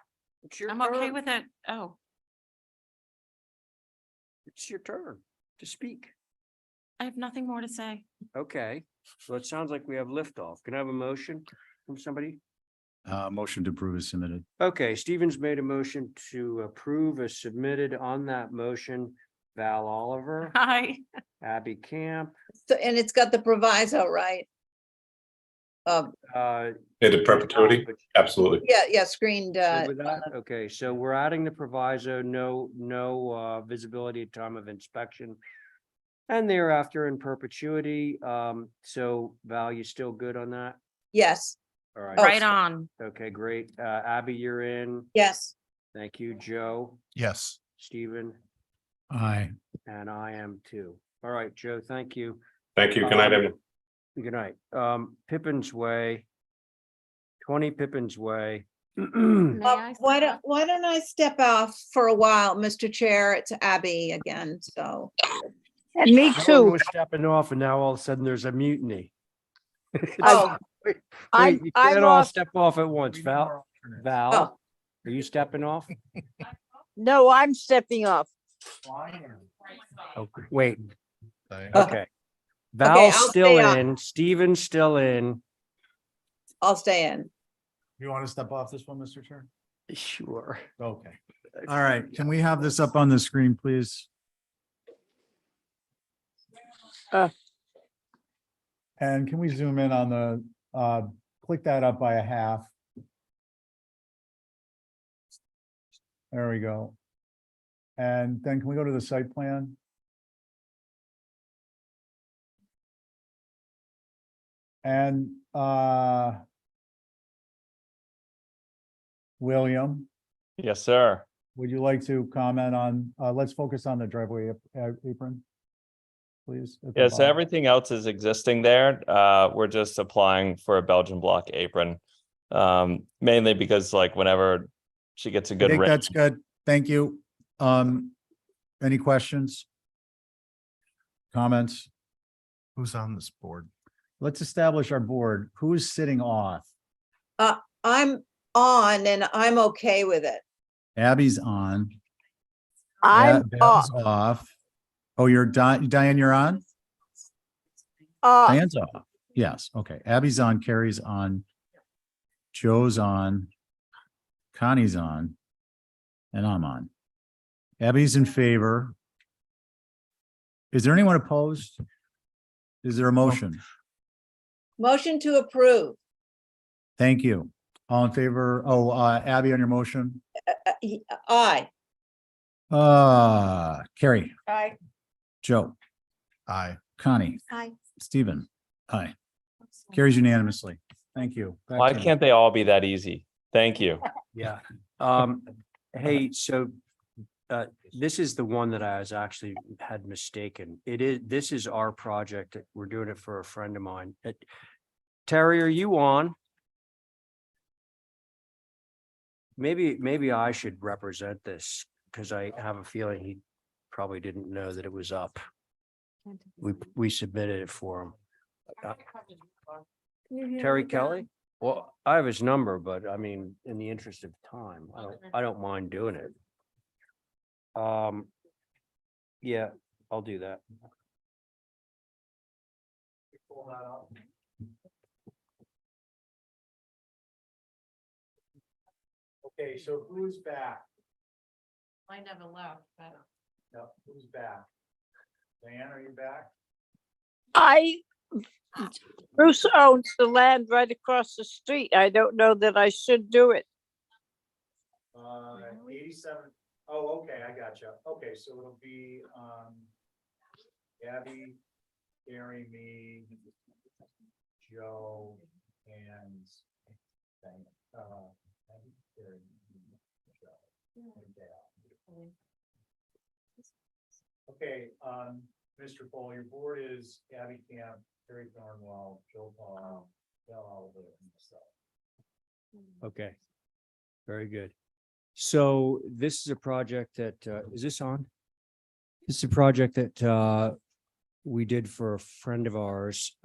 It's your I'm okay turn. with it. Oh, It's your turn to speak. I have nothing more to say. Okay, so it sounds like we have liftoff. Can I have a motion from somebody? Motion to approve is submitted. Okay, Stevens made a motion to approve as submitted. On that motion, Val Oliver, Hi. Abby Camp, So, and it's got the proviso, right? Into perpetuity? Absolutely. Yeah, screened, Good with that? Okay, so we're adding the proviso, no visibility at time of inspection. And thereafter in perpetuity. So Val, you still good on that? yes, All right. Right on. Okay, great. Abby, you're in. yes. Thank you, Joe, Yes. Stephen, Aye. and I am too. All right, Joe, thank you. Thank you. Good night, everyone. Good night. Pippin's Way. 20 Pippin's Way. Why don't I step off for a while, Mr. Chair? It's Abby again, so. And me Someone too. was stepping off and now all of a sudden there's a mutiny. Oh, Wait, I'm- you I'm can't all off. step off at once, Val. Val, Oh. are you stepping off? No, I'm stepping off. Oh, wait, Okay. okay. Val's I'll still stay on. in, Steven's still in. I'll stay in. You want to step off this one, Mr. Chair? Sure. Okay. All right. Can we have this up on the screen, please? And can we zoom in on the, click that up by a half? There we go. And then can we go to the site plan? And, William, Yes, sir. would you like to comment on, let's focus on the driveway apron, please? at the Yeah, so bottom. everything else is existing there. We're just applying for a Belgian block apron. Mainly because like whenever she gets a I good think rain. that's good. Thank you. Any questions? Comments? Who's on this board? Let's establish our board. Who is sitting off? I'm on and I'm okay with it. Abby's on. I'm Bev's off. Oh, you're Diane, you're on? Diane's off. Yes, okay. Abby's on, Carrie's on. Joe's on. Connie's on. And I'm on. Abby's in favor. Is there anyone opposed? Is there a motion? Motion to approve. Thank you. All in favor? Oh, Abby on your motion? Aye. Carrie, Aye. Joe, Aye. Connie, Hi. Stephen, aye. Carries unanimously. Thank you. Back Why to you. can't they all be that easy? Thank you. Yeah. Hey, so this is the one that I was actually had mistaken. This is our project. We're doing it for a friend of mine. Terry, are you on? Maybe I should represent this because I have a feeling he probably didn't know that it was up. We submitted it for him. Terry Kelly? Well, I have his number, but I mean, in the interest of time, I don't mind doing it. Yeah, I'll do that. Okay, so who's back? I never left, but. No, who's back? Diane, are you back? Bruce owns the land right across the street. I don't know that I should do it. 87. Oh, okay, I got you. Okay, so it'll be, Abby, Gary, me, Joe, and Diane. Okay, Mr. Paul, your board is Abby Camp, Terry Thornwell, Joe Paul, Dale Oliver, and myself. Okay. Very good. So this is a project that, is this on? This is a project that, we did for a friend of ours.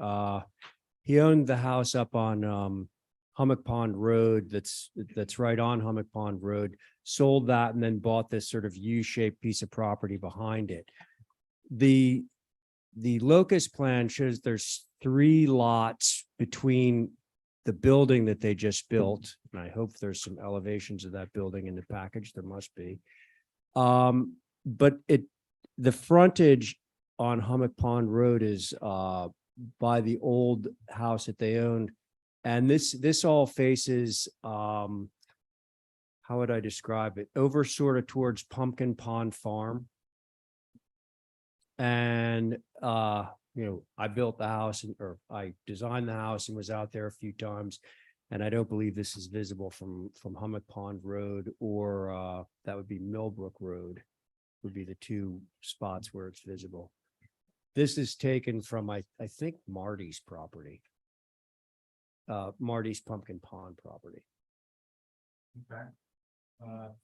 He owned the house up on, Hummock Pond Road. That's right on Hummock Pond Road. Sold that and then bought this sort of U-shaped piece of property behind it. The locust plan shows there's 3 lots between the building that they just built, and I hope there's some elevations of that building in the package. There must be. But the frontage on Hummock Pond Road is by the old house that they owned. And this all faces, how would I describe it? Over sort of towards Pumpkin Pond Farm. And, I built the house or I designed the house and was out there a few times. And I don't believe this is visible from Hummock Pond Road or, that would be Millbrook Road would be the 2 spots where it's visible. This is taken from, I think, Marty's property. Marty's Pumpkin Pond property. Okay.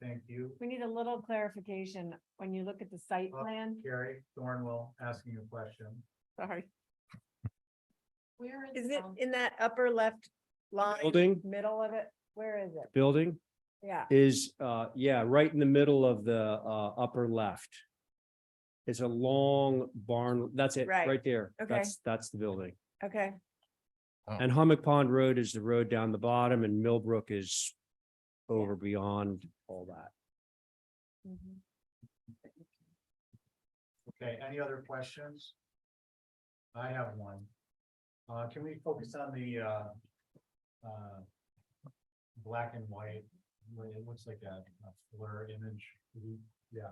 Thank you. We need a little clarification when you look at the site plan. Gary Thornwell asking a question. Sorry. Where Is it in that upper left line? Building? Middle of it? Where is it? Building Yeah. is, right in the middle of the, upper left. It's a long barn. That's it, Right. right there. Okay. That's the building. Okay. And Hummock Pond Road is the road down the bottom and Millbrook is over beyond all that. Okay, any other questions? I have one. Can we focus on the black and white? It looks like a blur image. Yeah.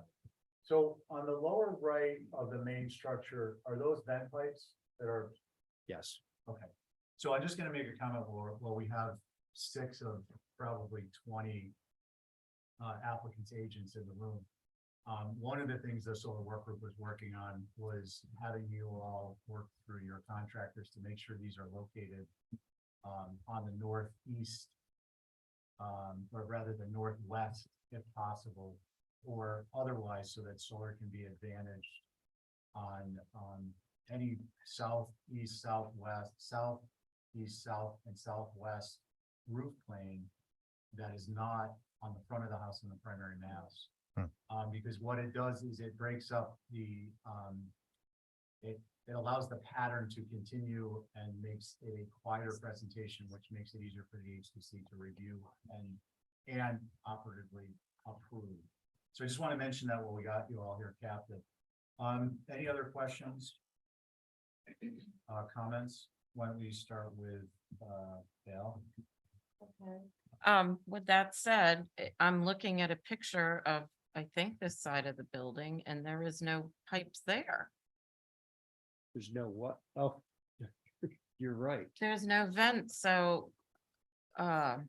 So on the lower right of the main structure, are those vent pipes that are? Yes. Okay. So I'm just gonna make a comment where we have 6 of probably 20 applicants, agents in the room. One of the things the solar work group was working on was having you all work through your contractors to make sure these are located on the northeast, or rather the northwest if possible, or otherwise so that solar can be advantaged on any south, east, southwest, south, east, south, and southwest roof plane that is not on the front of the house in the primary mass. Because what it does is it breaks up the, it allows the pattern to continue and makes a quieter presentation, which makes it easier for the HTC to review and operatively approve. So I just want to mention that while we got you all here captive. Any other questions? Comments? Why don't we start with Dale? With that said, I'm looking at a picture of, I think, this side of the building and there is no pipes there. There's no what? Oh, you're right. There's no vent, so, Yeah,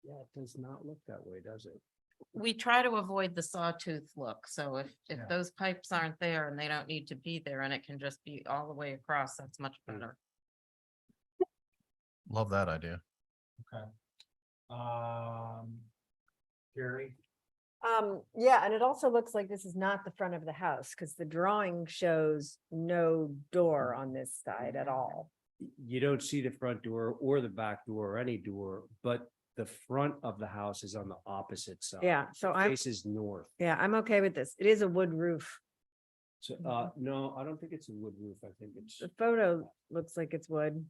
it does not look that way, does it? we try to avoid the sawtooth look. So if Yeah. those pipes aren't there and they don't need to be there and it can just be all the way across, that's much better. Love that idea. Okay. Gary? Yeah, and it also looks like this is not the front of the house because the drawing shows no door on this side at all. You don't see the front door or the back door or any door, but the front of the house is on the opposite side. Yeah, so I'm, Faces north. yeah, I'm okay with this. It is a wood roof. So, no, I don't think it's a wood roof. I think it's, The photo looks like it's wood,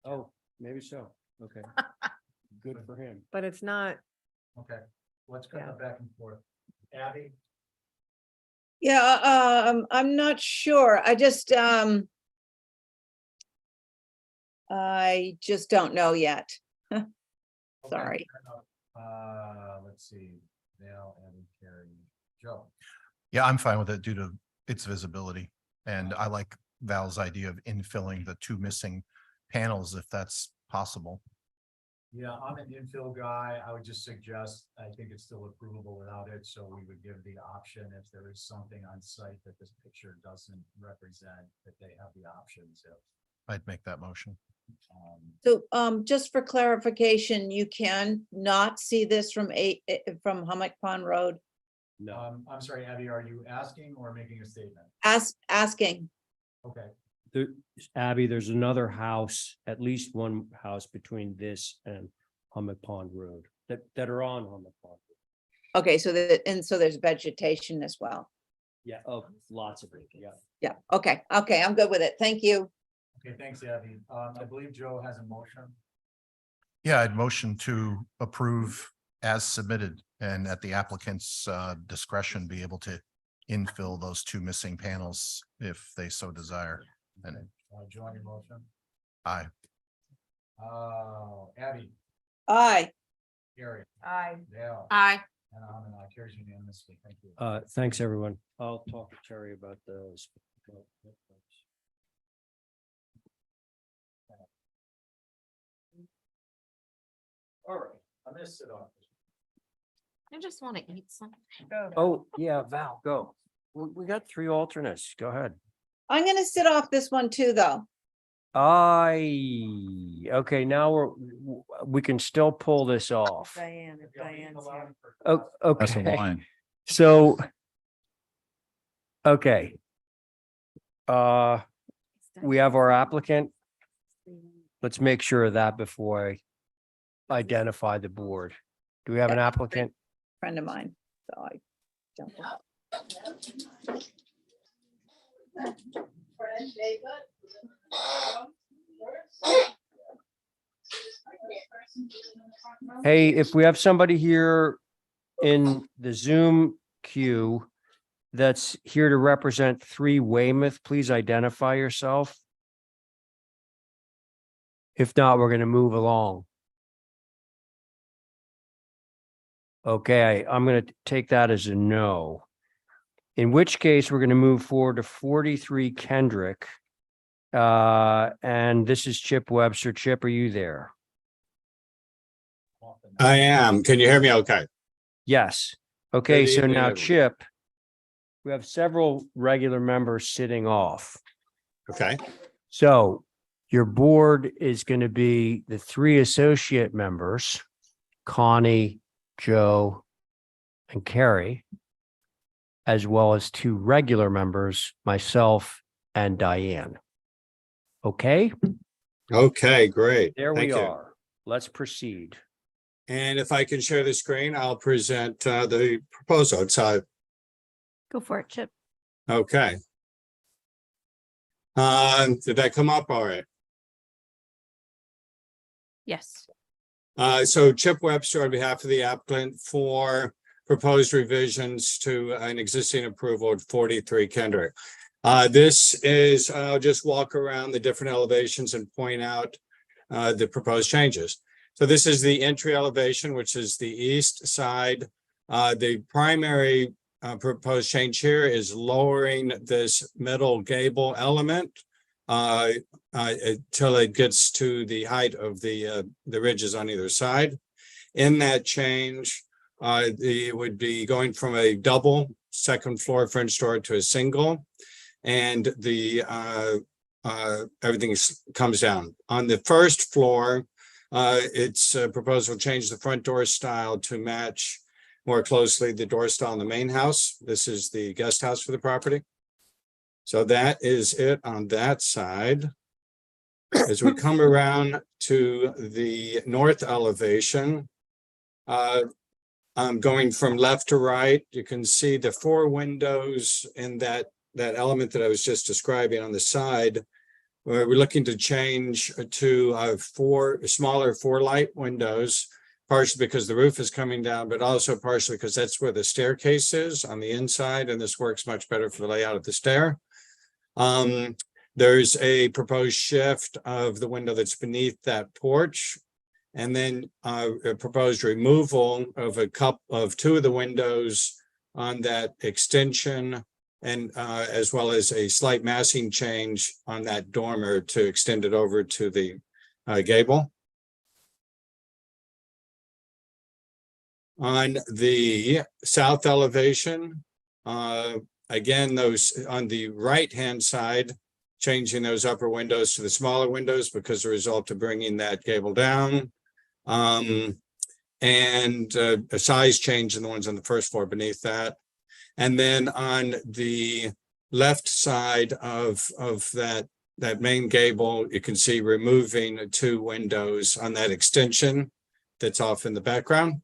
oh, maybe so. Okay. Good for him. but it's not. Okay, let's go Yeah. back and forth. Abby? Yeah, I'm not sure. I just don't know yet. Okay, Sorry. fair enough. Let's see, Dale, Abby, Carrie, Joe. Yeah, I'm fine with it due to its visibility. And I like Val's idea of infilling the 2 missing panels if that's possible. Yeah, I'm an infill guy. I would just suggest, I think it's still approvable without it, so we would give the option if there is something on site that this picture doesn't represent, that they have the options if. I'd make that motion. So, just for clarification, you can not see this from from Hummock Pond Road? I'm sorry, Abby, are you asking or making a statement? Asking. Okay, There, Abby, there's another house, at least one house between this and Hummock Pond Road that are on Hummock Pond. Okay, so so there's vegetation as well. Yeah, oh, lots of it, yeah. Yeah, okay, I'm good with it. Thank you. okay, thanks, Abby. I believe Joe has a motion. Yeah, I'd motion to approve as submitted and at the applicant's discretion, be able to infill those two missing panels if they so desire. And Joe, on your motion. aye. Abby, Aye. Gary, Aye. Dale. Aye. And I'm an aye, carries unanimously. Thank you. Thanks, everyone. I'll talk to Terry about those. All right, I'm gonna sit on this. I just want to eat something. Oh, yeah, Val, go. We got three alternates. Go ahead. I'm gonna sit off this one too, though. Okay, now we can still pull this off. Diane, if Diane's here. Oh, That's a okay. line. So. Okay. We have our applicant. Let's make sure of that before I identify the board. Do we have an Yeah. applicant? Friend of mine, so I don't. Hey, if we have somebody here in the Zoom queue that's here to represent 3 Weymouth, please identify yourself. If not, we're going to move along. Okay, I'm going to take that as a no. In which case, we're going to move forward to 43 Kendrick. And this is Chip Webster. Chip, are you there? I am. Can you hear me okay? Yes. Okay, Good so evening, now everyone. Chip, we have several regular members sitting off. Okay. So your board is going to be the 3 associate members, Connie, Joe, and Carrie, as well as 2 regular members, myself and Diane. Okay, Okay, great. there Thank we you. are. Let's proceed. And if I can share the screen, I'll present the proposal. It's Go for it, Chip. okay. Did that come up? All right. Yes. So Chip Webster on behalf of the applicant for proposed revisions to an existing approval at 43 Kendrick. This is, I'll just walk around the different elevations and point out the proposed changes. So this is the entry elevation, which is the east side. The primary proposed change here is lowering this middle gable element until it gets to the height of the ridges on either side. In that change, it would be going from a double second floor French door to a single, and the everything comes down. On the first floor, it's proposed will change the front door style to match more closely the door style in the main house. This is the guest house for the property. So that is it on that side. As we come around to the north elevation, I'm going from left to right. You can see the 4 windows in that element that I was just describing on the side. We're looking to change to 4 smaller 4-light windows, partially because the roof is coming down, but also partially because that's where the staircase is on the inside, and this works much better for the layout of the stair. There's a proposed shift of the window that's beneath that porch, and then a proposed removal of a couple of 2 of the windows on that extension, and as well as a slight massing change on that dormer to extend it over to the gable. On the south elevation, again, those on the right-hand side, changing those upper windows to the smaller windows because the result of bringing that gable down. And a size change in the ones on the first floor beneath that. And then on the left side of that main gable, you can see removing 2 windows on that extension that's off in the background.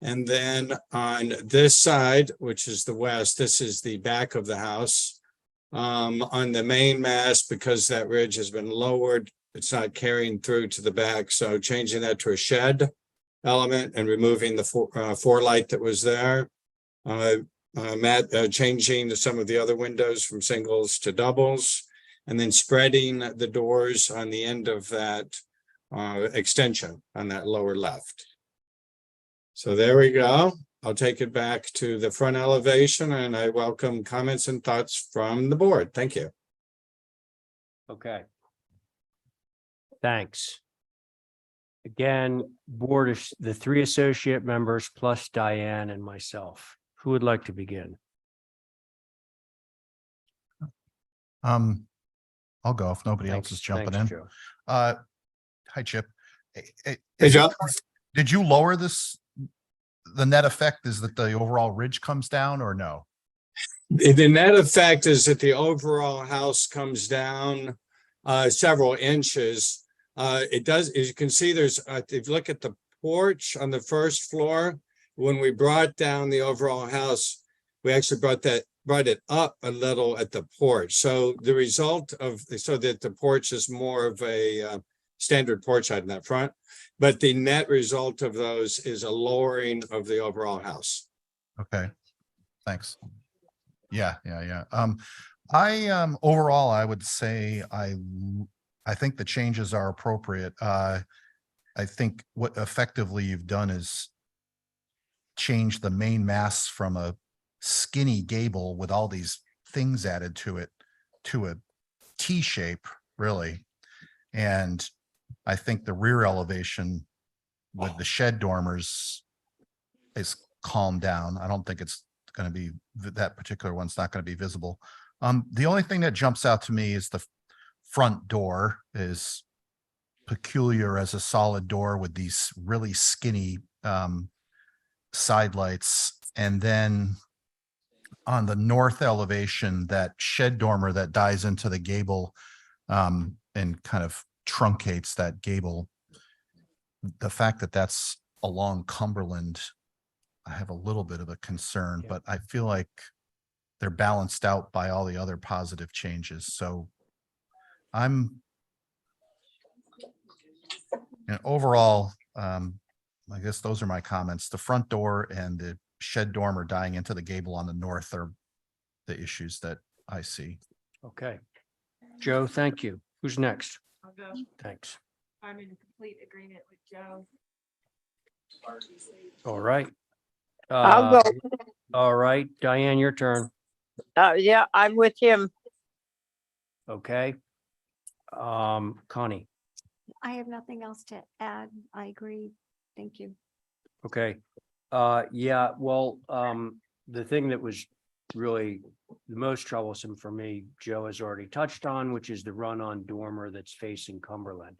And then on this side, which is the west, this is the back of the house. On the main mast, because that ridge has been lowered, it's not carrying through to the back. So changing that to a shed element and removing the four-light that was there. Changing some of the other windows from singles to doubles, and then spreading the doors on the end of that extension on that lower left. So there we go. I'll take it back to the front elevation, and I welcome comments and thoughts from the board. Thank you. Okay. Thanks. Again, board is the 3 associate members plus Diane and myself. Who would like to begin? I'll go if nobody else is jumping in. Joe. Hi, Chip. Hey, Joe. Did you lower this? The net effect is that the overall ridge comes down, or no? The net effect is that the overall house comes down several inches. It does, as you can see, there's, if you look at the porch on the first floor, when we brought down the overall house, we actually brought it up a little at the porch. So the result of, so that the porch is more of a standard porch height in that front, but the net result of those is a lowering of the overall house. Okay, thanks. Yeah. Overall, I would say I think the changes are appropriate. I think what effectively you've done is change the main mass from a skinny gable with all these things added to it to a T shape, really. And I think the rear elevation with the shed dormers is calmed down. I don't think it's going to be, that particular one's not going to be visible. The only thing that jumps out to me is the front door is peculiar as a solid door with these really skinny side lights. And then on the north elevation, that shed dormer that dies into the gable and kind of truncates that gable. The fact that that's along Cumberland, I have a little bit of a concern, but I feel like they're balanced out by all the other positive changes. So and overall, I guess those are my comments. The front door and the shed dormer dying into the gable on the north are the issues that I see. Okay. Joe, thank you. Who's next? I'll go. Thanks. I'm in complete agreement with Joe. All right. I'll go. All right, Diane, your turn. Yeah, I'm with him. Okay. Connie. I have nothing else to add. I agree. Thank you. Okay. Yeah, well, the thing that was really the most troublesome for me, Joe has already touched on, which is the run-on dormer that's facing Cumberland.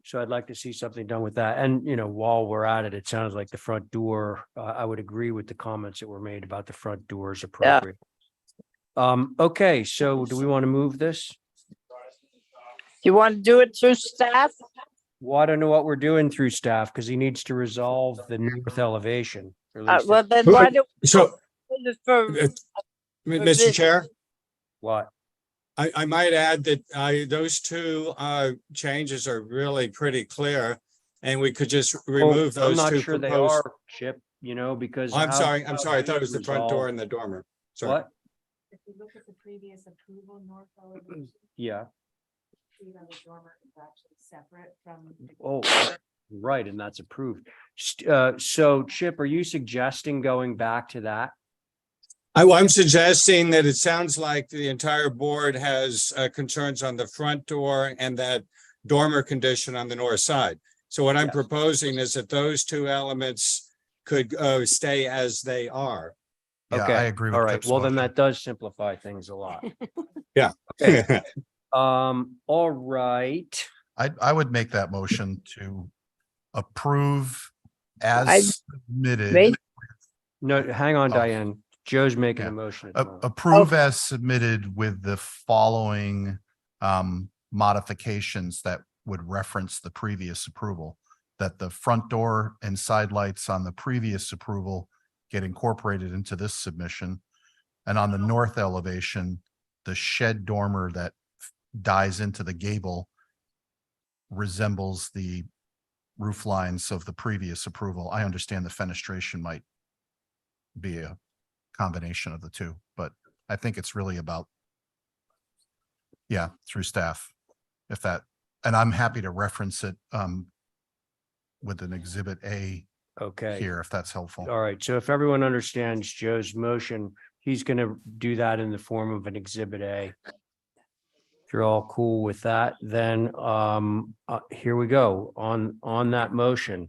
So I'd like to see something done with that. And, you know, while we're at it, it sounds like the front door, I would agree with the comments that were made about the front doors appropriate. Okay, so do we want to move this? You want to do it through staff? Well, I don't know what we're doing through staff because he needs to resolve the north elevation. Or at least Well, then why don't we So, do it for Mr. this? Chair, what? I might add that those 2 changes are really pretty clear, and we could just remove I'm those not 2 sure they proposed. are, Chip, you know, because. I'm how- sorry. how I thought it was do the you front door resolve- and the dormer. Sorry. What? If you look at the previous approval, north elevation, Yeah. see how the dormer is actually separate from. Oh, right, and that's approved. So Chip, are you suggesting going back to that? I'm suggesting that it sounds like the entire board has concerns on the front door and that dormer condition on the north side. So what I'm Yes. proposing is that those two elements could stay as they are. Yeah, Okay, I agree with all right. Chip's Well, then motion. that does simplify things a lot. Yeah. Okay. All right. I would make that motion to approve I as submitted. made- No, hang on, Oh. Diane. Joe's making Yeah. a motion. at the moment. Approve as submitted with the following modifications that would reference the previous approval. That the front door and side lights on the previous approval get incorporated into this submission. And on the north elevation, the shed dormer that dies into the gable resembles the roof lines of the previous approval. I understand the fenestration might be a combination of the two, but I think it's really about, yeah, through staff, if that, and I'm happy to reference it with an exhibit A Okay. here, if that's helpful. All right. So if everyone understands Joe's motion, he's going to do that in the form of an exhibit A. If you're all cool with that, then here we go on that motion.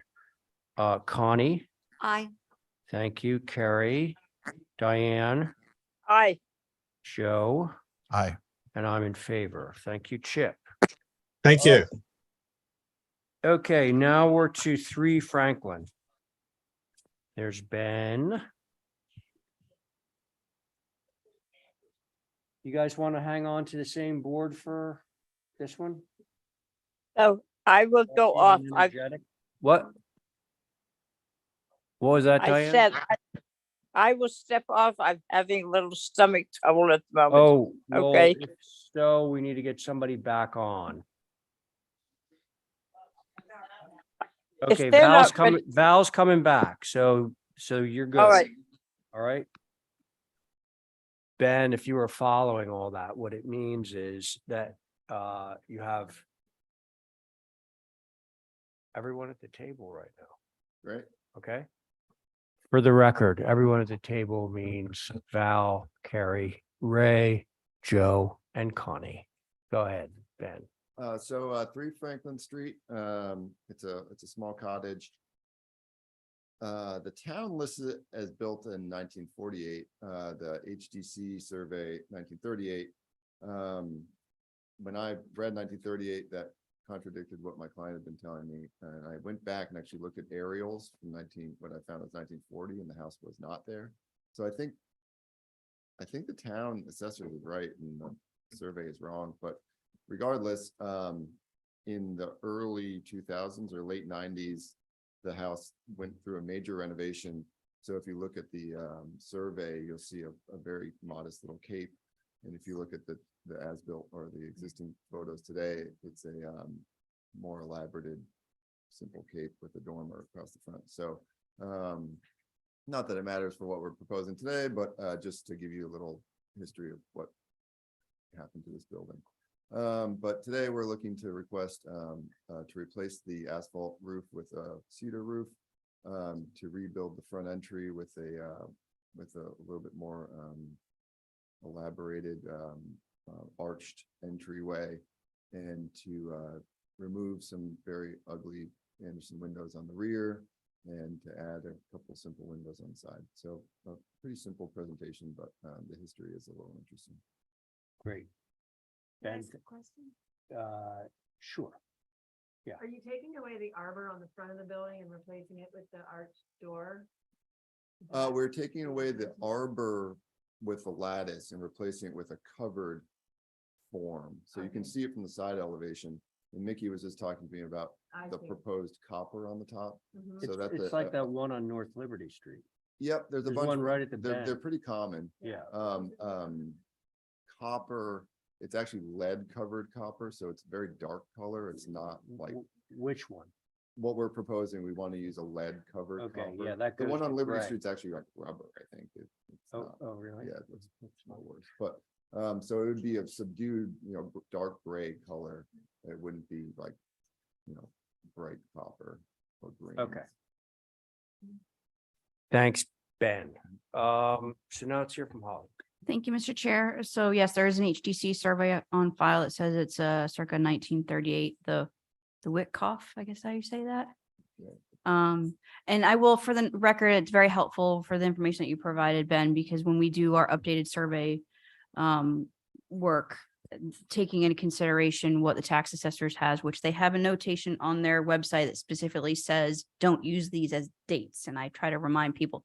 Connie, I, thank you. Carrie, Diane, Aye. Joe, Aye. and I'm in favor. Thank you, Chip. Thank you. Okay, now we're to 3 Franklin. There's Ben. You guys want to hang on to the same board for this one? So I will go off. I What? What was that, I Diane? said I will step off. I'm having a little stomach trouble at the moment. Oh, well, Okay. if so we need to get somebody back on. If Okay, they're Val's not ready- coming, Val's coming back, so you're good. All right. All right. Ben, if you were following all that, what it means is that you have everyone at the table right now. Right. Okay. For the record, everyone at the table means Val, Carrie, Ray, Joe, and Connie. Go ahead, Ben. 3 Franklin Street, it's a small cottage. The town listed it as built in 1948, the HDC survey 1938. When I read 1938, that contradicted what my client had been telling me, and I went back and actually looked at aerials from what I found was 1940, and the house was not there. So I think the town assessor was right and the survey is wrong, but regardless, in the early 2000s or late 90s, the house went through a major renovation. So if you look at the survey, you'll see a very modest little cape. And if you look at the as-built or the existing photos today, it's a more elaborated, simple cape with a dormer across the front. So not that it matters for what we're proposing today, but just to give you a little history of what happened to this building. But today we're looking to request to replace the asphalt roof with a cedar roof, to rebuild the front entry with a little bit more elaborated arched entryway, and to remove some very ugly Anderson windows on the rear, and to add a couple simple windows on the side. So a pretty simple presentation, but the history is a little interesting. Great. Can I Ben, ask a question? sure. Yeah. Are you taking away the arbor on the front of the building and replacing it with the arched door? We're taking away the arbor with a lattice and replacing it with a covered form. So you can see it from the side elevation. And Mickey was just talking to me about I the see. proposed copper on the top. Mhm. So that's It's like that one on North Liberty Street. Yep, there's a There's bunch. one right at the They're bend. pretty common. Yeah. Copper, it's actually lead covered copper, so it's very dark color. It's not like Which one? what we're proposing. We want to use a lead covered Okay, copper. yeah, that The goes one on to Liberty gray. Street's actually like rubber, I think. It's not- Oh, really? Yeah, it's no worse, but so it would be a subdued, dark gray color. It wouldn't be like, bright copper or green. Okay. Thanks, Ben. So now let's hear from Holly. Thank you, Mr. Chair. So yes, there is an HDC survey on file. It says it's circa 1938. The Witkoff, I guess how you say that. And I will, for the record, it's very helpful for the information that you provided, Ben, because when we do our updated survey work, taking into consideration what the tax assessors has, which they have a notation on their website that specifically says, don't use these as dates. And I try to remind people,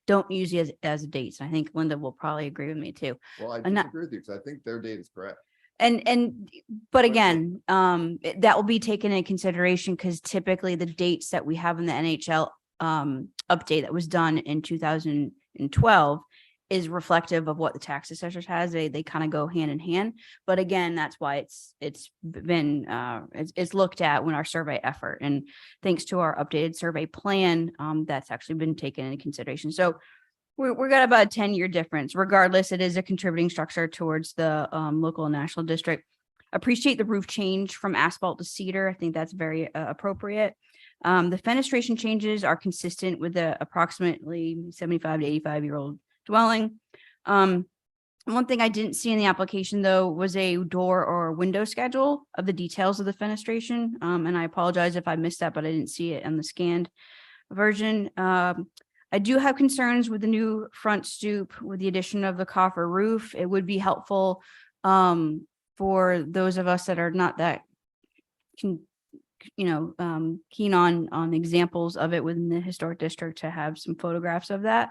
don't use these as dates. And I think Linda will probably agree with me too. Well, I And not- disagree with you because I think their date is correct. But again, that will be taken into consideration because typically the dates that we have in the NHL update that was done in 2012 is reflective of what the tax assessors has. They kind of go hand in hand. But again, that's why it's been it's looked at when our survey effort, and thanks to our updated survey plan, that's actually been taken into consideration. So we're got about a 10-year difference. Regardless, it is a contributing structure towards the local and national district. Appreciate the roof change from asphalt to cedar. I think that's very appropriate. The fenestration changes are consistent with the approximately 75 to 85-year-old dwelling. One thing I didn't see in the application though was a door or window schedule of the details of the fenestration. And I apologize if I missed that, but I didn't see it on the scanned version. I do have concerns with the new front stoop with the addition of the coffer roof. It would be helpful for those of us that are not that keen on examples of it within the historic district to have some photographs of that.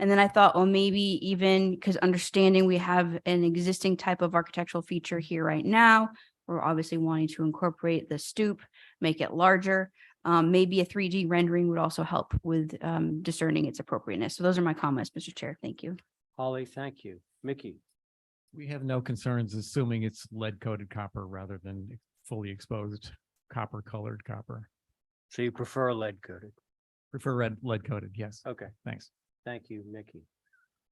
And then I thought, well, maybe even because understanding we have an existing type of architectural feature here right now, we're obviously wanting to incorporate the stoop, make it larger. Maybe a 3D rendering would also help with discerning its appropriateness. So those are my comments, Mr. Chair. Thank you. Holly, thank you. Mickey? We have no concerns, assuming it's lead coated copper rather than fully exposed copper colored copper. So you prefer lead coated? Prefer lead coated, yes. Okay, Thanks. thank you, Mickey.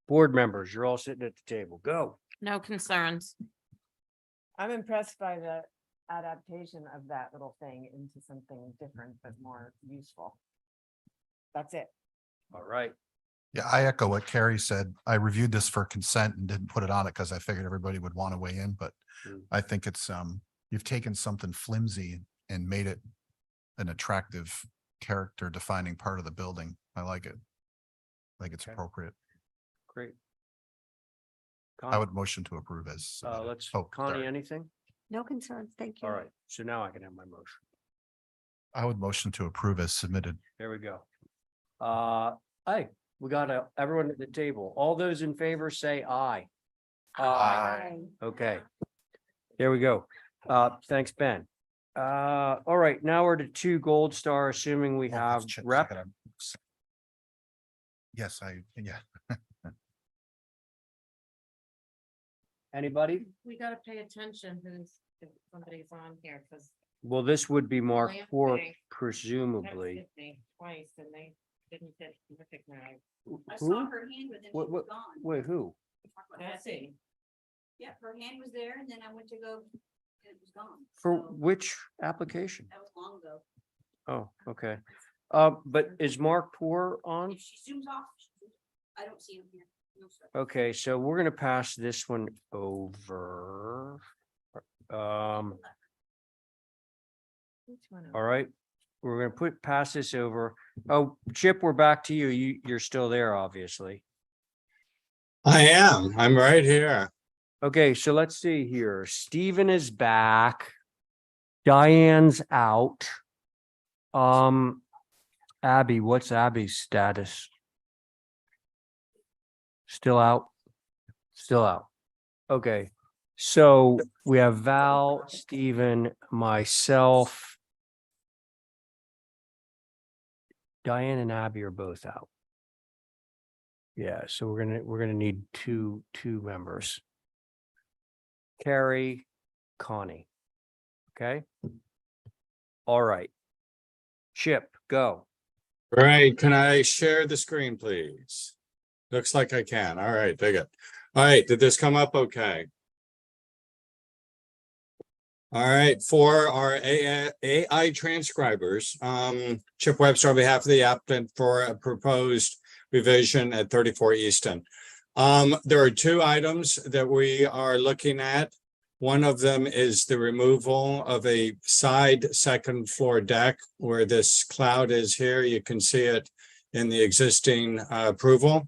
Board members, you're all sitting at the table. Go. No concerns. I'm impressed by the adaptation of that little thing into something different but more useful. That's it. All right. Yeah, I echo what Carrie said. I reviewed this for consent and didn't put it on it because I figured everybody would want to weigh in, but I think it's, you've taken something flimsy and made it an attractive character defining part of the building. I like it. I think it's Okay. appropriate. Great. I would motion to approve as. submitted. Let's, Oh, Connie, sorry. anything? No concerns, thank you. All right, so now I can have my motion. I would motion to approve as submitted. There we go. Hey, we got everyone at the table. All those in favor say aye. Okay. There we go. Thanks, Ben. All right, now we're to 2 Gold Star, assuming we Oh, have let's check- rep. Yes, yeah. Anybody? We gotta pay attention if somebody's on here, because Well, this would be Mark Lamp Poor, Bank presumably. twice and they didn't get recognized. Who? her hand, but then What, wait, who? Bessie. Yeah, her hand was there and then I went to go, it was gone. For which application? That was long ago. Oh, okay. But is Mark Poor on? If she zooms off, I don't see him here. No, sir. Okay, so we're gonna pass this one over. All right, we're gonna pass this over. Oh, Chip, we're back to you. You're still there, obviously. I am. I'm right here. Okay, so let's see here. Stephen is back. Diane's out. Abby, what's Abby's status? Still out? Still out. Okay, so we have Val, Stephen, myself. Diane and Abby are both out. Yeah, so we're gonna need two members. Carrie, Connie. Okay. All right. Chip, go. Right, can I share the screen, please? Looks like I can. All right, dig it. All right, did this come up okay? All right, for our AI transcribers, Chip Webster on behalf of the applicant for a proposed revision at 34 Easton. There are 2 items that we are looking at. One of them is the removal of a side second floor deck where this cloud is here. You can see it in the existing approval.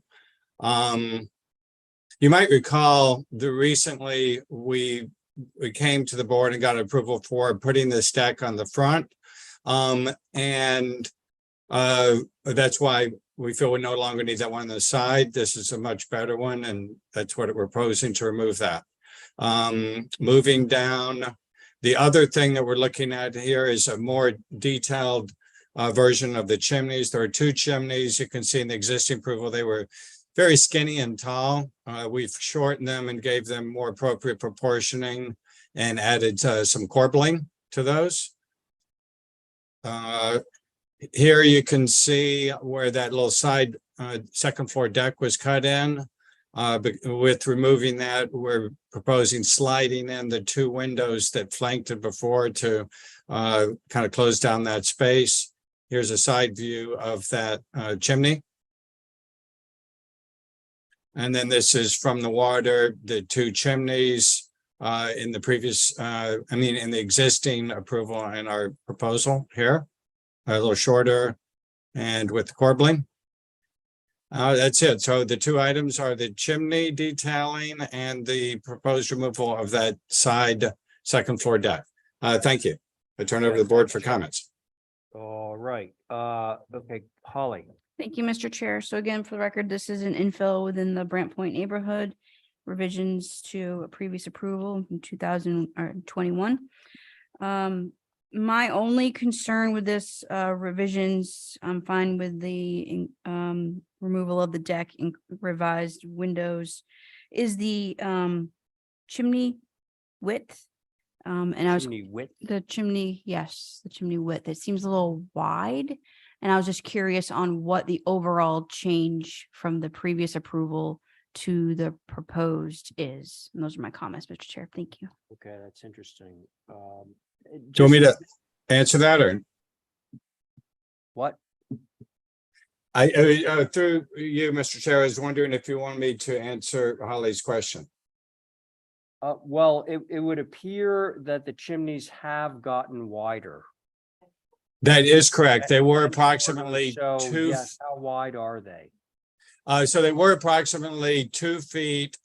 You might recall that recently we came to the board and got approval for putting this deck on the front. That's why we feel we no longer need that one on the side. This is a much better one, and that's what we're proposing to remove that. Moving down, the other thing that we're looking at here is a more detailed version of the chimneys. There are two chimneys. You can see in the existing approval, they were very skinny and tall. We've shortened them and gave them more appropriate proportioning and added some corbelling to those. Here you can see where that little side second floor deck was cut in. But with removing that, we're proposing sliding in the two windows that flanked it before to kind of close down that space. Here's a side view of that chimney. And then this is from the water, the two chimneys in the previous, in the existing approval and our proposal here, a little shorter and with corbelling. That's it. So the two items are the chimney detailing and the proposed removal of that side second floor deck. Thank you. I turn over to the board for comments. All right, okay, Holly. Thank you, Mr. Chair. So again, for the record, this is an infill within the Brant Point neighborhood. Revisions to a previous approval in 2021. My only concern with this revisions, I'm fine with the removal of the deck and revised windows, is the chimney width. And I was Chimney width? the chimney, yes, the chimney width. It seems a little wide. And I was just curious on what the overall change from the previous approval to the proposed is. And those are my comments, Mr. Chair. Thank you. Okay, that's interesting. Do you want me to answer that or? What? Through you, Mr. Chair, I was wondering if you want me to answer Holly's question. Well, it would appear that the chimneys have gotten wider. That is correct. They were approximately So, two. yes, how wide are they? So they were approximately 2 feet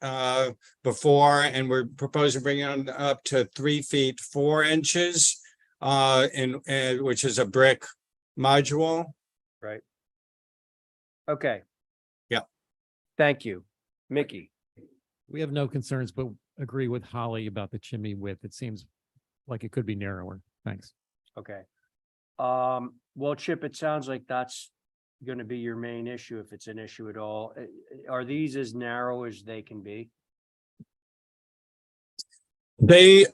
before, and we're proposing bringing them up to 3 feet 4 inches, which is a brick module. Right. Okay. Yeah. Thank you, Mickey. We have no concerns, but agree with Holly about the chimney width. It seems like it could be narrower. Thanks. Okay. Well, Chip, it sounds like that's going to be your main issue, if it's an issue at all. Are these as narrow as they can be? They,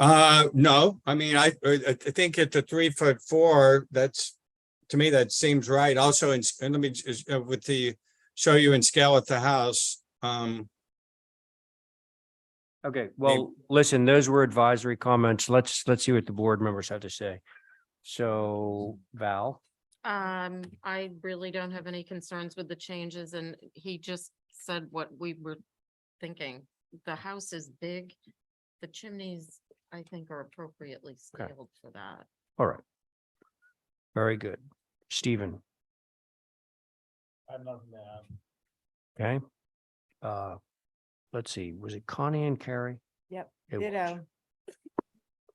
no, I mean, I think at the 3'4", that's, to me, that seems right. Also, and let me just, with the, show you in scale at the house. Okay, well, listen, those were advisory comments. Let's see what the board members have to say. So, Val? I really don't have any concerns with the changes, and he just said what we were thinking. The house is big. The chimneys, I think, are appropriately scaled for that. All right. Very good. Stephen? I'd love that. Okay. Let's see, was it Connie and Carrie? Yep, It was. ditto.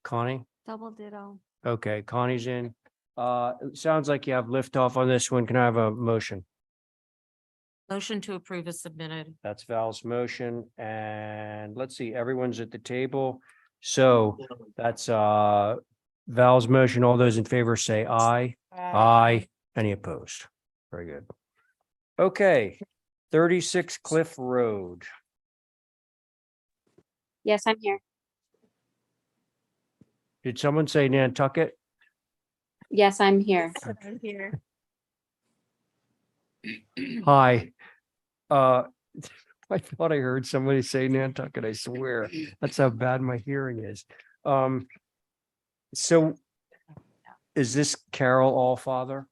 Connie? Double ditto. Okay, Connie's in. It sounds like you have liftoff on this one. Can I have a motion? Motion to approve is submitted. That's Val's motion, and let's see, everyone's at the table. So that's Val's motion. All those in favor say aye. Aye. Any opposed? Very good. Okay, 36 Cliff Road. Yes, I'm here. Did someone say Nantucket? Yes, I'm here. I'm here. Hi. I thought I heard somebody say Nantucket, I swear. That's how bad my hearing is. So is this Carol Allfather?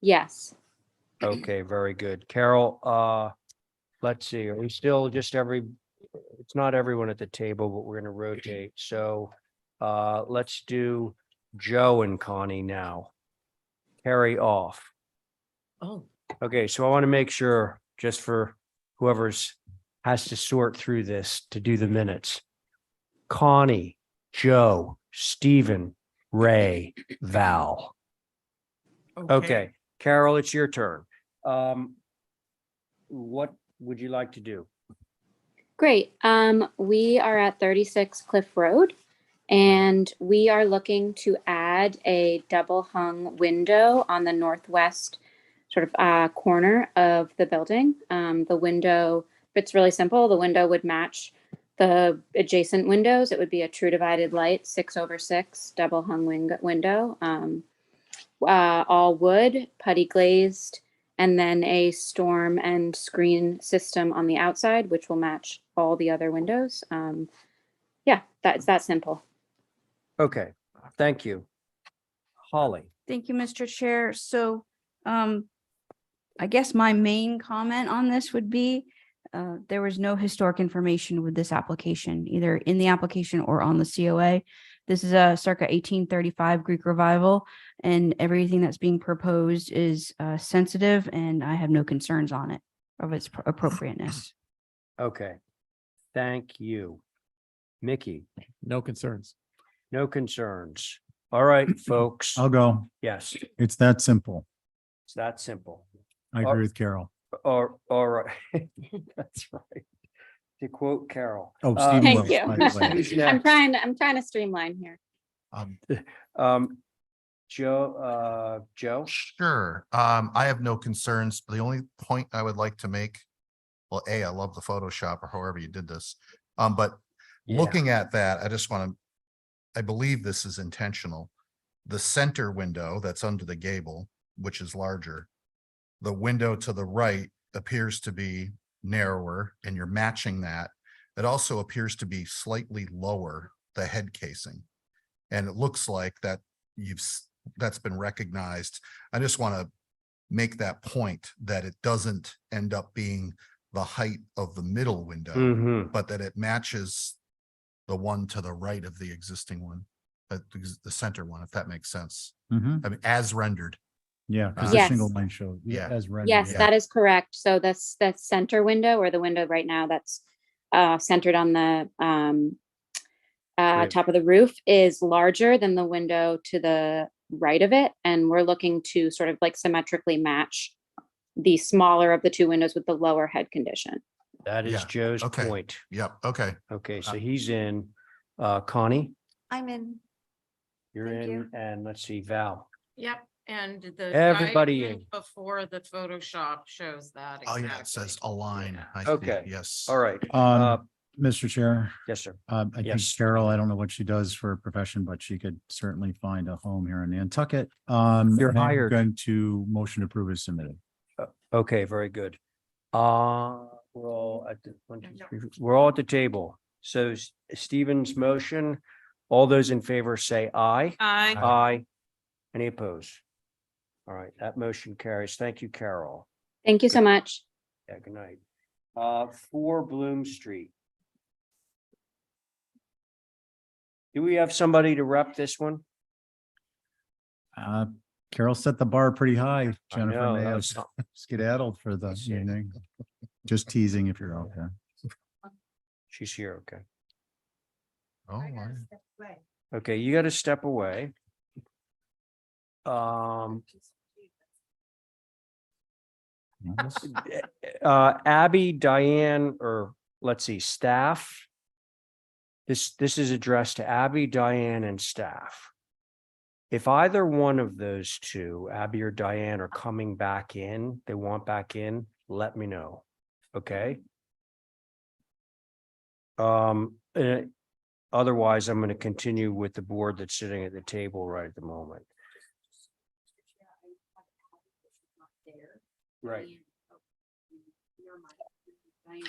Yes. Okay, very good. Carol, let's see, are we still just it's not everyone at the table, but we're gonna rotate. So let's do Joe and Connie now. Carry off. Oh, Okay, so I want to make sure, just for whoever's has to sort through this to do the minutes. Connie, Joe, Stephen, Ray, Val. Okay, Carol, it's your turn. What would you like to do? Great. We are at 36 Cliff Road, and we are looking to add a double hung window on the northwest sort of corner of the building. The window, it's really simple. The window would match the adjacent windows. It would be a true divided light, 6/6 double hung window, all wood, putty glazed, and then a storm and screen system on the outside, which will match all the other windows. Yeah, that's that simple. Okay, thank you. Holly. Thank you, Mr. Chair. So, I guess my main comment on this would be, there was no historic information with this application, either in the application or on the COA. This is a circa 1835 Greek revival, and everything that's being proposed is sensitive, and I have no concerns on it of its appropriateness. Okay, thank you. Mickey, No concerns. no concerns. All right, folks. I'll go. Yes, It's that simple. it's that simple. I agree with Carol. All right. That's right. To quote Carol. Oh, Stephen Thank Wells, you. by the way. Who's I'm next? trying to streamline here. Joe? Sure. I have no concerns. The only point I would like to make, well, I love the Photoshop or however you did this. But Yeah. looking at that, I just want to, I believe this is intentional. The center window that's under the gable, which is larger, the window to the right appears to be narrower, and you're matching that. It also appears to be slightly lower, the head casing. And it looks like that that's been recognized. I just want to make that point that it doesn't end up being the height of the middle window, Mhm. but that it matches the one to the right of the existing one, the center one, if that makes sense. Mhm. I mean, as rendered. Yeah, because the Yes. single line show, Yeah. as rendered. Yes, yeah. that is correct. So that's center window, or the window right now that's centered on the Right. top of the roof, is larger than the window to the right of it. And we're looking to sort of like symmetrically match the smaller of the two windows with the lower head condition. That is Yeah, Joe's okay. point. Yep, okay. Okay, so he's in. Connie, I'm in. you're Thank in, you. and let's see, Val. yep. And the Everybody diagram in. before the Photoshop shows that. Oh, yeah, it exactly. says align. I see, Okay. yes. All right. Uh, Mr. Chair, yes, sir. I think Yes. Carol, I don't know what she does for a profession, but she could certainly find a home here in Nantucket. You're and I'm hired. Going to motion to approve as submitted. Okay, very good. We're all at the, we're all at the table. So Stephen's motion, all those in favor say aye. I, Aye. Any opposed? All right, that motion carries. Thank you, Carol. Thank you so much. Yeah, good night. 4 Bloom Street. Do we have somebody to rep this one? Carol set the bar pretty high. I Jennifer know, may that have was- skedaddled for the Yes, yeah. evening. Just teasing if you're okay. She's here, okay. Oh, I- Okay, you gotta step away. Abby, Diane, or let's see, staff. This is addressed to Abby, Diane, and staff. If either one of those two, Abby or Diane, are coming back in, they want back in, let me know. Okay? Otherwise, I'm gonna continue with the board that's sitting at the table right at the moment. Right.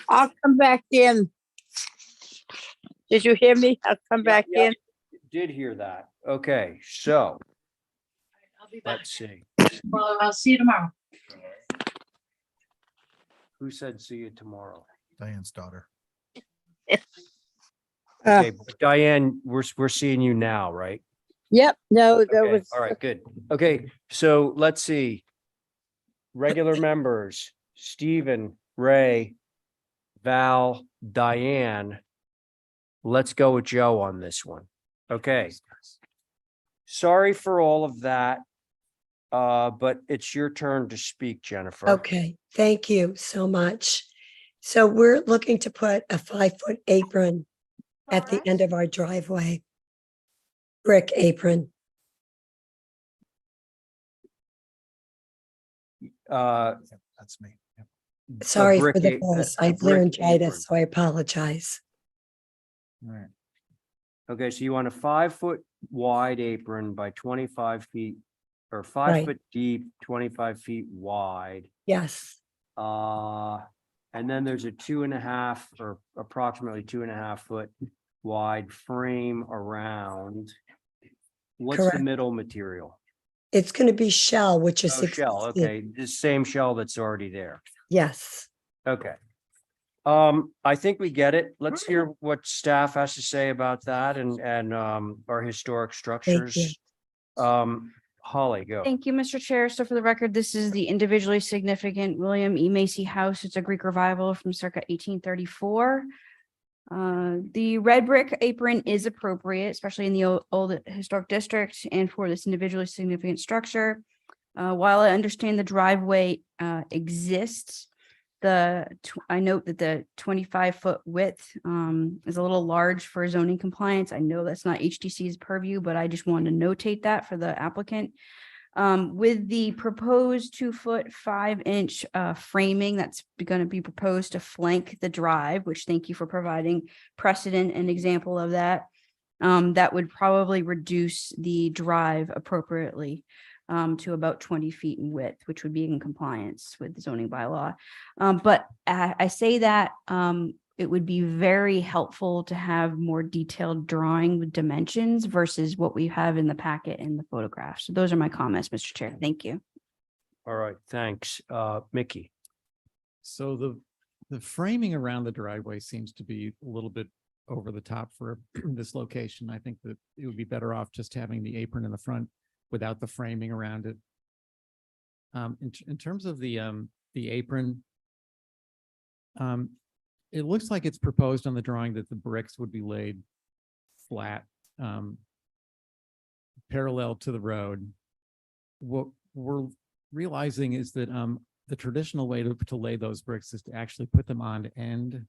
I'll come back in. Did you hear me? I'll come back Yep, in. did hear that. Okay, so I'll be back. let's see. Well, I'll see you tomorrow. Who said see you tomorrow? Diane's daughter. Okay, Diane, we're seeing you now, right? Yep, no, there Okay, was. all right, good. Okay, so let's see. Regular members, Stephen, Ray, Val, Diane. Let's go with Joe on this one. Okay. Sorry for all of that. But it's your turn to speak, Jennifer. Okay, thank you so much. So we're looking to put a 5-foot apron at the end of our driveway. Brick apron. That's me. Yep. Sorry for brick the a- voice. a I have brick apron. laryngitis, so I apologize. All right. Okay, so you want a 5-foot wide apron by 25 feet or 5 Right. foot deep, 25 feet wide. Yes, And then there's a 2.5 or approximately 2.5 foot wide frame around. What's the correct. middle material? It's going to be shell, which is Oh, shell, existing. okay, the same shell that's already there. Yes. Okay. I think we get it. Let's hear what staff has to say about that and our historic structures. Holly, go. Thank you, Mr. Chair. So for the record, this is the individually significant William E. Macy House. It's a Greek revival from circa 1834. The red brick apron is appropriate, especially in the old historic district and for this individually significant structure. While I understand the driveway exists, I note that the 25-foot width is a little large for zoning compliance. I know that's not HDC's purview, but I just wanted to notate that for the applicant. With the proposed 2-foot 5-inch framing that's going to be proposed to flank the drive, which thank you for providing precedent and example of that. That would probably reduce the drive appropriately to about 20 feet in width, which would be in compliance with the zoning bylaw. But I say that it would be very helpful to have more detailed drawing with dimensions versus what we have in the packet in the photographs. So those are my comments, Mr. Chair. Thank you. All right, thanks. Mickey. So the framing around the driveway seems to be a little bit over the top for this location. I think that it would be better off just having the apron in the front without the framing around it. In terms of the apron, it looks like it's proposed on the drawing that the bricks would be laid flat, parallel to the road. What we're realizing is that the traditional way to lay those bricks is to actually put them on end,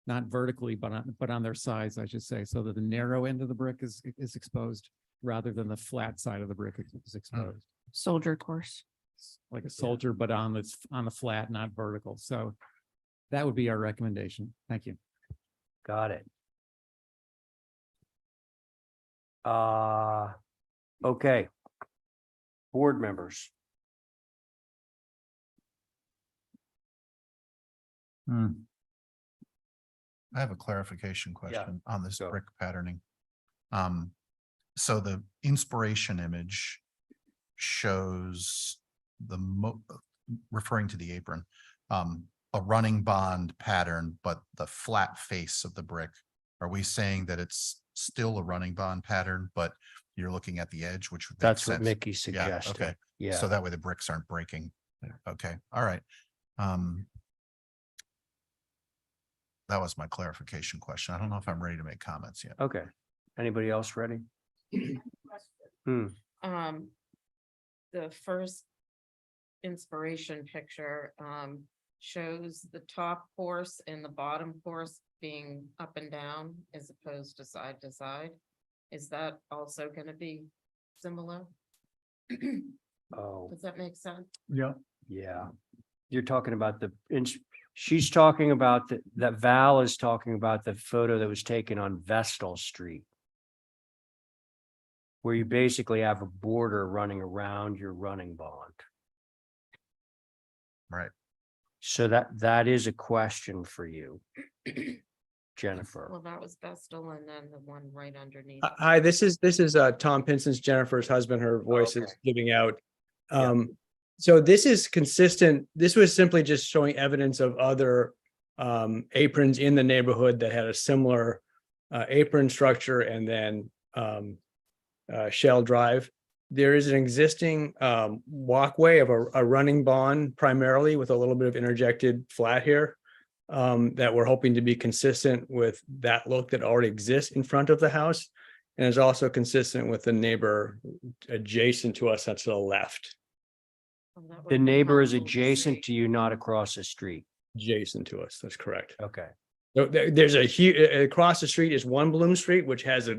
not vertically, but on their sides, I should say, so that the narrow end of the brick is exposed rather than the flat side of the brick is exposed. Soldier course. Like a soldier, but on the flat, not vertical. So that would be our recommendation. Thank you. Got it. Okay. Board members. I have a clarification question on this go. brick patterning. So the inspiration image shows referring to the apron, a running bond pattern, but the flat face of the brick. Are we saying that it's still a running bond pattern, but you're looking at the edge, which would make That's what sense? Mickey Yeah, suggested. okay. Yeah. So that way the bricks aren't breaking. Okay, all right. That was my clarification question. I don't know if I'm ready to make comments yet. Okay. Anybody else ready? The first inspiration picture shows the top course and the bottom course being up and down as opposed to side. Is that also going to be similar? Oh, Does that make sense? Yeah. yeah. You're talking about she's talking about that Val is talking about the photo that was taken on Vestal Street, where you basically have a border running around your running bond. Right. So that is a question for you, Jennifer. Well, that was Vestal and then the one right underneath. Hi, this is Tom Pinson's Jennifer's husband. Her voice is giving out. So this is consistent. This was simply just showing evidence of other aprons in the neighborhood that had a similar apron structure and then shell drive. There is an existing walkway of a running bond primarily with a little bit of interjected flat here that we're hoping to be consistent with that look that already exists in front of the house and is also consistent with the neighbor adjacent to us that's to the left. The neighbor is adjacent to you, not across the street. Adjacent to us, that's correct. Okay. So there's a huge, across the street is one Bloom Street, which has a,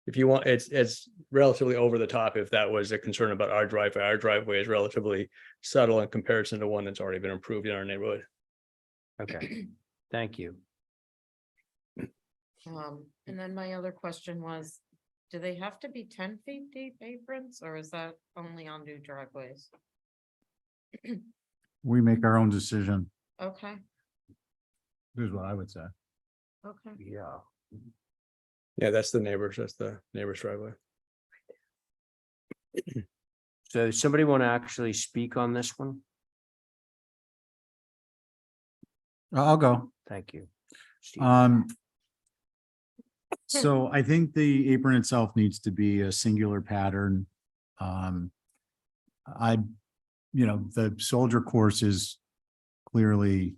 if you want, it's relatively over the top if that was a concern about our driveway. Our driveway is relatively subtle in comparison to one that's already been improved in our neighborhood. Okay, thank you. And then my other question was, do they have to be 10 feet deep aprons, or is that only on new driveways? We make our own decision, Okay, is what I would say. okay. Yeah. Yeah, that's the neighbor's driveway. So somebody want to actually speak on this one? I'll go. Thank you. Steve. So I think the apron itself needs to be a singular pattern. The soldier course is clearly,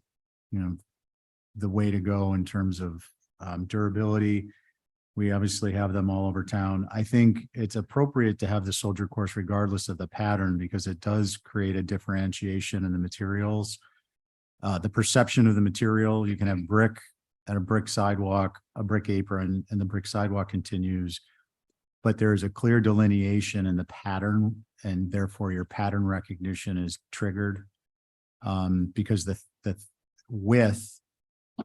the way to go in terms of durability. We obviously have them all over town. I think it's appropriate to have the soldier course regardless of the pattern because it does create a differentiation in the materials. The perception of the material, you can have brick and a brick sidewalk, a brick apron, and the brick sidewalk continues. But there is a clear delineation in the pattern, and therefore your pattern recognition is triggered because the width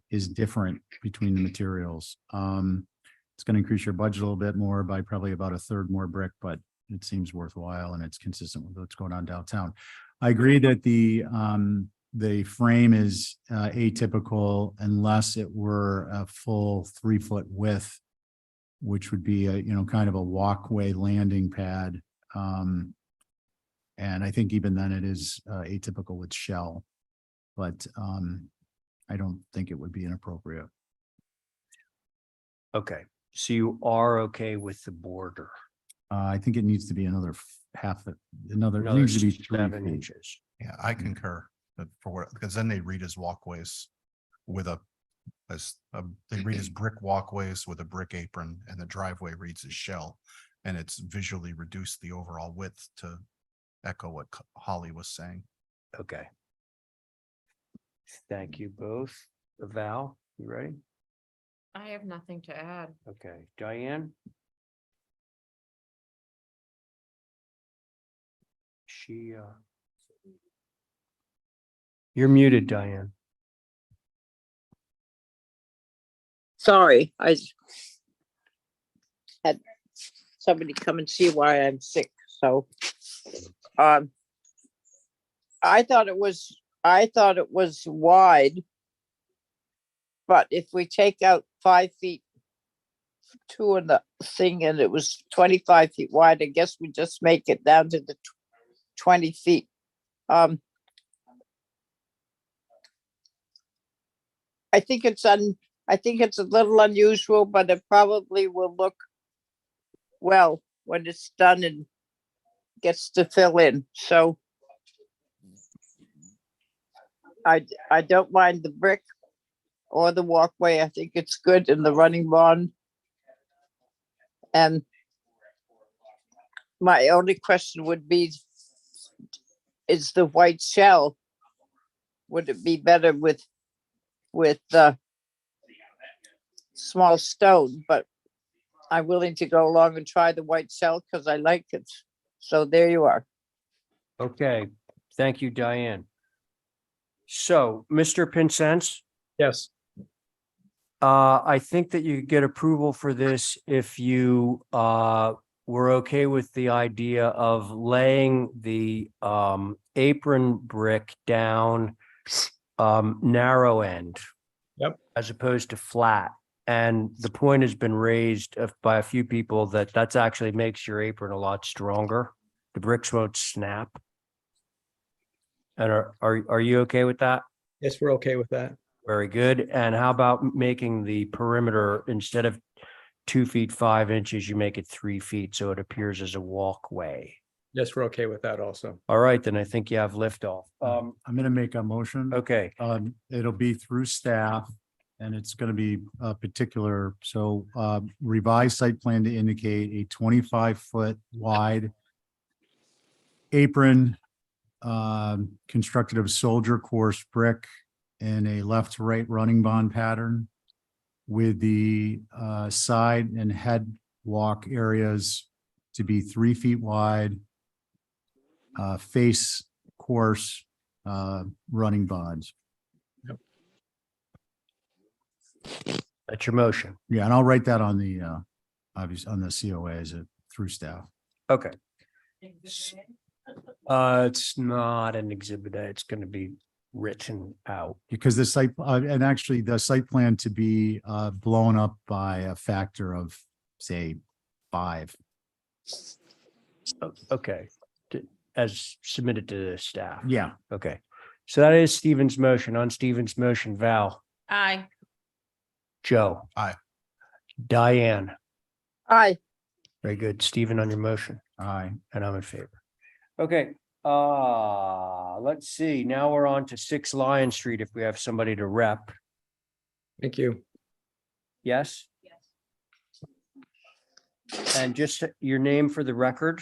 is different between the materials. It's going to increase your budget a little bit more by probably about a third more brick, but it seems worthwhile and it's consistent with what's going on downtown. I agree that the frame is atypical unless it were a full 3-foot width, which would be a, kind of a walkway landing pad. And I think even then it is atypical with shell, but I don't think it would be inappropriate. Okay, so you are okay with the border? I think it needs to be another it Another needs to be 3 7 feet. inches. Yeah, I concur that because then they read as walkways with they read as brick walkways with a brick apron and the driveway reads as shell. And it's visually reduced the overall width to echo what Holly was saying. Okay. Thank you both. Val, you ready? I have nothing to add. Okay, Diane? You're muted, Diane. Sorry, I had somebody come and see why I'm sick, so. I thought it was wide. But if we take out 5 feet, 2 in the thing, and it was 25 feet wide, I guess we just make it down to the 20 feet. I think it's a little unusual, but it probably will look well when it's done and gets to fill in. So I don't mind the brick or the walkway. I think it's good in the running barn. And my only question would be, is the white shell, would it be better with the small stone? But I'm willing to go along and try the white shell because I like it. So there you are. Okay, thank you, Diane. So, Mr. Pincence? Yes. I think that you get approval for this if you were okay with the idea of laying the apron brick down narrow end. Yep. As opposed to flat. And the point has been raised by a few people that's actually makes your apron a lot stronger. The bricks won't snap. And are you okay with that? Yes, we're okay with that. Very good. And how about making the perimeter, instead of 2 feet, 5 inches, you make it 3 feet, so it appears as a walkway? Yes, we're okay with that also. All right, then I think you have liftoff. I'm gonna make a motion. Okay, It'll be through staff and it's gonna be particular, so revised site plan to indicate a 25-foot wide apron constructed of soldier course brick in a left to right running bond pattern with the side and head walk areas to be 3 feet wide, face course running bonds. that's your motion. Yeah, and I'll write that on the obvious on the COA as a through staff. Okay. It's not an exhibit A, it's gonna be written out. Because the site, and actually the site plan to be blown up by a factor of, say, 5. Okay, as submitted to the staff. Yeah. Okay, so that is Stephen's motion. On Stephen's motion, Val, Aye. Joe. Aye. Diane, Aye. very good. Stephen on your motion, Aye. and I'm in favor. Okay, let's see. Now we're on to 6 Lion Street if we have somebody to rep. Thank you. Yes? And just your name for the record.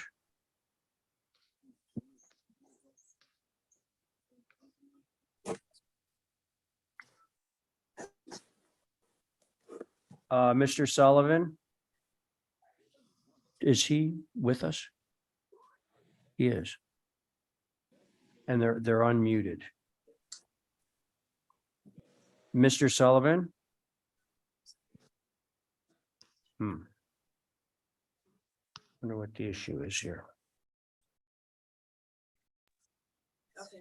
Mr. Sullivan? Is he with us? He is. And they're unmuted. Mr. Sullivan? Wonder what the issue is here.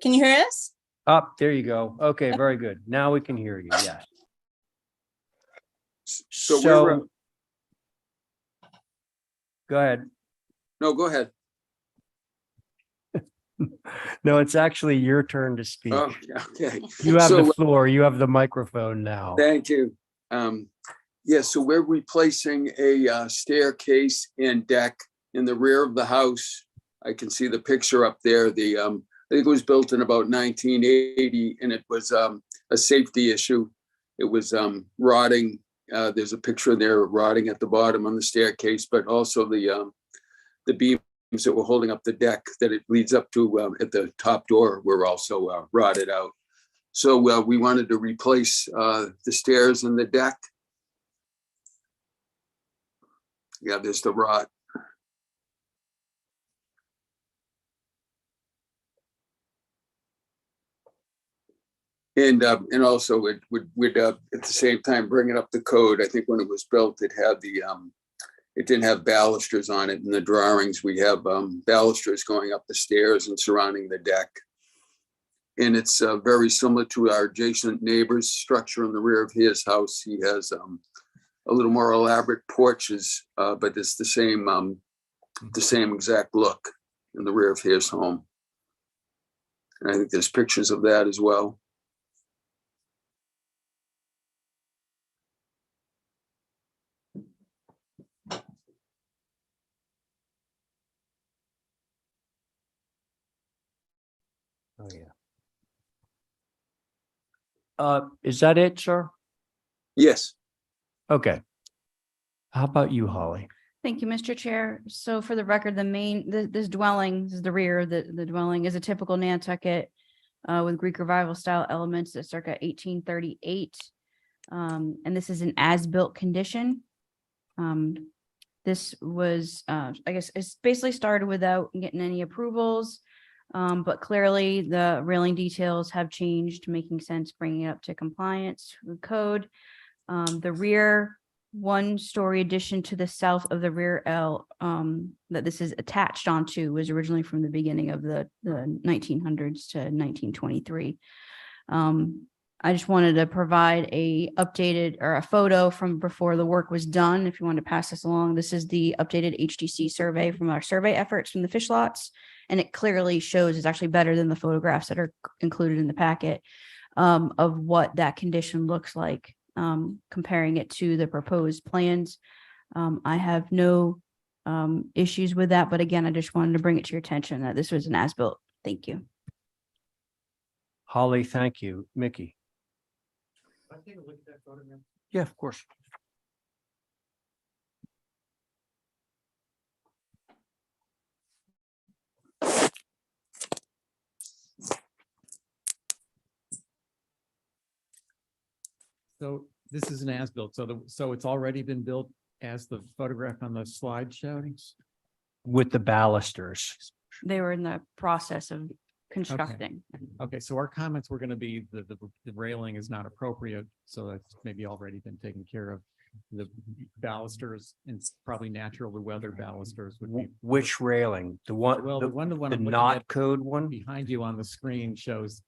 Can you hear us? Up, there you go. Okay, very good. Now we can hear you. Yes. So go ahead. no, go ahead. No, it's actually your turn to speak. Oh, okay. You have So, the floor. You have the microphone now. Thank you. Yeah, so we're replacing a staircase and deck in the rear of the house. I can see the picture up there. I think it was built in about 1980 and it was a safety issue. It was rotting. There's a picture there of rotting at the bottom on the staircase, but also the beams that were holding up the deck that it leads up to at the top door were also rotted out. So we wanted to replace the stairs and the deck. Yeah, there's the rot. And also it would at the same time bring it up the code. I think when it was built, it had it didn't have balusters on it. In the drawings, we have balusters going up the stairs and surrounding the deck. And it's very similar to our adjacent neighbor's structure in the rear of his house. He has a little more elaborate porches, but it's the same exact look in the rear of his home. And I think there's pictures of that as well. Oh, yeah. Is that it, sir? Yes. Okay. How about you, Holly? Thank you, Mr. Chair. So for the record, this dwelling, this is the rear, the dwelling is a typical Nantucket with Greek revival style elements that circa 1838. And this is an as-built condition. This was, I guess it's basically started without getting any approvals. But clearly the railing details have changed, making sense, bringing it up to compliance with code. The rear 1-story addition to the south of the rear L that this is attached onto was originally from the beginning of the 1900s to 1923. I just wanted to provide a updated or a photo from before the work was done. If you want to pass this along, this is the updated HDC survey from our survey efforts from the fish lots. And it clearly shows it's actually better than the photographs that are included in the packet. of what that condition looks like, comparing it to the proposed plans. I have no issues with that, but again, I just wanted to bring it to your attention that this was an as-built. Thank you. Holly, thank you. Mickey? Yeah, of course. So this is an as-built, so it's already been built as the photograph on the slide shows? With the balusters. They were in the process of constructing. Okay, so our comments were gonna be the railing is not appropriate, so that's maybe already been taken care of. The balusters, and it's probably natural to weather balusters would be. Which railing? The one, Well, the one the I'm looking not at code one? behind you on the screen shows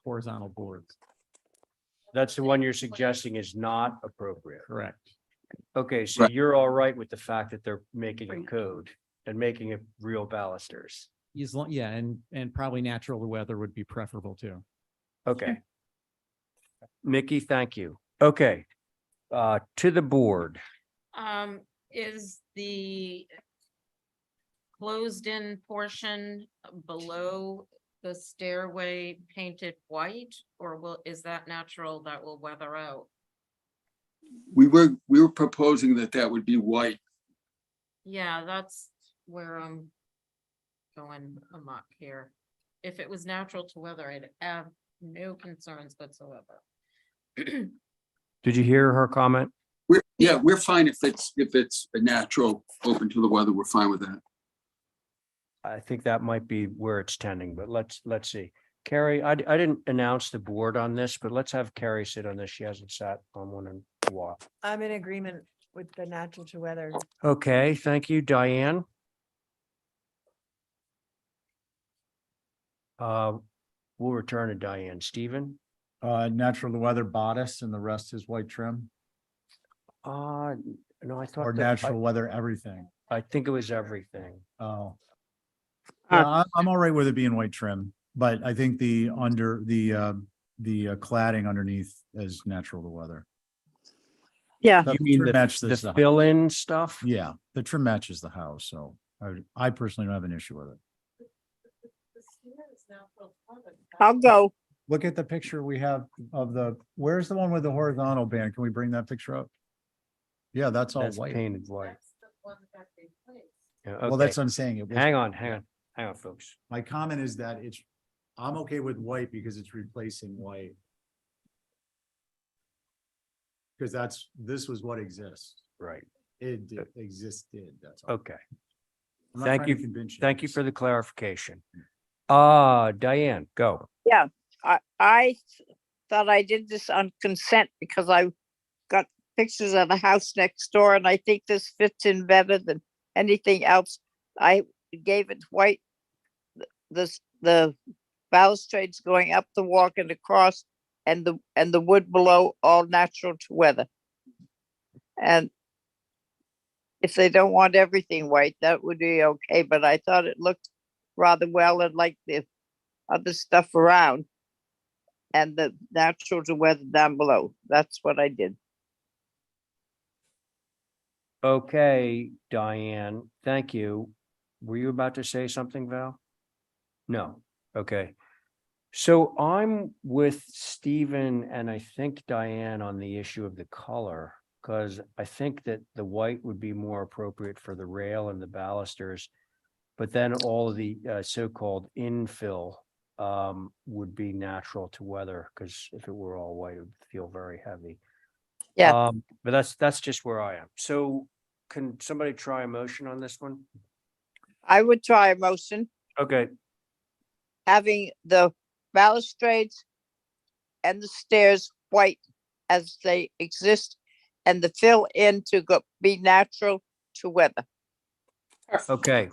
horizontal boards. That's the one you're suggesting is not appropriate. Correct. Okay, so you're all right with the fact that they're making a code and making it real balusters? Yeah, and probably natural to weather would be preferable too. Okay. Mickey, thank you. Okay. To the board. Is the closed-in portion below the stairway painted white, or is that natural that will weather out? We were proposing that would be white. Yeah, that's where I'm going amok here. If it was natural to weather, I'd have no concerns whatsoever. Did you hear her comment? We're fine if it's a natural, open to the weather, we're fine with that. I think that might be where it's tending, but let's see. Carrie, I didn't announce the board on this, but let's have Carrie sit on this. She hasn't sat on one in a while. I'm in agreement with the natural to weather. Okay, thank you, Diane. We'll return to Diane. Stephen? Natural to weather bodice and the rest is white trim, No, I thought. or natural weather everything. I think it was everything. Oh. Yeah, I'm all right with it being white trim, but I think the cladding underneath is natural to weather. Yeah. The You mean trim matches the the- fill-in stuff? Yeah, the trim matches the house, so I personally don't have an issue with it. I'll go. Look at the picture we have of where's the one with the horizontal band? Can we bring that picture up? Yeah, that's all That's white. painted white. Yeah, Well, that's okay. what I'm saying. It was- Hang on, folks. My comment is that I'm okay with white because it's replacing white. Because this was what exists. Right. Existed, that's all. Okay. I'm not Thank trying you. to convince Thank you for the clarification. Diane, go. Yeah, I thought I did this on consent because I got pictures of the house next door and I think this fits in better than anything else. I gave it white, the balustrades going up the walk and across, and the wood below all natural to weather. And if they don't want everything white, that would be okay, but I thought it looked rather well and like the other stuff around. And the natural to weather down below. That's what I did. Okay, Diane, thank you. Were you about to say something, Val? No, okay. So I'm with Stephen and I think Diane on the issue of the color, because I think that the white would be more appropriate for the rail and the balusters. But then all of the so-called infill would be natural to weather, because if it were all white, it would feel very heavy. Yeah. But that's just where I am. So can somebody try a motion on this one? I would try a motion Okay, having the balustrades and the stairs white as they exist and the fill in to be natural to weather. okay.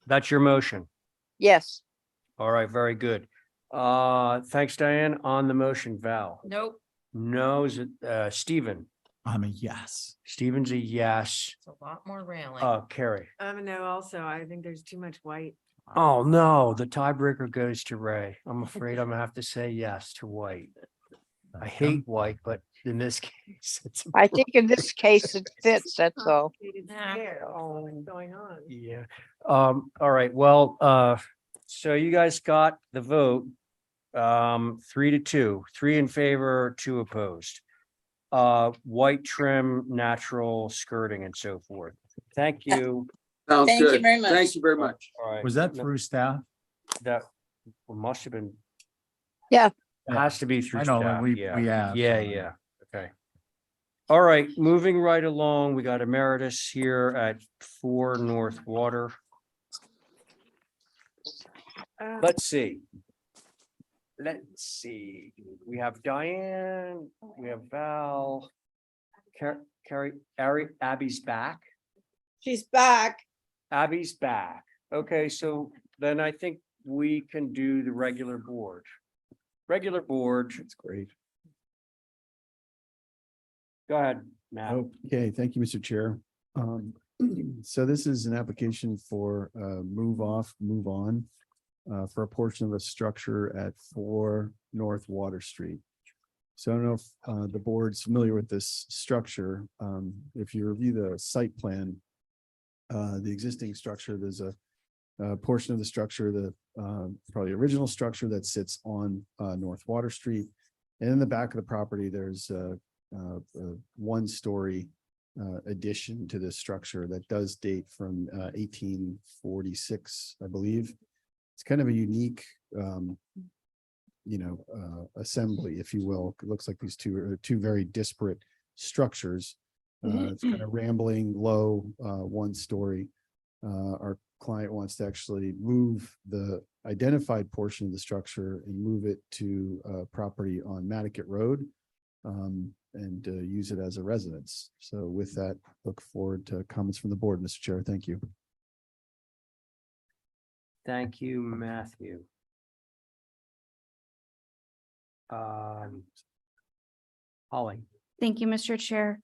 That's your motion. Yes. All right, very good. Thanks, Diane. On the motion, Val? Nope. No, is it Stephen? I'm a yes. Stephen's a yes. It's a lot more railing. Carrie? No, also, I think there's too much white. Oh, no, the tiebreaker goes to Ray. I'm afraid I'm gonna have to say yes to white. I hate white, but in this case, it's. I think in this case it fits, that's all. What's going on? Yeah, all right, well, so you guys got the vote. 3-2, 3 in favor, 2 opposed. White trim, natural skirting and so forth. Thank you. Sounds Thank you good. very much. Thank you very much. All right. Was that No, through staff? That must have been. Yeah. It has to be through I know, staff, we yeah. asked. Yeah, okay. All right, moving right along, we got emeritus here at 4 North Water. Let's see. We have Diane, we have Val. Carrie, Abby's back. She's back. Abby's back. Okay, so then I think we can do the regular board. Regular board. That's great. Go ahead, Matt. Okay, thank you, Mr. Chair. So this is an application for move off, move on for a portion of a structure at 4 North Water Street. So I don't know if the board's familiar with this structure. If you review the site plan, the existing structure, there's a portion of the structure, the probably original structure that sits on North Water Street. And in the back of the property, there's a 1-story addition to this structure that does date from 1846, I believe. It's kind of a unique, assembly, if you will. It looks like these two are two very disparate structures. It's kind of rambling, low, 1-story. Our client wants to actually move the identified portion of the structure and move it to property on Nantucket Road. And use it as a residence. So with that, look forward to comments from the board, Mr. Chair. Thank you. Thank you, Matthew. Holly. Thank you, Mr. Chair.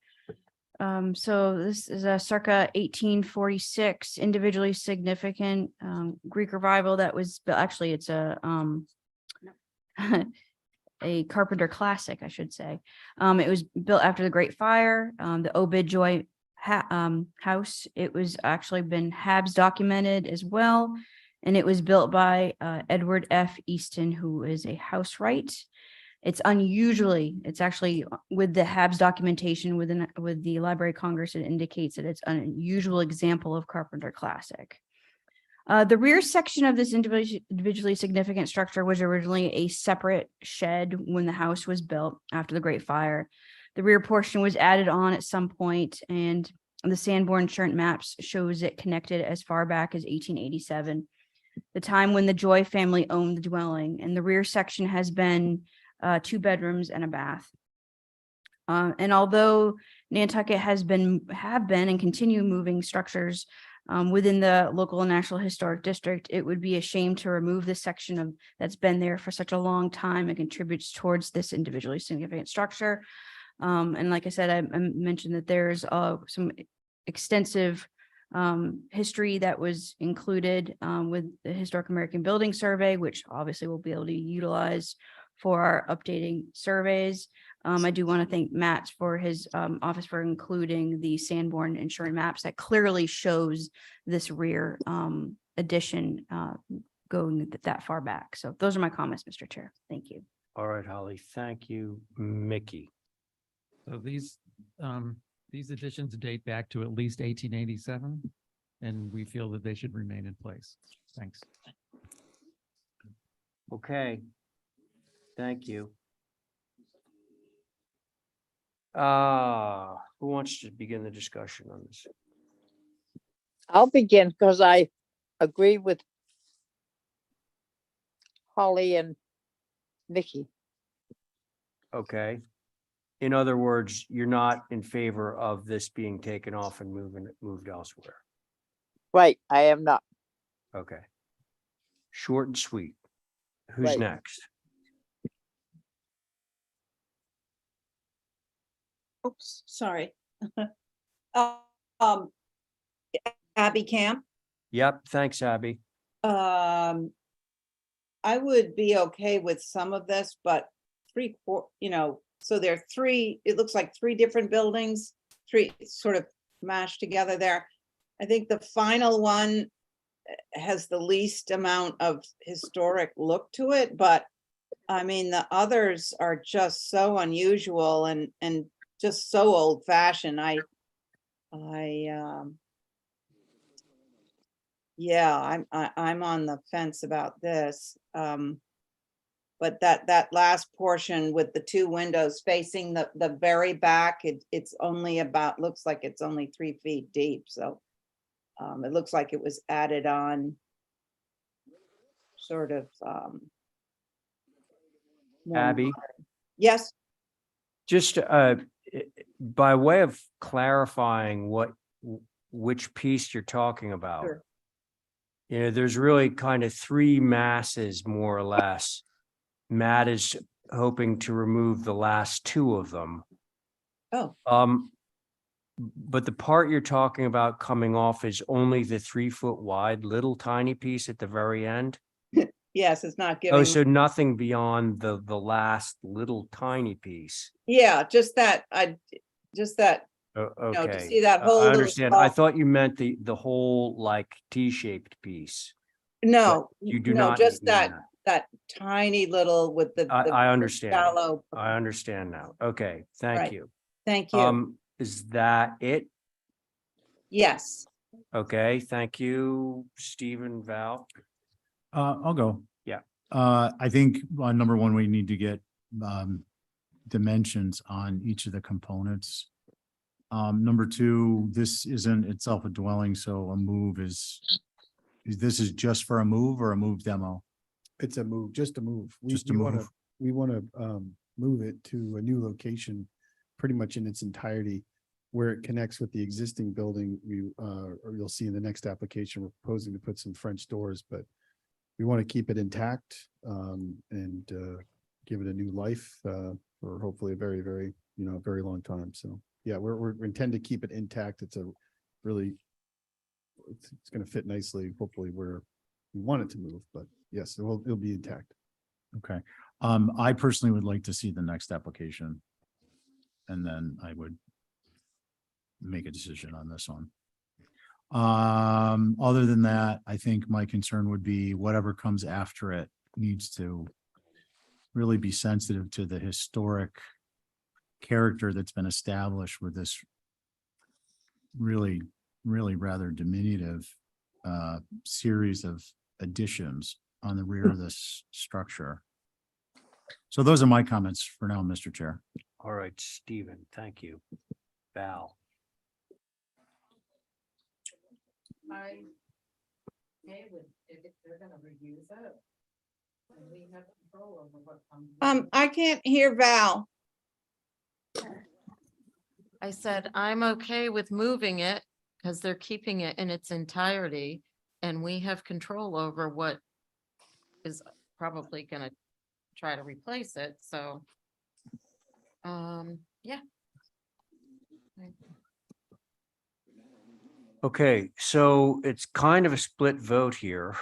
So this is a circa 1846 individually significant Greek revival that was actually it's a a carpenter classic, I should say. It was built after the Great Fire, the Obed Joy house. It was actually been Habs documented as well. And it was built by Edward F. Easton, who is a housewright. It's actually with the Habs documentation with the Library of Congress, it indicates that it's an unusual example of carpenter classic. The rear section of this individually significant structure was originally a separate shed when the house was built after the Great Fire. The rear portion was added on at some point, and the Sanborn insurance maps shows it connected as far back as 1887, the time when the Joy family owned the dwelling. And the rear section has been 2 bedrooms and a bath. And although Nantucket have been and continue moving structures within the local and national historic district, it would be a shame to remove this section that's been there for such a long time and contributes towards this individually significant structure. And like I said, I mentioned that there's some extensive history that was included with the Historic American Building Survey, which obviously we'll be able to utilize for our updating surveys. I do want to thank Matt for his office for including the Sanborn insurance maps that clearly shows this rear addition going that far back. So those are my comments, Mr. Chair. Thank you. All right, Holly. Thank you, Mickey. So these additions date back to at least 1887, and we feel that they should remain in place. Thanks. Okay. Thank you. Who wants to begin the discussion on this? I'll begin because I agree with Holly and Vicky. Okay. In other words, you're not in favor of this being taken off and moved elsewhere. Right, I am not. Okay. Short and sweet. Who's Right. next? Oops, sorry. Abby Camp. Yep. Thanks, Abby. Um, I would be okay with some of this, but so there are three, it looks like three different buildings, three sort of mashed together there. I think the final one has the least amount of historic look to it, but I mean, the others are just so unusual and just so old fashioned. Yeah, I'm on the fence about this. But that last portion with the two windows facing the very back, it's only about, looks like it's only 3 feet deep, so it looks like it was added on sort of more Abby, modern. Yes, just by way of clarifying which piece you're talking about. Sure. You know, there's really kind of three masses, more or less. Matt is hoping to remove the last two of them. Oh, But the part you're talking about coming off is only the 3 foot wide little tiny piece at the very end. yes, it's not Oh, giving, so nothing beyond the last little tiny piece. yeah, just that, just that, Oh, to okay. see that whole I little understand. I sculpt- thought you meant the whole like T-shaped piece. No, You do no, not just mean that tiny little with the I understand. shallow. I understand now. Okay, thank Right. you. Thank you. Is that it? Yes. Okay, thank you, Stephen, Val. I'll go. Yeah. I think number one, we need to get dimensions on each of the components. Number two, this isn't itself a dwelling, so a move this is just for a move or a move demo? It's a move, just a move. Just a move. We want to move it to a new location, pretty much in its entirety, where it connects with the existing building. Or you'll see in the next application, we're proposing to put some French doors, but we want to keep it intact and give it a new life for hopefully a very, very, very long time. So yeah, we intend to keep it intact. It's it's going to fit nicely, hopefully where we want it to move, but yes, it'll be intact. Okay. I personally would like to see the next application. And then I would make a decision on this one. Other than that, I think my concern would be whatever comes after it needs to really be sensitive to the historic character that's been established with this really rather diminutive series of additions on the rear of this structure. So those are my comments for now, Mr. Chair. All right, Stephen, thank you. Val. If they're gonna reuse it, and we have control over what comes. I can't hear Val. I said, I'm okay with moving it because they're keeping it in its entirety and we have control over what is probably gonna try to replace it, so. Yeah. Okay, so it's kind of a split vote here.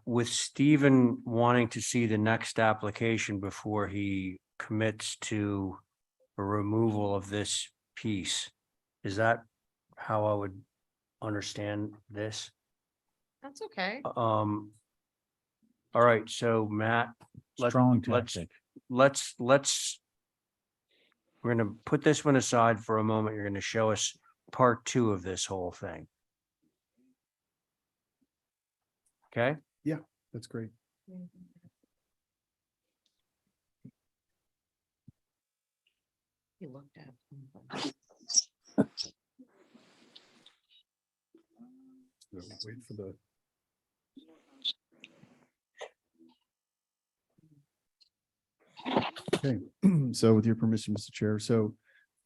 With Stephen wanting to see the next application before he commits to a removal of this piece. Is that how I would understand this? That's okay. All right, so Matt, Strong let's tactic. we're gonna put this one aside for a moment. You're gonna show us part 2 of this whole thing. Okay? Yeah, that's great. You looked at. Wait for the. Okay, so with your permission, Mr. Chair, so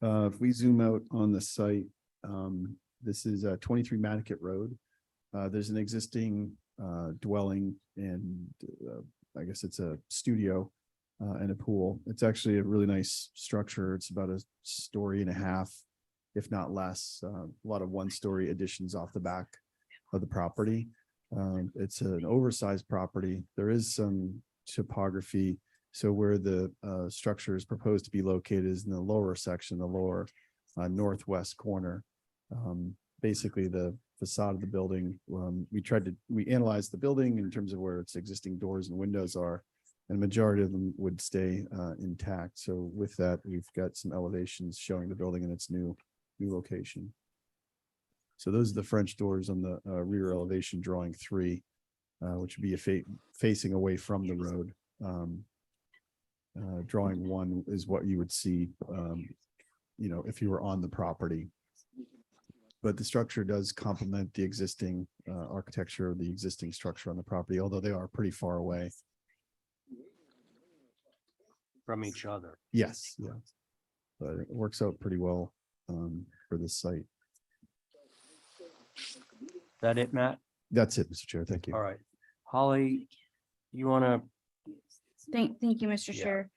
if we zoom out on the site, this is 23 Nantucket Road. There's an existing dwelling and I guess it's a studio and a pool. It's actually a really nice structure. It's about 1.5 stories, if not less. A lot of 1-story additions off the back of the property. It's an oversized property. There is some topography. So where the structure is proposed to be located is in the lower section, the lower northwest corner. Basically the facade of the building. We analyzed the building in terms of where its existing doors and windows are, and the majority of them would stay intact. So with that, we've got some elevations showing the building in its new location. So those are the French doors on the rear elevation drawing 3, which would be facing away from the road. Drawing 1 is what you would see, if you were on the property. But the structure does complement the existing architecture of the existing structure on the property, although they are pretty far away. From each other. Yes, yeah. But it works out pretty well for this site. That it, Matt? That's it, Mr. Chair. Thank you. All right. Holly, you want to? Thank you, Mr. Yeah. Chair.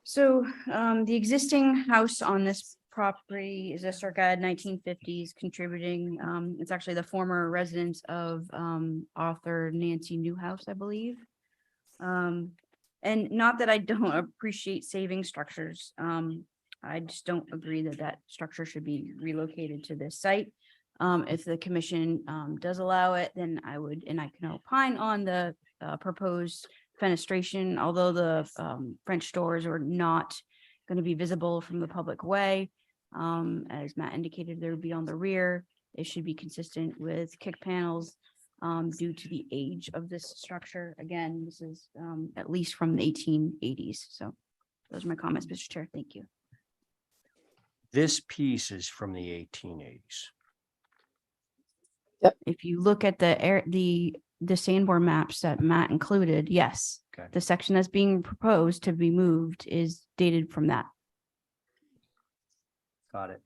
So the existing house on this property is a circa 1950s contributing. It's actually the former residence of author Nancy Newhouse, I believe. And not that I don't appreciate saving structures. I just don't agree that that structure should be relocated to this site. If the commission does allow it, then I can opine on the proposed fenestration, although the French doors are not going to be visible from the public way. As Matt indicated, they would be on the rear. It should be consistent with kick panels due to the age of this structure. Again, this is at least from the 1880s. So those are my comments, Mr. Chair. Thank you. This piece is from the 1880s. If you look at the Sanborn maps that Matt included, yes, Okay. the section that's being proposed to be moved is dated from that. Got it.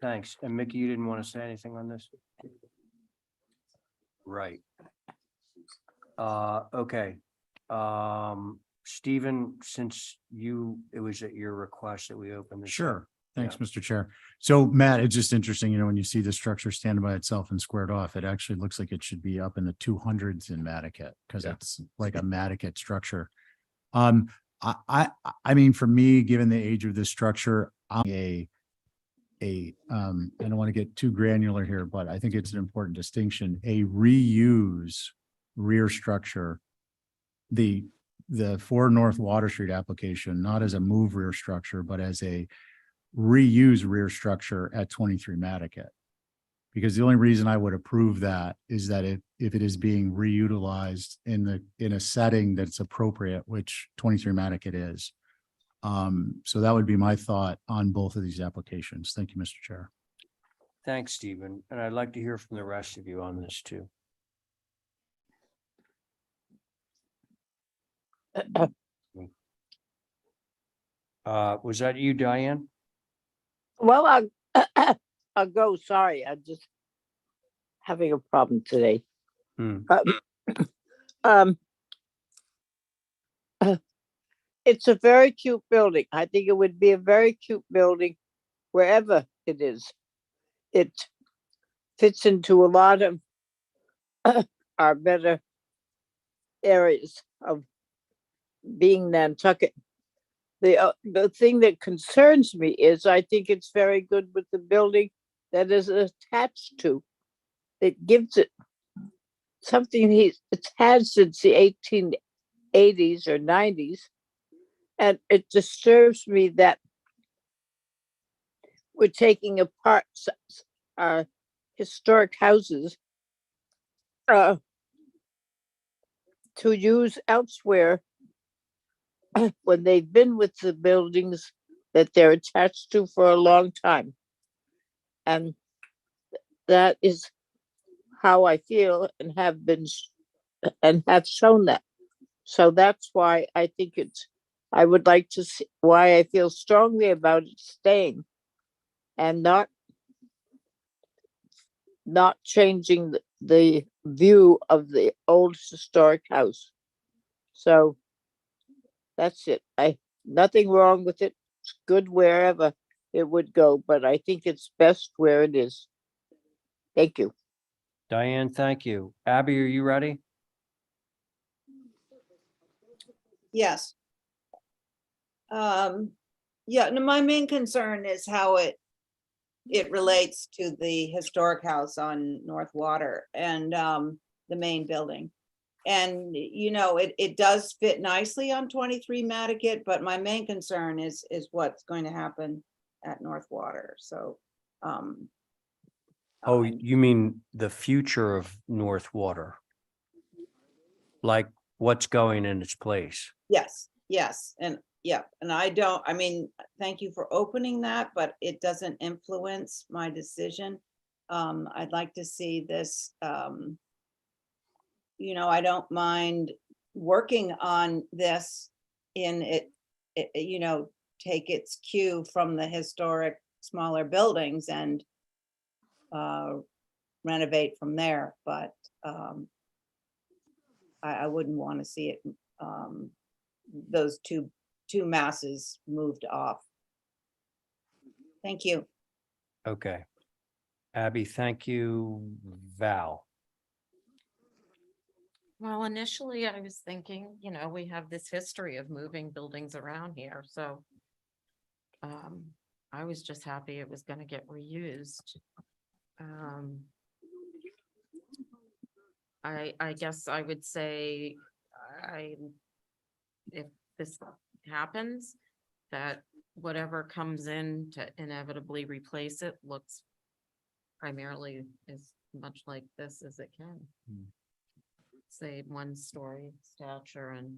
Thanks. And Mickey, you didn't want to say anything on this? Right. Okay. Stephen, since it was at your request that we open this. up. Sure. Thanks, Yeah. Mr. Chair. So Matt, it's just interesting, when you see the structure standing by itself and squared off, it actually looks like it should be up in the 200s in Nantucket because Yeah. it's like a Nantucket structure. I mean, for me, given the age of this structure, I'm I don't want to get too granular here, but I think it's an important distinction. A reuse rear structure, the 4 North Water Street application, not as a move rear structure, but as a reuse rear structure at 23 Nantucket. Because the only reason I would approve that is that if it is being reutilized in a setting that's appropriate, which 23 Nantucket is. So that would be my thought on both of these applications. Thank you, Mr. Chair. Thanks, Stephen. And I'd like to hear from the rest of you on this too. Was that you, Diane? Well, I'll go. Sorry, I'm just having a problem today. It's a very cute building. I think it would be a very cute building wherever it is. It fits into a lot of our better areas of being Nantucket. The thing that concerns me is I think it's very good with the building that is attached to. It gives it something it's had since the 1880s or 90s. And it disturbs me that we're taking apart our historic houses to use elsewhere when they've been with the buildings that they're attached to for a long time. And that is how I feel and have been and have shown that. So that's why I think I would like to see why I feel strongly about it staying and not changing the view of the old historic house. So that's it. Nothing wrong with it. It's good wherever it would go, but I think it's best where it is. Thank you. Diane, thank you. Abby, are you ready? Yes. Yeah, no, my main concern is how it relates to the historic house on North Water and the main building. And, you know, it does fit nicely on 23 Nantucket, but my main concern is what's going to happen at North Water. So, Oh, you mean the future of North Water? Like what's going in its place? yes, yes, and yeah, and I mean, thank you for opening that, but it doesn't influence my decision. I'd like to see this, you know, I don't mind working on this in you know, take its cue from the historic smaller buildings and renovate from there, but I wouldn't want to see it, those two masses moved off. Thank you. Okay. Abby, thank you. Val. Well, initially I was thinking, you know, we have this history of moving buildings around here, so I was just happy it was gonna get reused. I guess I would say if this happens, that whatever comes in to inevitably replace it looks primarily as much like this as it can. Say 1-story stature and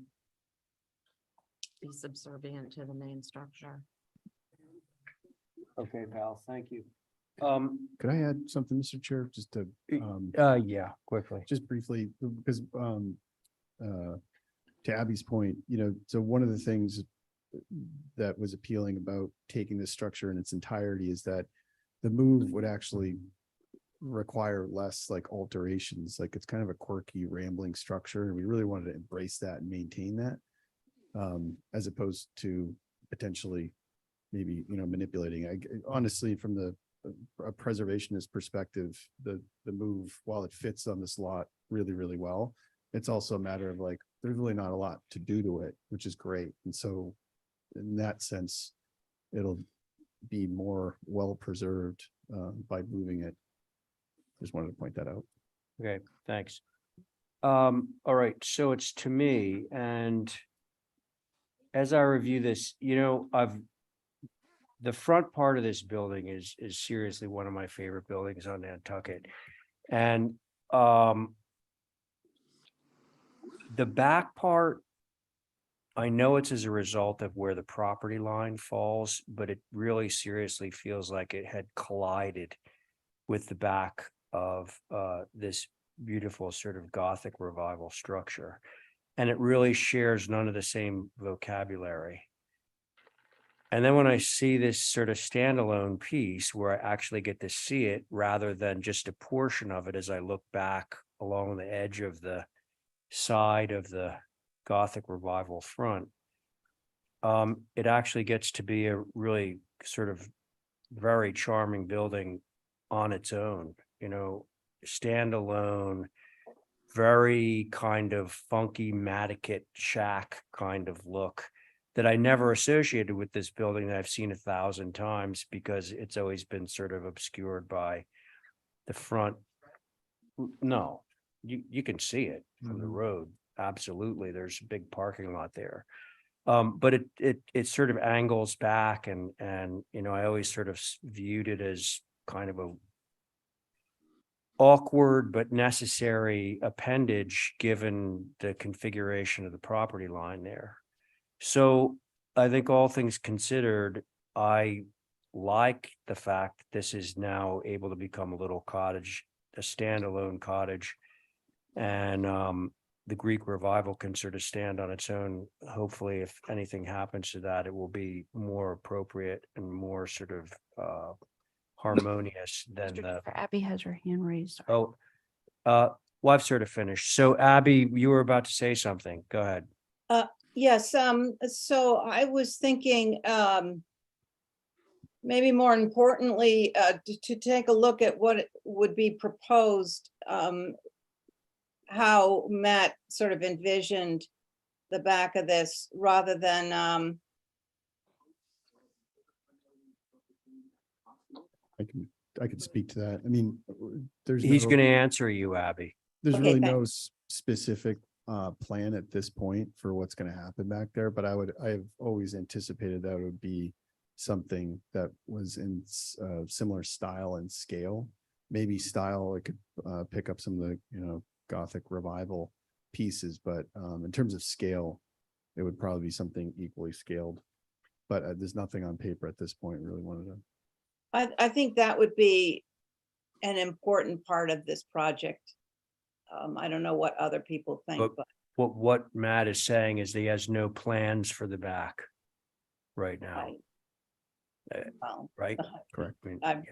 be subservient to the main structure. Okay, Val, thank you. Could I add something, Mr. Chair, just to, Yeah, quickly. just briefly, because, to Abby's point, you know, so one of the things that was appealing about taking this structure in its entirety is that the move would actually require less like alterations, like it's kind of a quirky rambling structure, and we really wanted to embrace that and maintain that, as opposed to potentially maybe, you know, manipulating. Honestly, from a preservationist perspective, the move, while it fits on this lot really well, it's also a matter of like, there's really not a lot to do to it, which is great. And so in that sense, it'll be more well preserved by moving it. Just wanted to point that out. Okay, thanks. All right, so it's to me, and as I review this, you know, the front part of this building is seriously one of my favorite buildings on Nantucket. And the back part, I know it's as a result of where the property line falls, but it really seriously feels like it had collided with the back of this beautiful sort of Gothic revival structure. And it really shares none of the same vocabulary. And then when I see this sort of standalone piece where I actually get to see it rather than just a portion of it as I look back along the edge of the side of the Gothic revival front, it actually gets to be a really sort of very charming building on its own, you know, standalone, very kind of funky Nantucket shack kind of look that I never associated with this building that I've seen 1,000 times because it's always been sort of obscured by the front. No, you can see it from the road. Absolutely. There's a big parking lot there. But it sort of angles back and, you know, I always sort of viewed it as kind of a awkward but necessary appendage given the configuration of the property line there. So I think all things considered, I like the fact this is now able to become a little cottage, a standalone cottage. And the Greek revival can sort of stand on its own. Hopefully, if anything happens to that, it will be more appropriate and more sort of harmonious than the. Abby has her hand raised. Oh, well, I've sort of finished. So Abby, you were about to say something. Go ahead. Yes, so I was thinking, maybe more importantly, to take a look at what would be proposed how Matt sort of envisioned the back of this rather than, I can speak to that. I mean, there's. He's no- going to answer you, Abby. There's Okay, really no thanks. specific plan at this point for what's going to happen back there, but I've always anticipated that it would be something that was in similar style and scale. Maybe style, it could pick up some of the, Gothic revival pieces, but in terms of scale, it would probably be something equally scaled. But there's nothing on paper at this point. Really wanted to. I think that would be an important part of this project. I don't know what other people think, but What Matt is saying is he has no plans for the back right now, well, right? Correct. I mean, I'm-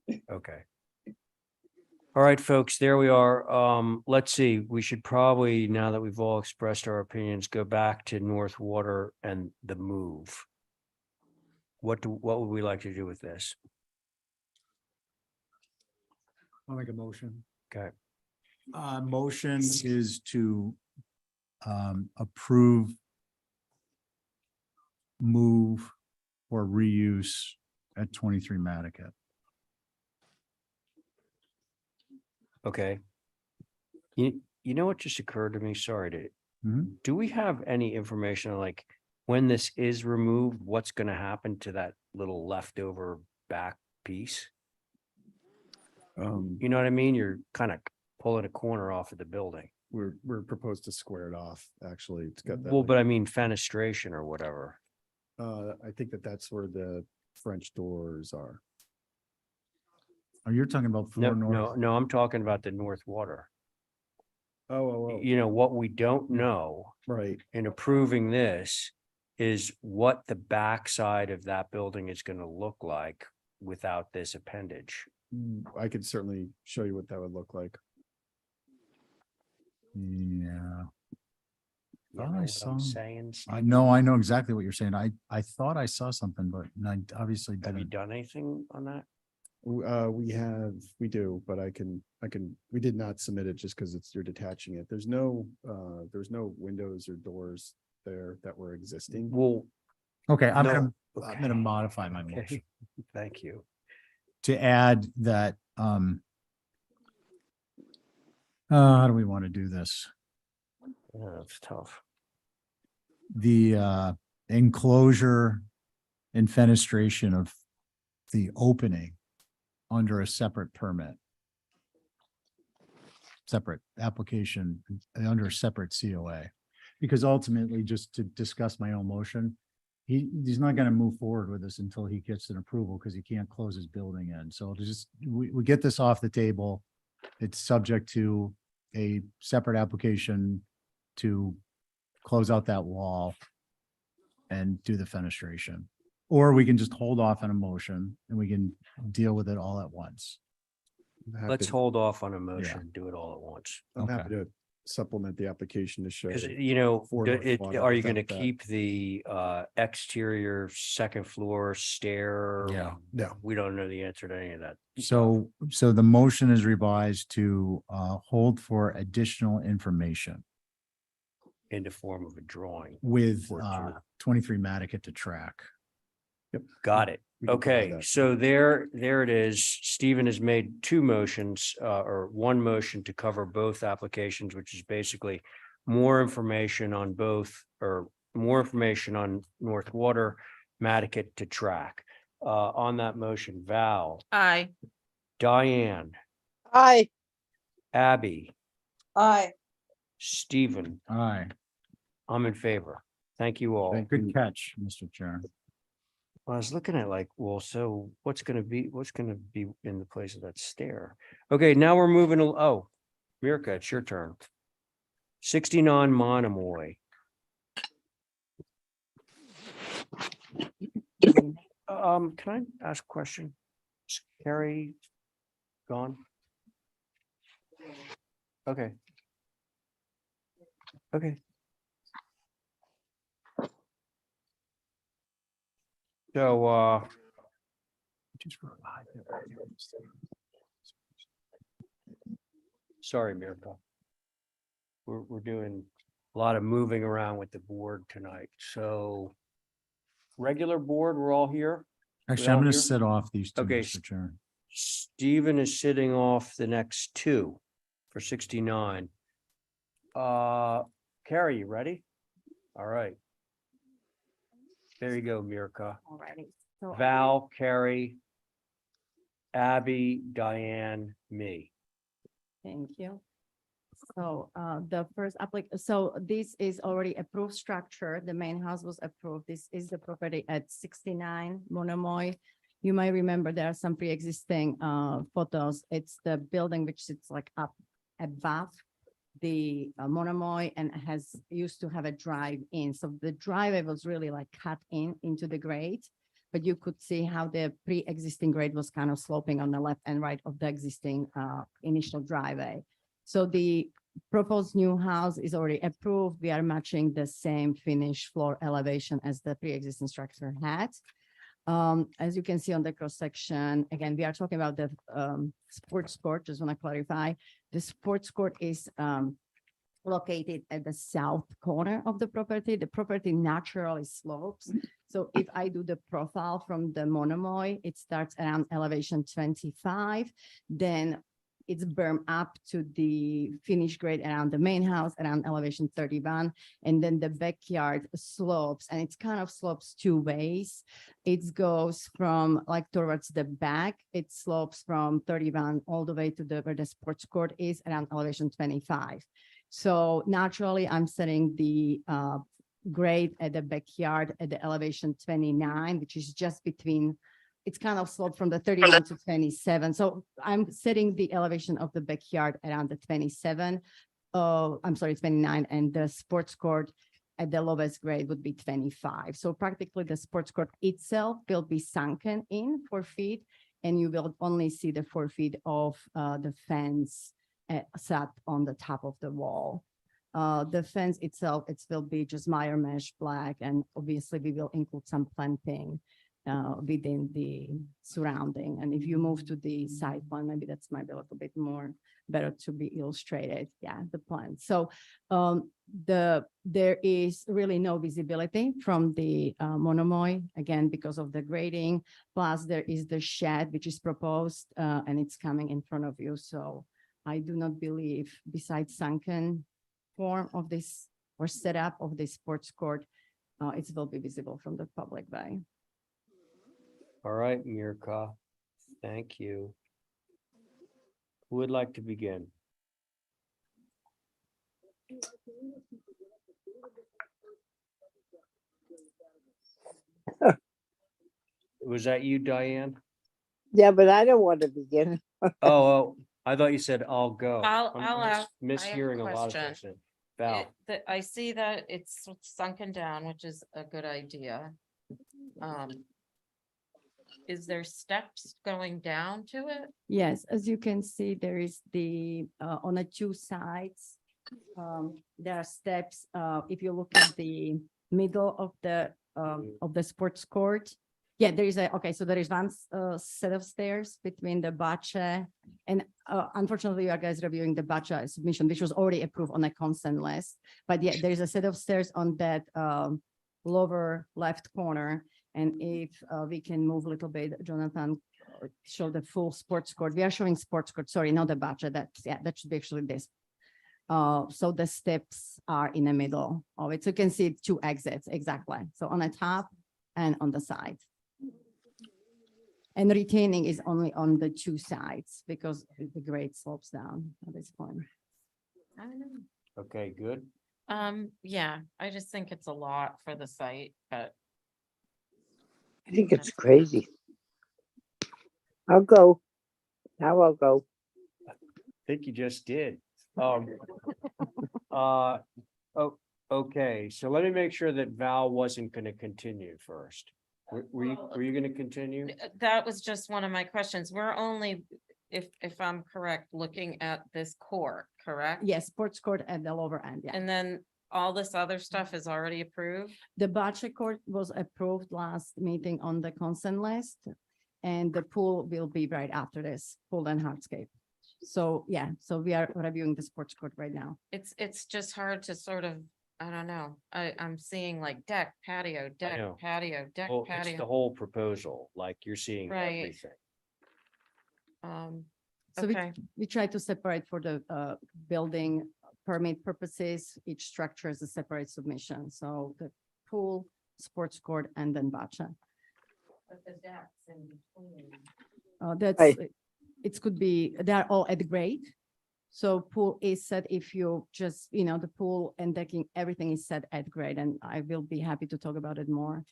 yeah, okay. All right, folks, there we are. Let's see, we should probably, now that we've all expressed our opinions, go back to North Water and the move. What would we like to do with this? I'll make a motion. Okay, Motion is to approve move or reuse at 23 Mattocket. okay. You know what just occurred to me? Sorry to, Mhm. do we have any information on like when this is removed, what's gonna happen to that little leftover back piece? You know what I mean? You're kind of pulling a corner off of the building. We're proposed to square it off, actually. It's got that. Well, like, but I mean fenestration or whatever. I think that's where the French doors are. Oh, you're talking about No, floor north? no, I'm talking about the North Water. Oh, You know, what we don't know right. in approving this is what the backside of that building is gonna look like without this appendage. I could certainly show you what that would look like. Yeah. You know Thought what I I'm saw, saying? I know, I know exactly what you're saying. I thought I saw something, but I obviously Have you didn't. done anything on that? We do, but we did not submit it just because you're detaching it. There's no windows or doors there that were existing. Well, Okay, I'm No, gonna okay. modify my motion okay, thank you. to add that, how do we want to do this? Yeah, it's tough. The enclosure and fenestration of the opening under a separate permit. Separate application, under a separate COA. Because ultimately, just to discuss my own motion, he's not gonna move forward with this until he gets an approval, because he can't close his building in. So to just, we get this off the table. It's subject to a separate application to close out that wall and do the fenestration. Or we can just hold off on a motion and we can deal with it all at once. Let's hold off on a motion, do it all at once. I'm happy to supplement the application to show. Because, you know, for do North it, Water are you without gonna that. keep the exterior second floor stair? Yeah. No. We don't know the answer to any of that. So the motion is revised to hold for additional information In the form of a drawing. with or two. 23 Mattocket to track. Got it. We can provide Okay, that. so there it is. Stephen has made two motions, or one motion to cover both applications, which is basically more information on both, or more information on North Water, Mattocket to track. On that motion, Val, Aye. Diane, Aye. Abby, aye. Stephen, Aye. I'm in favor. Thank you all. Good catch, Mr. Chair. I was looking at like, well, so what's gonna be in the place of that stair? Okay, now we're moving, oh, Mirka, it's your turn. 69 Monomoy. Can I ask a question? Is Carrie gone? Okay. Okay. So, Sorry, Mirka. We're doing a lot of moving around with the board tonight, so. Regular board, we're all here? Actually, We I'm all gonna here? sit off these two, Okay, Mr. Chair. Stephen is sitting off the next two for 69. Carrie, you ready? All right. There you go, Mirka. Alrighty. So Val, Carrie, Abby, Diane, me. thank you. So the first so this is already approved structure. The main house was approved. This is the property at 69 Monomoy. You might remember there are some pre-existing photos. It's the building which sits like up above the Monomoy and used to have a drive in. So the driveway was really like cut into the grade, but you could see how the pre-existing grade was kind of sloping on the left and right of the existing initial driveway. So the proposed new house is already approved. We are matching the same finished floor elevation as the pre-existing structure had. As you can see on the cross section, again, we are talking about the sports court. Just want to clarify, the sports court is located at the south corner of the property. The property naturally slopes. So if I do the profile from the Monomoy, it starts around elevation 25, then it's berm up to the finished grade around the main house around elevation 31. And then the backyard slopes, and it's kind of slopes two ways. It goes from like towards the back. It slopes from 31 all the way to where the sports court is around elevation 25. So naturally, I'm setting the grade at the backyard at the elevation 29, which is just between, it's kind of sloped from the 31 to 27. So I'm setting the elevation of the backyard around the 27. I'm sorry, 29, and the sports court at the lowest grade would be 25. So practically the sports court itself will be sunken in 4 feet, and you will only see the 4 feet of the fence sat on the top of the wall. The fence itself, it will be just wire mesh black, and obviously we will include some planting within the surrounding. And if you move to the side plan, maybe that's might be a little bit more better to be illustrated. Yeah, the plan. So there is really no visibility from the Monomoy, again, because of the grading. Plus there is the shed, which is proposed and it's coming in front of you. So I do not believe, besides sunken form of this or setup of this sports court, it will be visible from the public way. All right, Mirka, thank you. Who would like to begin? Was that you, Diane? Yeah, but I don't want to begin. Oh, I thought you said I'll go. I'll I'm ask. mishearing a lot of question. things. Val, I see that it's sunken down, which is a good idea. Is there steps going down to it? Yes, as you can see, there is the, on the two sides, there are steps. If you look at the middle of the sports court, yeah, there is so there is one set of stairs between the bocce, and unfortunately, you are guys reviewing the bocce submission, which was already approved on a consent list. But yeah, there is a set of stairs on that lower left corner. And if we can move a little bit, Jonathan, show the full sports court. We are showing sports court, sorry, not the bocce. That should be actually this. So the steps are in the middle of it. So you can see two exits, exactly. So on the top and on the side. And retaining is only on the two sides because the grade slopes down at this point. I don't know. okay, good. Yeah, I just think it's a lot for the site, but I think it's crazy. I'll go. Now I'll go. I think you just did. Okay, so let me make sure that Val wasn't going to continue first. Were you going to continue? that was just one of my questions. We're only, if I'm correct, looking at this court, correct? Yes, sports court at the lower end, yeah. And then all this other stuff is already approved? The bocce court was approved last meeting on the consent list, and the pool will be right after this, pool and hardscape. So, yeah, so we are reviewing the sports court right now. It's just hard to sort of, I don't know, I'm seeing like deck, patio, deck, know. patio, deck, Well, it's the patio. whole proposal, like you're seeing Right. everything. So Okay, we try to separate for the building permit purposes, each structure is a separate submission. So the pool, sports court, and then bocce. but the decks in between. That's, Right. it could be, they're all at grade. So pool is set if you just, the pool and decking, everything is set at grade, and I will be happy to talk about it more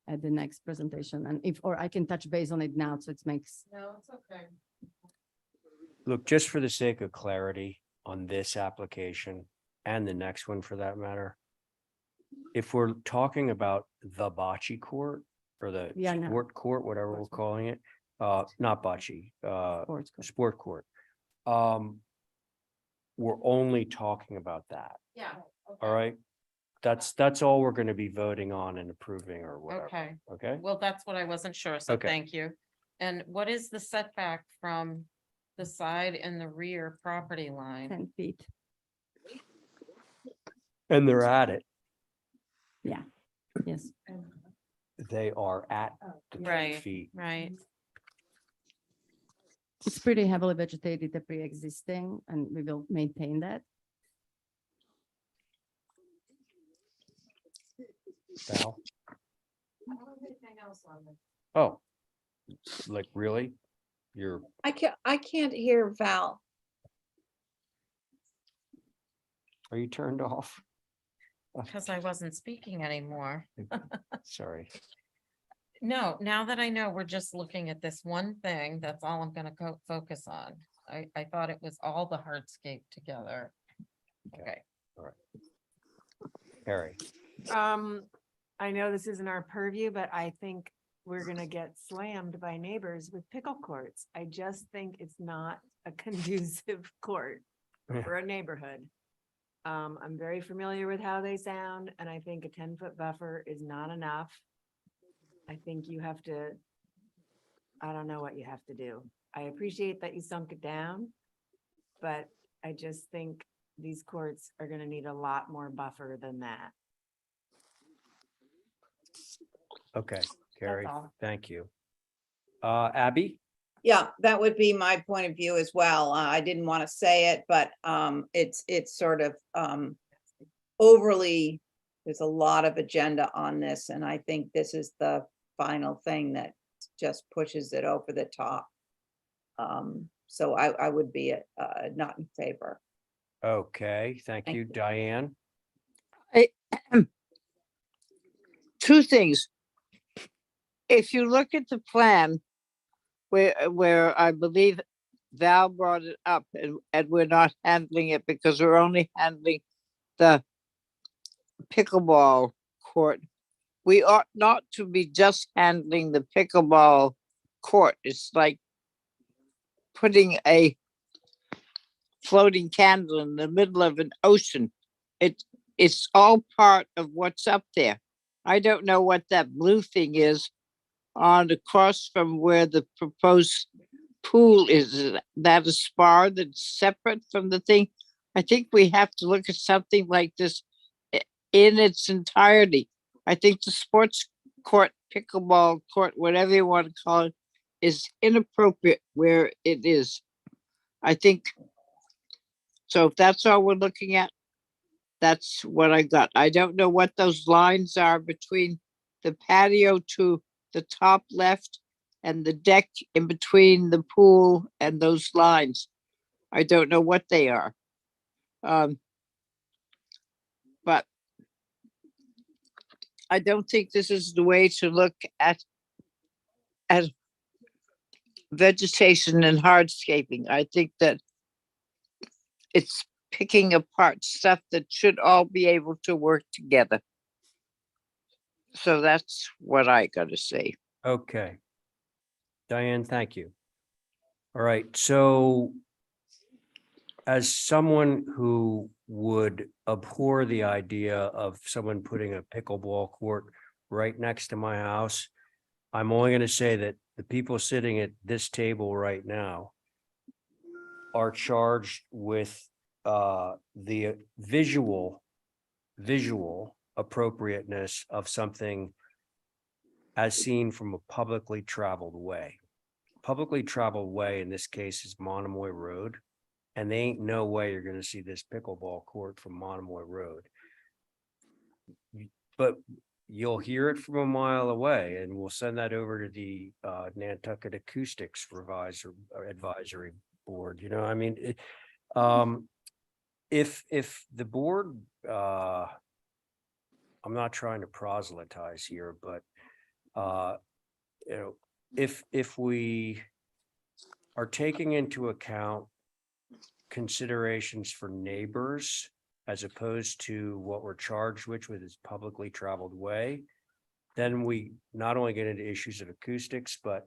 at the next presentation. And or I can touch base on it now, so it makes. No, it's okay. Look, just for the sake of clarity on this application and the next one for that matter. If we're talking about the bocce court or the Yeah, no. sport court, whatever we're calling it, not bocce, Sports court. sport court. We're only talking about that, Yeah. all right? That's all we're gonna be voting on and approving or whatever, Okay, okay? well, that's what I wasn't sure, so Okay. thank you. And what is the setback from the side and the rear property line? 10 feet. And they're at it. Yeah, yes. They are at the 10 Right, feet. right. It's pretty heavily vegetated, the pre-existing, and we will maintain that. Val? Anything else on this? Oh, like really? I can't hear Val. Are you turned off? Because I wasn't speaking anymore. Sorry. No, now that I know, we're just looking at this one thing, that's all I'm gonna focus on. I thought it was all the hardscape together. Okay. Harry, I know this isn't our purview, but I think we're gonna get slammed by neighbors with pickle courts. I just think it's not a conducive court for a neighborhood. I'm very familiar with how they sound, and I think a 10-foot buffer is not enough. I think you have to, I don't know what you have to do. I appreciate that you sunk it down, but I just think these courts are gonna need a lot more buffer than that. okay, Carrie, all. thank you. Abby? Yeah, that would be my point of view as well. I didn't want to say it, but it's sort of overly, there's a lot of agenda on this, and I think this is the final thing that just pushes it over the top. So I would be not in favor. Okay, thank Thank you, you. Diane. Two things. If you look at the plan where I believe Val brought it up and we're not handling it because we're only handling the pickleball court. We ought not to be just handling the pickleball court. It's like putting a floating candle in the middle of an ocean. It's all part of what's up there. I don't know what that blue thing is on across from where the proposed pool is. Is that a spar that's separate from the thing? I think we have to look at something like this in its entirety. I think the sports court, pickleball court, whatever you want to call it, is inappropriate where it is. I think, so if that's all we're looking at, that's what I got. I don't know what those lines are between the patio to the top left and the deck in between the pool and those lines. I don't know what they are. But I don't think this is the way to look at vegetation and hardscaping. I think that it's picking apart stuff that should all be able to work together. So that's what I gotta say. Okay. Diane, thank you. All right, so as someone who would abhor the idea of someone putting a pickleball court right next to my house, I'm only going to say that the people sitting at this table right now are charged with the visual appropriateness of something as seen from a publicly traveled way. Publicly traveled way in this case is Monomoy Road. And there ain't no way you're gonna see this pickleball court from Monomoy Road. But you'll hear it from a mile away, and we'll send that over to the Nantucket Acoustics Advisory Board, you know, I mean, if the board, I'm not trying to proselytize here, but you know, if we are taking into account considerations for neighbors as opposed to what we're charged with is publicly traveled way, then we not only get into issues of acoustics, but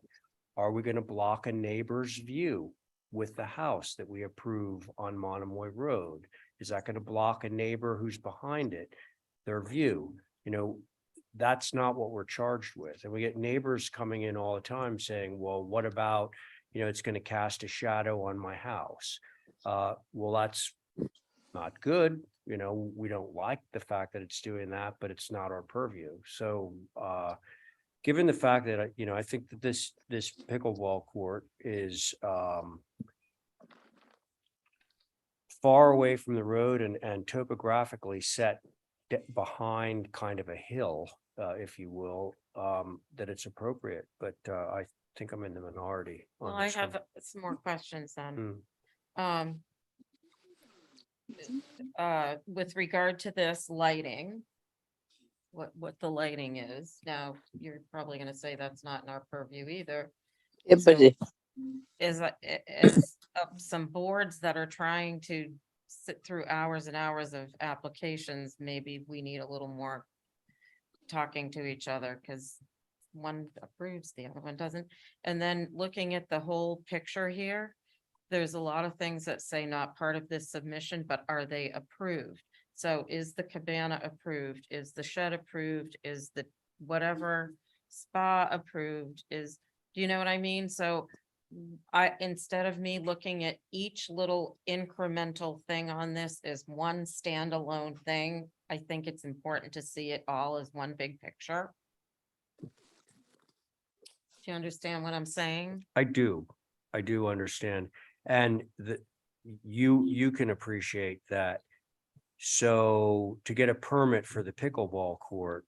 are we going to block a neighbor's view with the house that we approve on Monomoy Road? Is that going to block a neighbor who's behind it, their view? You know, that's not what we're charged with. And we get neighbors coming in all the time saying, well, what about, you know, it's going to cast a shadow on my house. Well, that's not good. You know, we don't like the fact that it's doing that, but it's not our purview. So, given the fact that, you know, I think that this pickleball court is, far away from the road and topographically set behind kind of a hill, if you will, that it's appropriate, but, I think I'm in the minority. on Well, I this one. have some more questions then. Hmm. With regard to this lighting, what the lighting is, now, you're probably gonna say that's not in our purview either. Yeah, but So it- is some boards that are trying to sit through hours and hours of applications, maybe we need a little more talking to each other, because one approves, the other one doesn't. And then looking at the whole picture here, there's a lot of things that say not part of this submission, but are they approved? So is the cabana approved? Is the shed approved? Is the whatever spa approved? Do you know what I mean? So instead of me looking at each little incremental thing on this as one standalone thing, I think it's important to see it all as one big picture. Do you understand what I'm saying? I do understand. And you can appreciate that. So to get a permit for the pickleball court,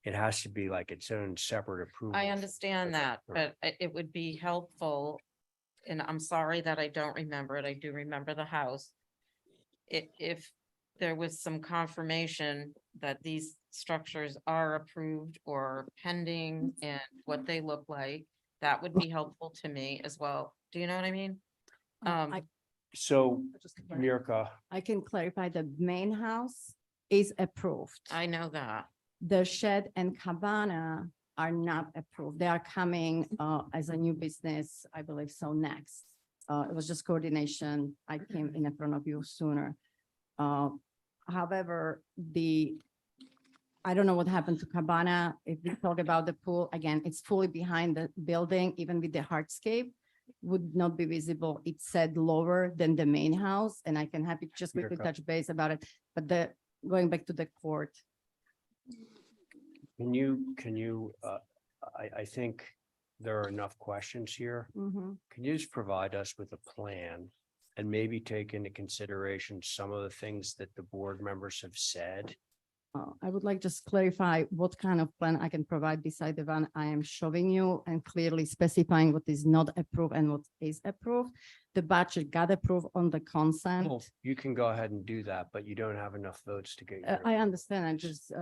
it has to be like its own separate approval. I understand Okay, that, all right. but it would be helpful. And I'm sorry that I don't remember it. I do remember the house. If there was some confirmation that these structures are approved or pending and what they look like, that would be helpful to me as well. Do you know what I mean? So, Mirka, I can clarify, the main house is approved. I know that. The shed and cabana are not approved. They are coming as a new business, I believe so next. It was just coordination. I came in front of you sooner. However, I don't know what happened to cabana. If we talk about the pool, again, it's fully behind the building, even with the hardscape would not be visible. It's set lower than the main house, and I can happy just quickly Mirka. touch base about it. But going back to the court, can you, I think there are enough questions here. Mhm. Can you just provide us with a plan and maybe take into consideration some of the things that the board members have said? I would like just clarify what kind of plan I can provide beside the one I am showing you and clearly specifying what is not approved and what is approved. The budget got approved on the consent. Well, you can go ahead and do that, but you don't have enough votes to get. your- I understand. I just,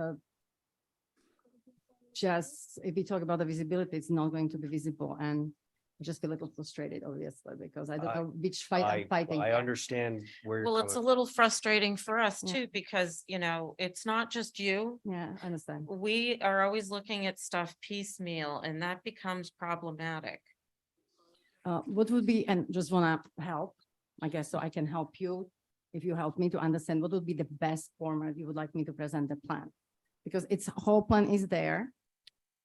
if we talk about the visibility, it's not going to be visible, and I just feel a little frustrated, obviously, because I don't know which fight I'm fighting. I understand where. Well, you're it's a coming little frustrating for us Yeah. too, because, it's not just you. Yeah, I understand. We are always looking at stuff piecemeal, and that becomes problematic. What would be, and just wanna help, I guess, so I can help you, if you help me to understand what would be the best format you would like me to present the plan? Because its whole plan is there.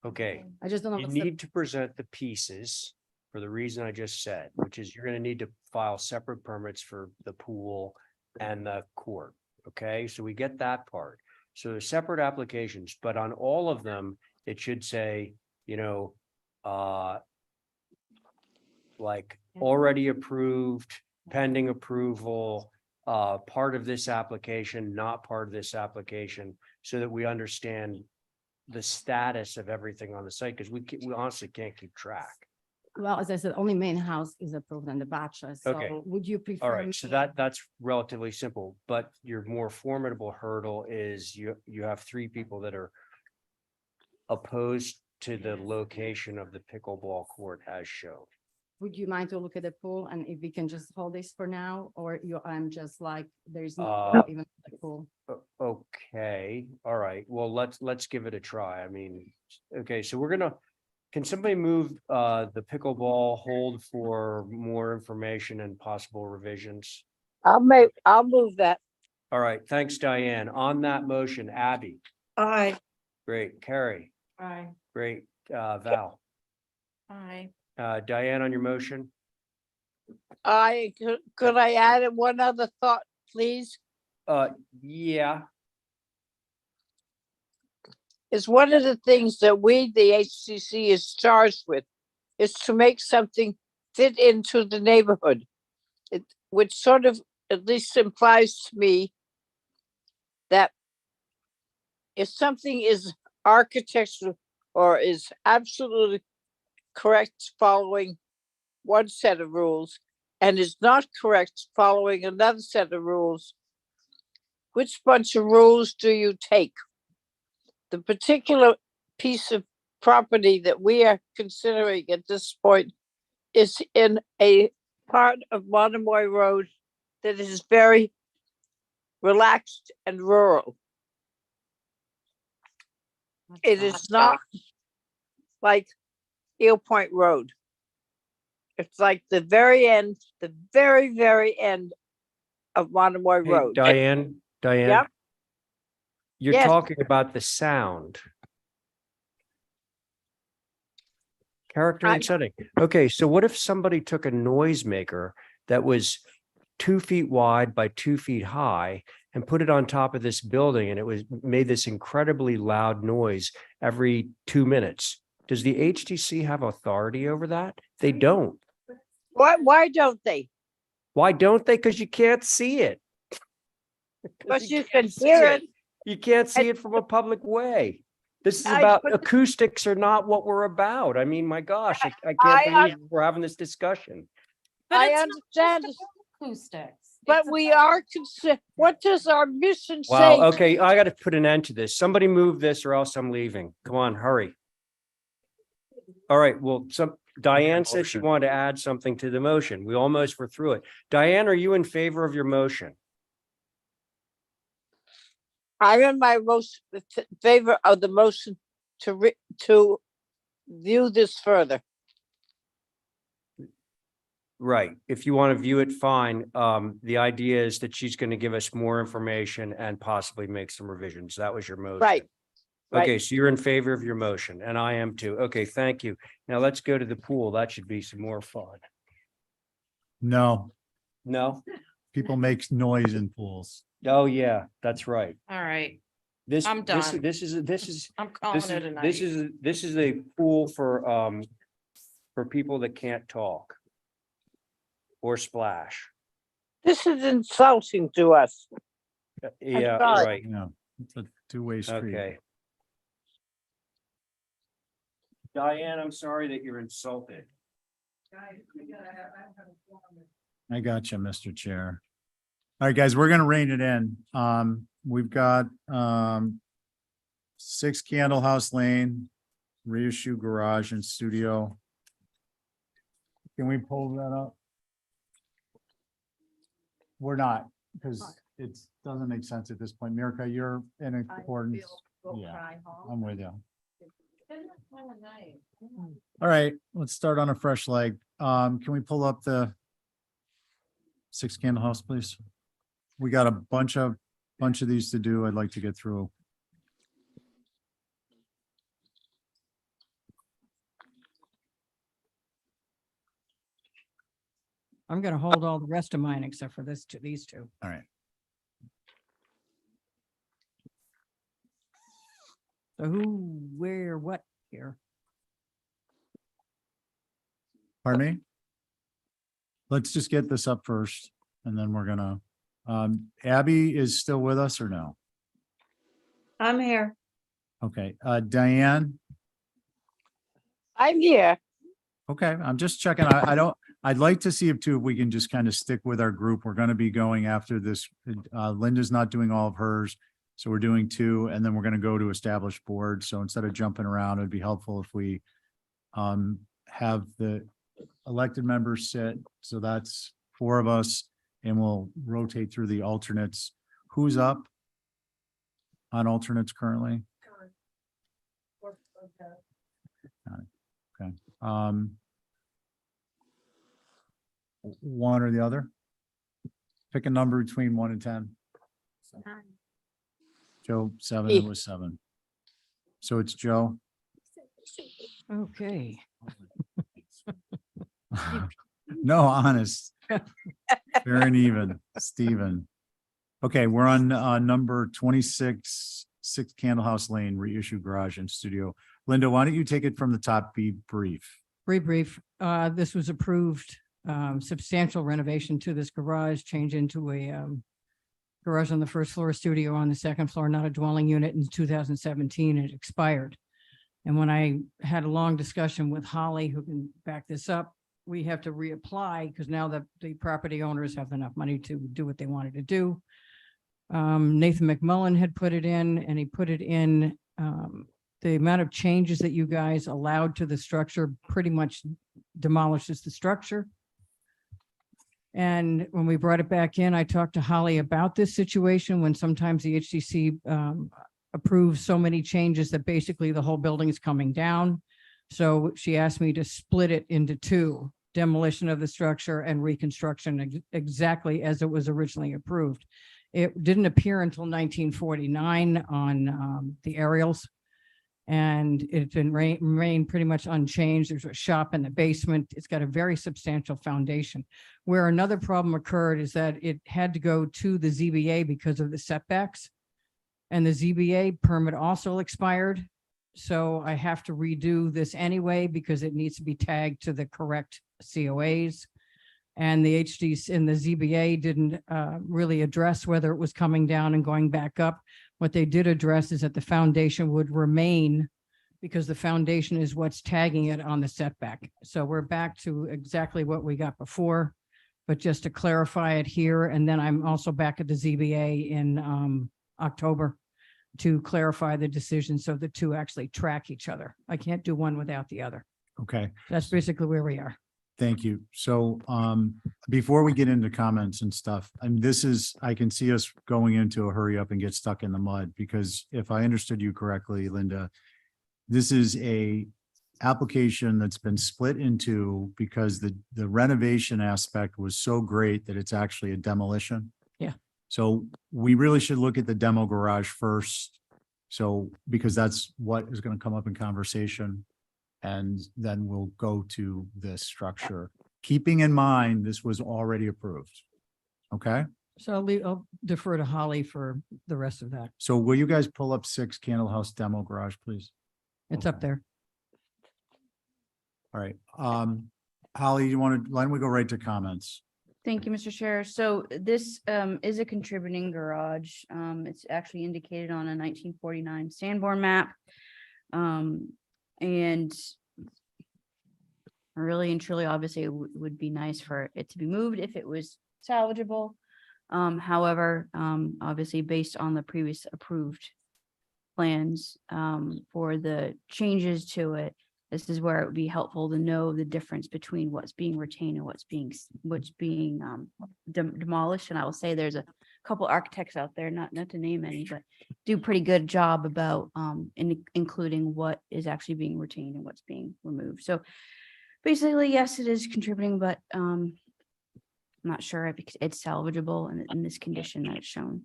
Okay, I just don't know. you what's the- need to present the pieces for the reason I just said, which is you're gonna need to file separate permits for the pool and the court. Okay, so we get that part. So they're separate applications, but on all of them, it should say, you know, like already approved, pending approval, part of this application, not part of this application, so that we understand the status of everything on the site, because we honestly can't keep track. Well, as I said, only main house is approved on the bachelor, Okay. so would you prefer? All right, so that's relatively simple, but your more formidable hurdle is you have three people that are opposed to the location of the pickleball court as shown. Would you mind to look at the pool and if we can just hold this for now, or I'm just like, there's no Uh, even the pool. Okay, all right, well, let's give it a try. I mean, okay, so can somebody move the pickleball hold for more information and possible revisions? I'll move that. All right, thanks, Diane. On that motion, Abby, Aye. great, Carrie, Aye. great, Val, Aye. Diane on your motion? Could I add in one other thought, please? Yeah, Is one of the things that we, the HCC, is charged with, is to make something fit into the neighborhood. Which sort of at least implies to me that if something is architectural or is absolutely correct following one set of rules and is not correct following another set of rules, which bunch of rules do you take? The particular piece of property that we are considering at this point is in a part of Monomoy Road that is very relaxed and rural. It is not like Eel Point Road. It's like the very end, the very, very end of Monomoy hey, Road. Diane, Yep. you're Yes. talking about the sound. Character and setting. Okay, so what if somebody took a noisemaker that was 2 feet wide by 2 feet high and put it on top of this building and it was made this incredibly loud noise every 2 minutes? Does the HTC have authority over that? They don't. Why don't they? Why don't they? Because you can't see it. But you can't can see hear it. You can't see it from a public way. This is I- about but- acoustics are not what we're about. I mean, my gosh, I I- can't believe we're having this discussion. But I it's not understand, just acoustics. but It's we about- are what does our mission say? Wow, okay, I gotta put an end to this. Somebody move this or else I'm leaving. Come on, hurry. All right, well, Diane said she Motion. wanted to add something to the motion. We almost were through it. Diane, are you in favor of your motion? I'm in my most favor of the motion to view this further. Right. If you want to view it, fine. The idea is that she's going to give us more information and possibly make some revisions. That was your motion. Right. Okay, Right. so you're in favor of your motion and I am too. Okay, thank you. Now let's go to the pool. That should be some more fun. No, No? people make noise in pools. Oh, yeah, that's right. All right, This, I'm this, done. this is, I'm calling this it a is, night. this is a pool for people that can't talk or splash. This is insulting to us. Yeah, sorry. right. Yeah, it's a two-way street. Okay. Diane, I'm sorry that you're insulted. I got you, Mr. Chair. All right, guys, we're gonna rein it in. We've got 6 Candle House Lane, reissue garage and studio. Can we pull that up? We're not, because it doesn't make sense at this point. Mirka, you're in accordance. Yeah, I'm with you. All right, let's start on a fresh leg. Can we pull up the 6 Candle House, please? We got a bunch of these to do. I'd like to get through. I'm gonna hold all the rest of mine except for these two. All right. So who, where, what here? Pardon me? Let's just get this up first and then we're gonna, Abby is still with us or no? I'm here. Okay, Diane? I'm here. Okay, I'm just checking. I'd like to see if too, if we can just kind of stick with our group. We're gonna be going after this. Linda's not doing all of hers. So we're doing two and then we're gonna go to established board. So instead of jumping around, it'd be helpful if we have the elected members sit. So that's 4 of us and we'll rotate through the alternates. Who's up on alternates currently? Okay. One or the other? Pick a number between 1 and 10. Joe, 7, it was 7. So it's Joe. Okay. No, honest. Fair and even, Stephen. Okay, we're on number 26, 6 Candlehouse Lane, reissue garage and studio. Linda, why don't you take it from the top, be brief? Very brief. This was approved, substantial renovation to this garage, change into a garage on the first floor, studio on the second floor, not a dwelling unit in 2017. It expired. And when I had a long discussion with Holly, who can back this up, we have to reapply because now the property owners have enough money to do what they wanted to do. Nathan McMullen had put it in and he put it in, the amount of changes that you guys allowed to the structure pretty much demolishes the structure. And when we brought it back in, I talked to Holly about this situation when sometimes the HDC approves so many changes that basically the whole building is coming down. So she asked me to split it into 2, demolition of the structure and reconstruction exactly as it was originally approved. It didn't appear until 1949 on the aerials. And it's been remained pretty much unchanged. There's a shop in the basement. It's got a very substantial foundation. Where another problem occurred is that it had to go to the ZBA because of the setbacks. And the ZBA permit also expired. So I have to redo this anyway because it needs to be tagged to the correct COAs. And the HDs in the ZBA didn't really address whether it was coming down and going back up. What they did address is that the foundation would remain because the foundation is what's tagging it on the setback. So we're back to exactly what we got before, but just to clarify it here. And then I'm also back at the ZBA in October to clarify the decision so the 2 actually track each other. I can't do one without the other. Okay. That's basically where we are. Thank you. So before we get into comments and stuff, and this is, I can see us going into a hurry up and get stuck in the mud because if I understood you correctly, Linda, this is a application that's been split into because the renovation aspect was so great that it's actually a demolition. Yeah. So we really should look at the demo garage first. So because that's what is going to come up in conversation. And then we'll go to this structure, keeping in mind this was already approved. Okay, So I'll defer to Holly for the rest of that. so will you guys pull up 6 Candlehouse demo garage, please? It's up there. All right, Holly, why don't we go right to comments? Thank you, Mr. Chair. So this is a contributing garage. It's actually indicated on a 1949 Sanborn map. And really and truly, obviously, it would be nice for it to be moved if it was salvageable. However, obviously, based on the previous approved plans for the changes to it, this is where it would be helpful to know the difference between what's being retained and what's being demolished. And I will say there's a couple architects out there, not to name any, but do a pretty good job about including what is actually being retained and what's being removed. So basically, yes, it is contributing, but I'm not sure if it's salvageable in this condition that it's shown.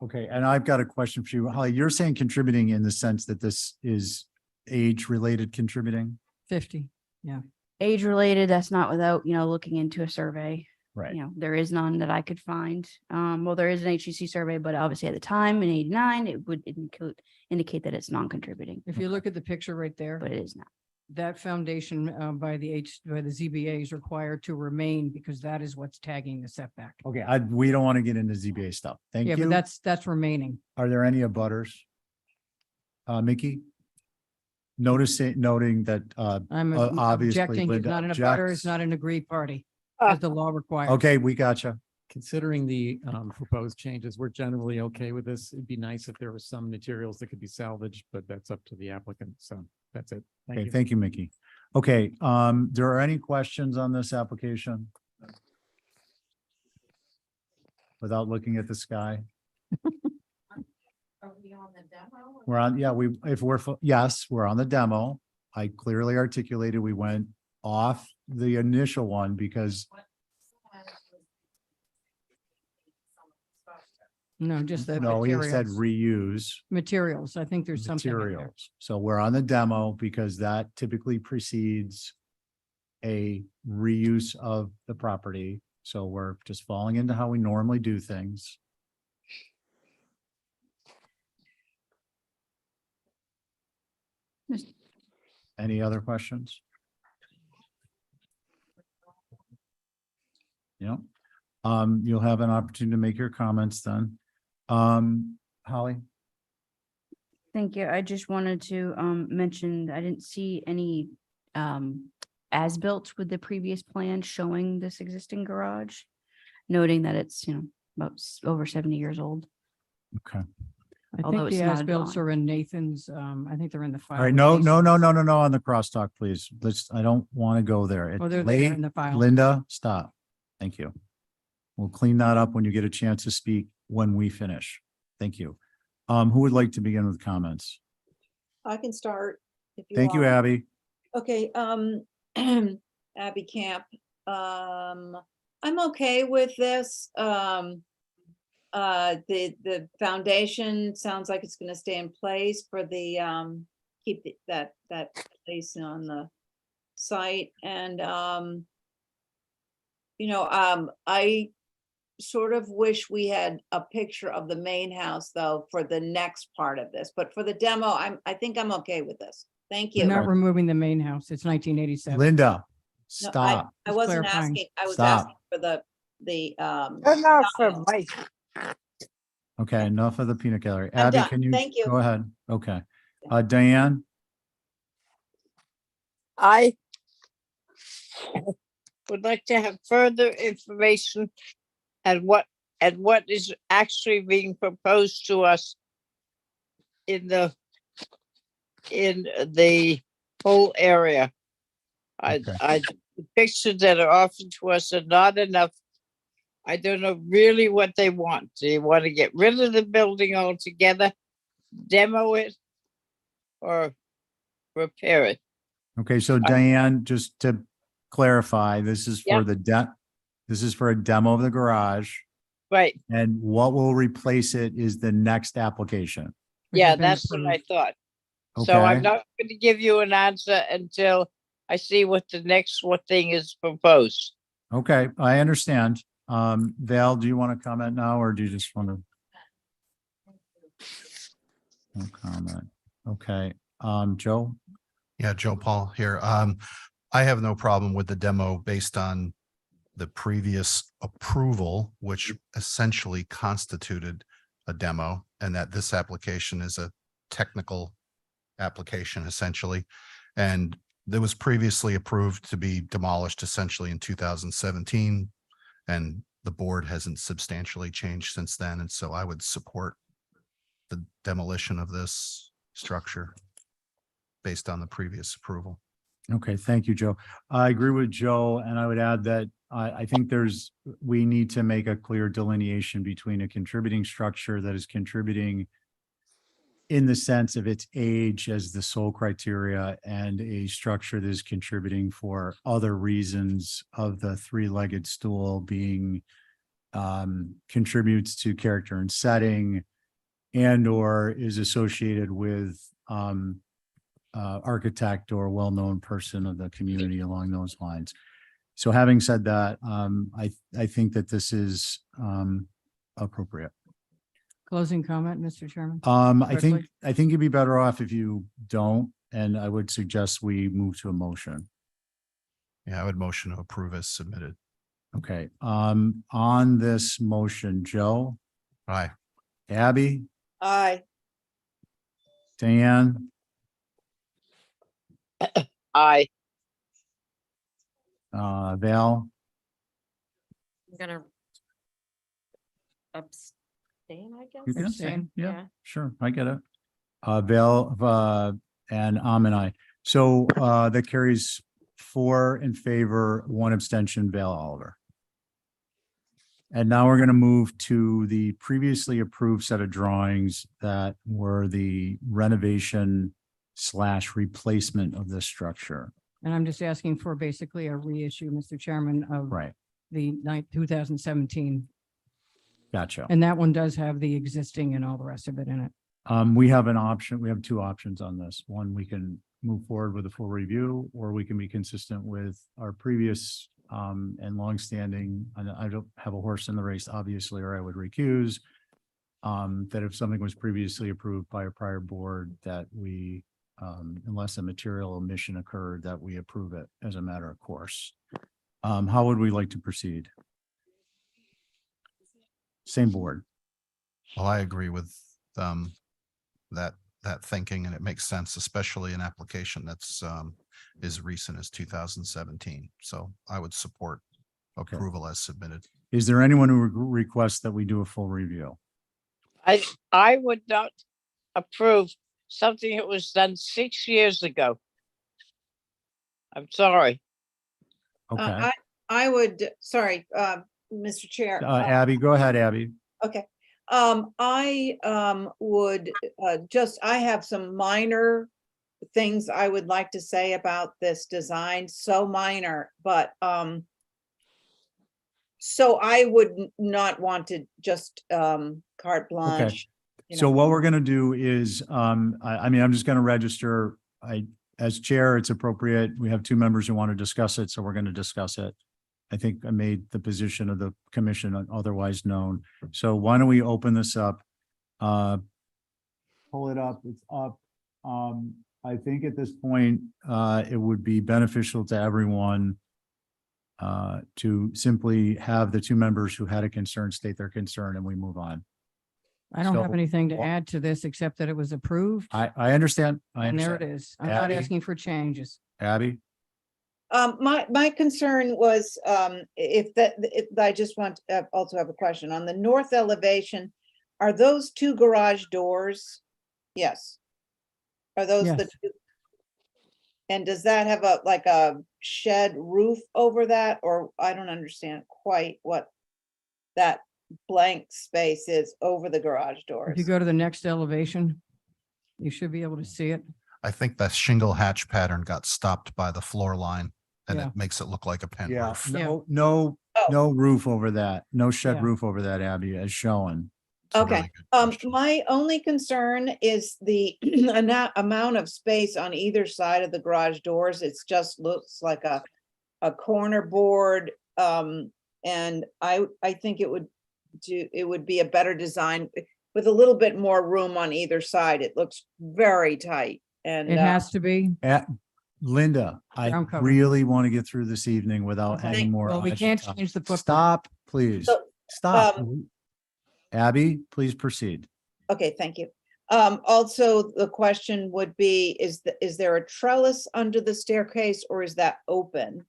Okay, and I've got a question for you, Holly. You're saying contributing in the sense that this is age-related contributing? 50, yeah. age related, that's not without, looking into a survey. Right. There is none that I could find. Well, there is an HGC survey, but obviously at the time in 89, it would indicate that it's non-contributing, If you look at the picture right there, but it is not. that foundation by the ZBA is required to remain because that is what's tagging the setback. Okay, we don't want to get into ZBA stuff. Thank Yeah, you. but that's remaining. Are there any abutters? Mickey? Noting that, I'm obviously objecting, he's Linda not in a butter, objects. it's not an agreed party, as the law requires. Okay, we gotcha. Considering the proposed changes, we're generally okay with this. It'd be nice if there was some materials that could be salvaged, but that's up to the applicant. So that's it. Thank Okay, you. thank you, Mickey. Okay, there are any questions on this application? Without looking at the sky? Are we on the demo? We're on, yeah, yes, we're on the demo. I clearly articulated, we went off the initial one because No, just the no, he said materials. reuse Materials, I think there's something in there. materials. So we're on the demo because that typically precedes a reuse of the property. So we're just falling into how we normally do things. Any other questions? Yeah. You'll have an opportunity to make your comments then. Holly? Thank you. I just wanted to mention, I didn't see any as-built with the previous plan showing this existing garage, noting that it's, about over 70 years old. Okay. I Although think it's the not a as-bills drawing. are in Nathan's, I think they're in the file. All right, no on the crosstalk, please. I don't want to go there. It's Oh, they're there late. in the file. Linda, stop. Thank you. We'll clean that up when you get a chance to speak when we finish. Thank you. Who would like to begin with comments? I can start. If you Thank you, want. Abby. Okay, Abby Camp. I'm okay with this. The foundation sounds like it's gonna stay in place for the, keep that place on the site and, I sort of wish we had a picture of the main house though for the next part of this, but for the demo, I think I'm okay with this. Thank We're you. not removing the main house. It's 1987. Linda, No, stop. I Just wasn't clarifying. asking, I was Stop. asking for the. Turn off the mic. Okay, enough of the peanut gallery. I'm Abby, done. can you? Thank you. Go ahead. Okay. Diane? I would like to have further information and what is actually being proposed to us in the whole area. The pictures that are offered to us are not enough. I don't know really what they want. Do you want to get rid of the building altogether, demo it, or repair it? Okay, so Diane, just to clarify, this is for Yep. this is for a demo of the garage. Right. And what will replace it is the next application. Yeah, that's what I thought. So I'm Okay. not going to give you an answer until I see what the next thing is proposed. Okay, I understand. Val, do you want to comment now or do you just want to? No comment. Okay, Joe? Yeah, Joe Paul here. I have no problem with the demo based on the previous approval, which essentially constituted a demo, and that this application is a technical application essentially. And that was previously approved to be demolished essentially in 2017. And the board hasn't substantially changed since then. And so I would support the demolition of this structure based on the previous approval. Okay, thank you, Joe. I agree with Joe, and I would add that I think we need to make a clear delineation between a contributing structure that is contributing in the sense of its age as the sole criteria and a structure that is contributing for other reasons of the three-legged stool being contributes to character and setting and or is associated with architect or well-known person of the community along those lines. So having said that, I think that this is appropriate. Closing comment, Mr. Chairman? I think Quickly. you'd be better off if you don't, and I would suggest we move to a motion. Yeah, I would motion to approve as submitted. Okay, on this motion, Joe, Aye. Abby, Aye. Dan, Aye. Val, I'm gonna abstain, I guess. you can say, Abstain. yeah, sure, I get it. Val, and and I. So, that carries 4 in favor, 1 abstention, Val Oliver. And now we're going to move to the previously approved set of drawings that were the renovation / replacement of this structure. And I'm just asking for basically a reissue, Mr. Chairman, of Right. the 2017. Gotcha. And that one does have the existing and all the rest of it in it. We have an option. We have 2 options on this. One, we can move forward with a full review, or we can be consistent with our previous and longstanding, and I don't have a horse in the race, obviously, or I would recuse. That if something was previously approved by a prior board, that we, unless a material omission occurred, that we approve it as a matter of course. How would we like to proceed? Same board. Well, I agree with that thinking, and it makes sense, especially an application that's as recent as 2017. So I would support approval as submitted. Is there anyone who requests that we do a full review? I would not approve something that was done 6 years ago. I'm sorry. Okay, I would, sorry, Mr. Chair. Abby, go ahead, Abby. Okay, I would I have some minor things I would like to say about this design, so minor, but so I would not want to just carte blanche. you So know. what we're gonna do is, I mean, I'm just gonna register, as chair, it's appropriate. We have 2 members who want to discuss it, so we're gonna discuss it. I think I made the position of the commission otherwise known. So why don't we open this up? Pull it up, it's up. I think at this point, it would be beneficial to everyone to simply have the 2 members who had a concern state their concern, and we move on. I don't have So- anything to add to this except that it was approved. I understand. And there it is. I'm not Abby? asking for changes. Abby? My concern was, if I just want to also have a question on the north elevation. Are those 2 garage doors? Yes. Are those the Yes. 2? And does that have like a shed roof over that? Or I don't understand quite what that blank space is over the garage If you doors. go to the next elevation, you should be able to see it. I think that shingle hatch pattern got stopped by the floor line, and Yeah. it makes it look like a pen Yeah, roof. no roof over that, no shed Yeah. roof over that, Abby, as shown. It's a Okay, really good question. my only concern is the amount of space on either side of the garage doors. It's just looks like a corner board. And I think it would be a better design with a little bit more room on either side. It looks very tight and. It has to be. Linda, I Ground cover. really want to get through this evening without Okay. any more. Well, we eyes can't shut. change the footprint. Stop, please. So, Stop. Abby, please proceed. Okay, thank you. Also, the question would be, is there a trellis under the staircase or is that open?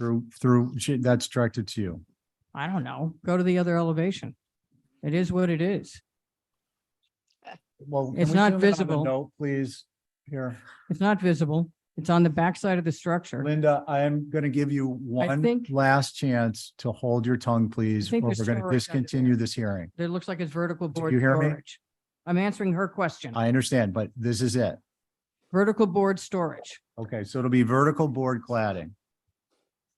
That's directed to you. I don't know. Go to the other elevation. It is what it is. Well, can It's we not zoom in on the visible. note, please, here. It's not visible. It's on the backside of the structure. Linda, I am going to give you one think- last chance to hold your tongue, please, or think we're there's going to storage under discontinue this hearing. It looks like it's vertical board you hear me? storage. I'm answering her question. I understand, but this is it. Vertical board storage. Okay, so it'll be vertical board cladding.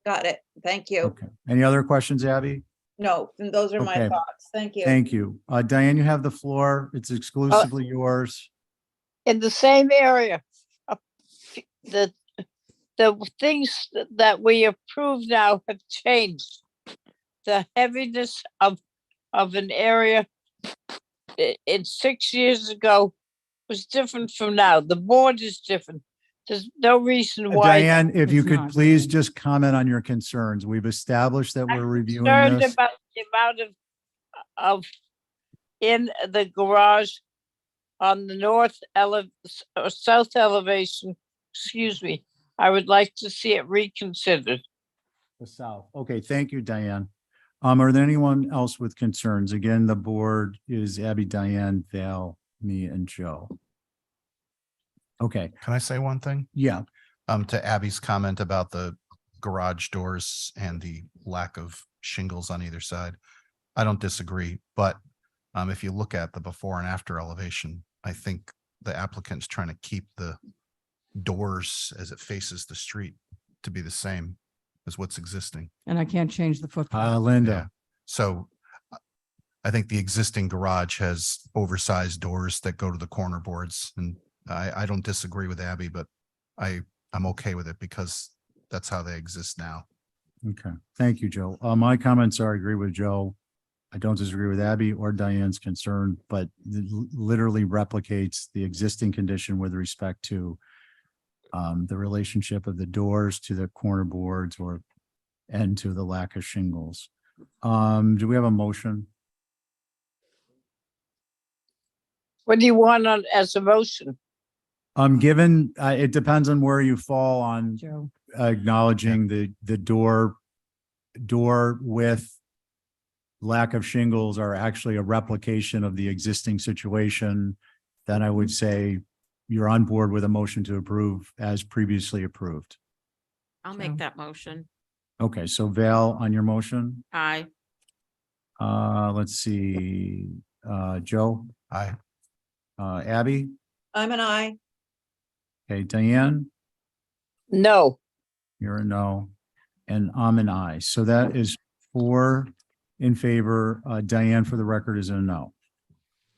Got it. Thank you. Okay. Any other questions, Abby? No, and those are my Okay. thoughts. Thank you. Thank you. Diane, you have the floor. It's exclusively yours. In the same area. uh, The, the things that we approve now have changed. The heaviness of an area in 6 years ago was different from now. The board is different. There's no reason why. Diane, if you It's could not please different. just comment on your concerns. We've established that we're I'm reviewing concerned this. about the amount of in the garage on the or south elevation, excuse me. I would like to see it reconsidered. The south. Okay, thank you, Diane. Are there anyone else with concerns? Again, the board is Abby, Diane, Val, me, and Joe. Okay, Can I say one thing? yeah, To Abby's comment about the garage doors and the lack of shingles on either side. I don't disagree, but if you look at the before and after elevation, I think the applicant's trying to keep the doors as it faces the street to be the same as what's existing. And I can't change the footprint. Linda. Yeah. So I think the existing garage has oversized doors that go to the corner boards, and I don't disagree with Abby, but I'm okay with it because that's how they exist now. Okay, thank you, Joe. My comments are, I agree with Joe. I don't disagree with Abby or Diane's concern, but it literally replicates the existing condition with respect to the relationship of the doors to the corner boards and to the lack of shingles. Do we have a motion? What do you want on as a motion? Given, it depends on where you fall on Joe. acknowledging the door with lack of shingles are actually a replication of the existing situation. Then I would say you're on board with a motion to approve as previously approved. I'll Joe. make that motion. Okay, so Val, on your motion, Aye. let's see, Joe, Aye. Abby, I'm an I. okay, Diane, No. you're a no, and I'm an aye. So that is 4 in favor. Diane, for the record, is a no.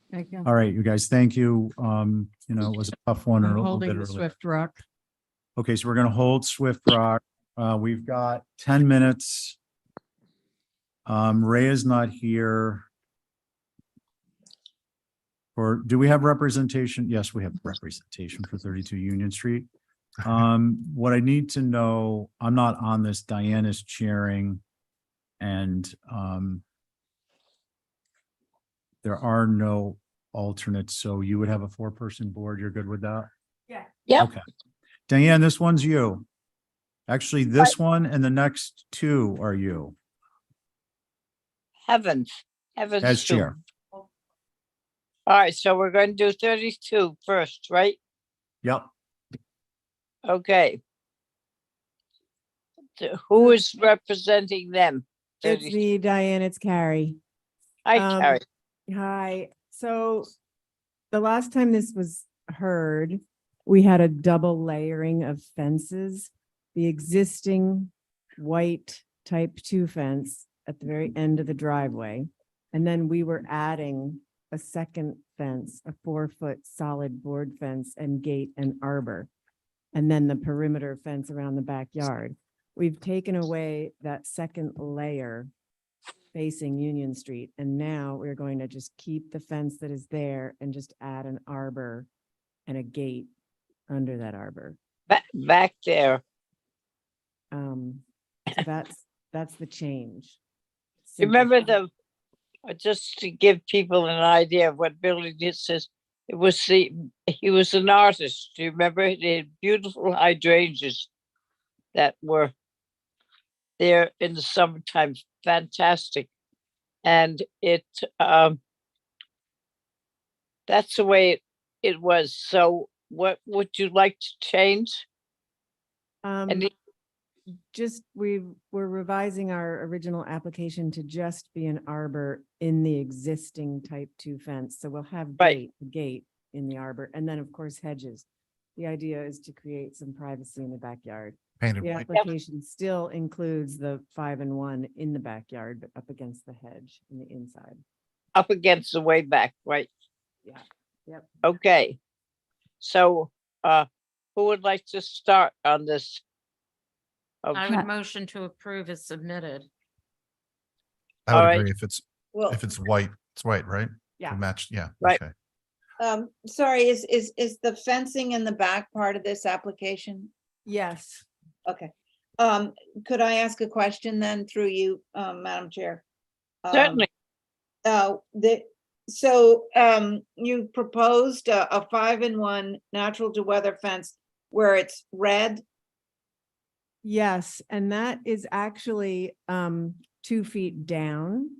Thank you. All right, you guys, thank you. It was a tough one. I'm a little holding bit the early. Swift Rock. Okay, so we're gonna hold Swift Rock. We've got 10 minutes. Ray is not here. Or do we have representation? Yes, we have representation for 32 Union Street. What I need to know, I'm not on this, Diane is chairing. And there are no alternates, so you would have a 4-person board. You're good with that? Yeah. Yep. Okay. Diane, this one's you. Actually, this one and the next 2 are you Heavens as too. chair. All right, so we're going to do 32 first, right? Yep. Okay. Who is representing them? It's 32. me, Diane, it's Carrie. Hi, Carrie. Hi, so the last time this was heard, we had a double layering of fences. The existing white type 2 fence at the very end of the driveway. And then we were adding a second fence, a 4-foot solid board fence and gate and arbor. And then the perimeter fence around the backyard. We've taken away that second layer facing Union Street. And now we're going to just keep the fence that is there and just add an arbor and a gate under that arbor. Back there. So that's the change. Remember just to give people an idea of what building this is, he was an artist. Do you remember? He had beautiful hydrangeas that were there in the summertime, fantastic. And that's the way it was. So what would you like to change? We're revising our original application to just be an arbor in the existing type 2 fence. So we'll have gate in the arbor, and then of course hedges. The idea is to create some privacy in the backyard. Painted The white. application still includes the 5 and 1 in the backyard, but up against the hedge in the inside. Up against the way back, right? Yeah. Yep. Okay. So, who would like to start on this? I Okay. would motion to approve as submitted. I would All right. agree Well, if it's white, it's white, right? Yeah. To match, yeah, Right. okay. sorry, is the fencing in the back part of this application? Yes. Okay. Could I ask a question then through you, Madam Chair? Certainly. You proposed a 5 and 1 natural to weather fence where it's red. Yes, and that is actually 2 feet down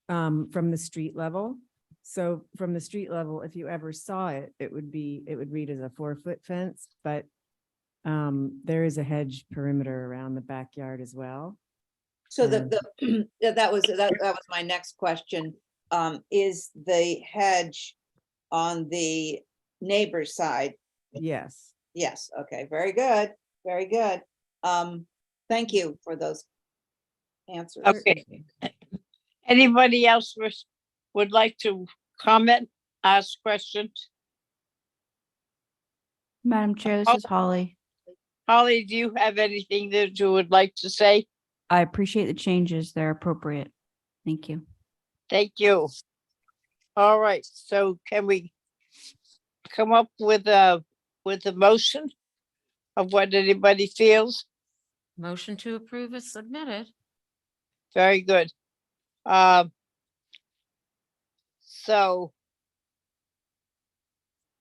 from the street level. So from the street level, if you ever saw it, it would read as a 4-foot fence, but there is a hedge perimeter around the backyard as well. So that was my next question. Is the hedge on the neighbor's side? Yes. Yes, okay, very good, very good. Thank you for those answers. Okay. Anybody else would like to comment, ask questions? Madam Chair, this is Holly. Holly, do you have anything that you would like to say? I appreciate the changes. They're appropriate. Thank you. Thank you. All right, so can we come up with a motion of what anybody feels? Motion to approve as submitted. Very good. So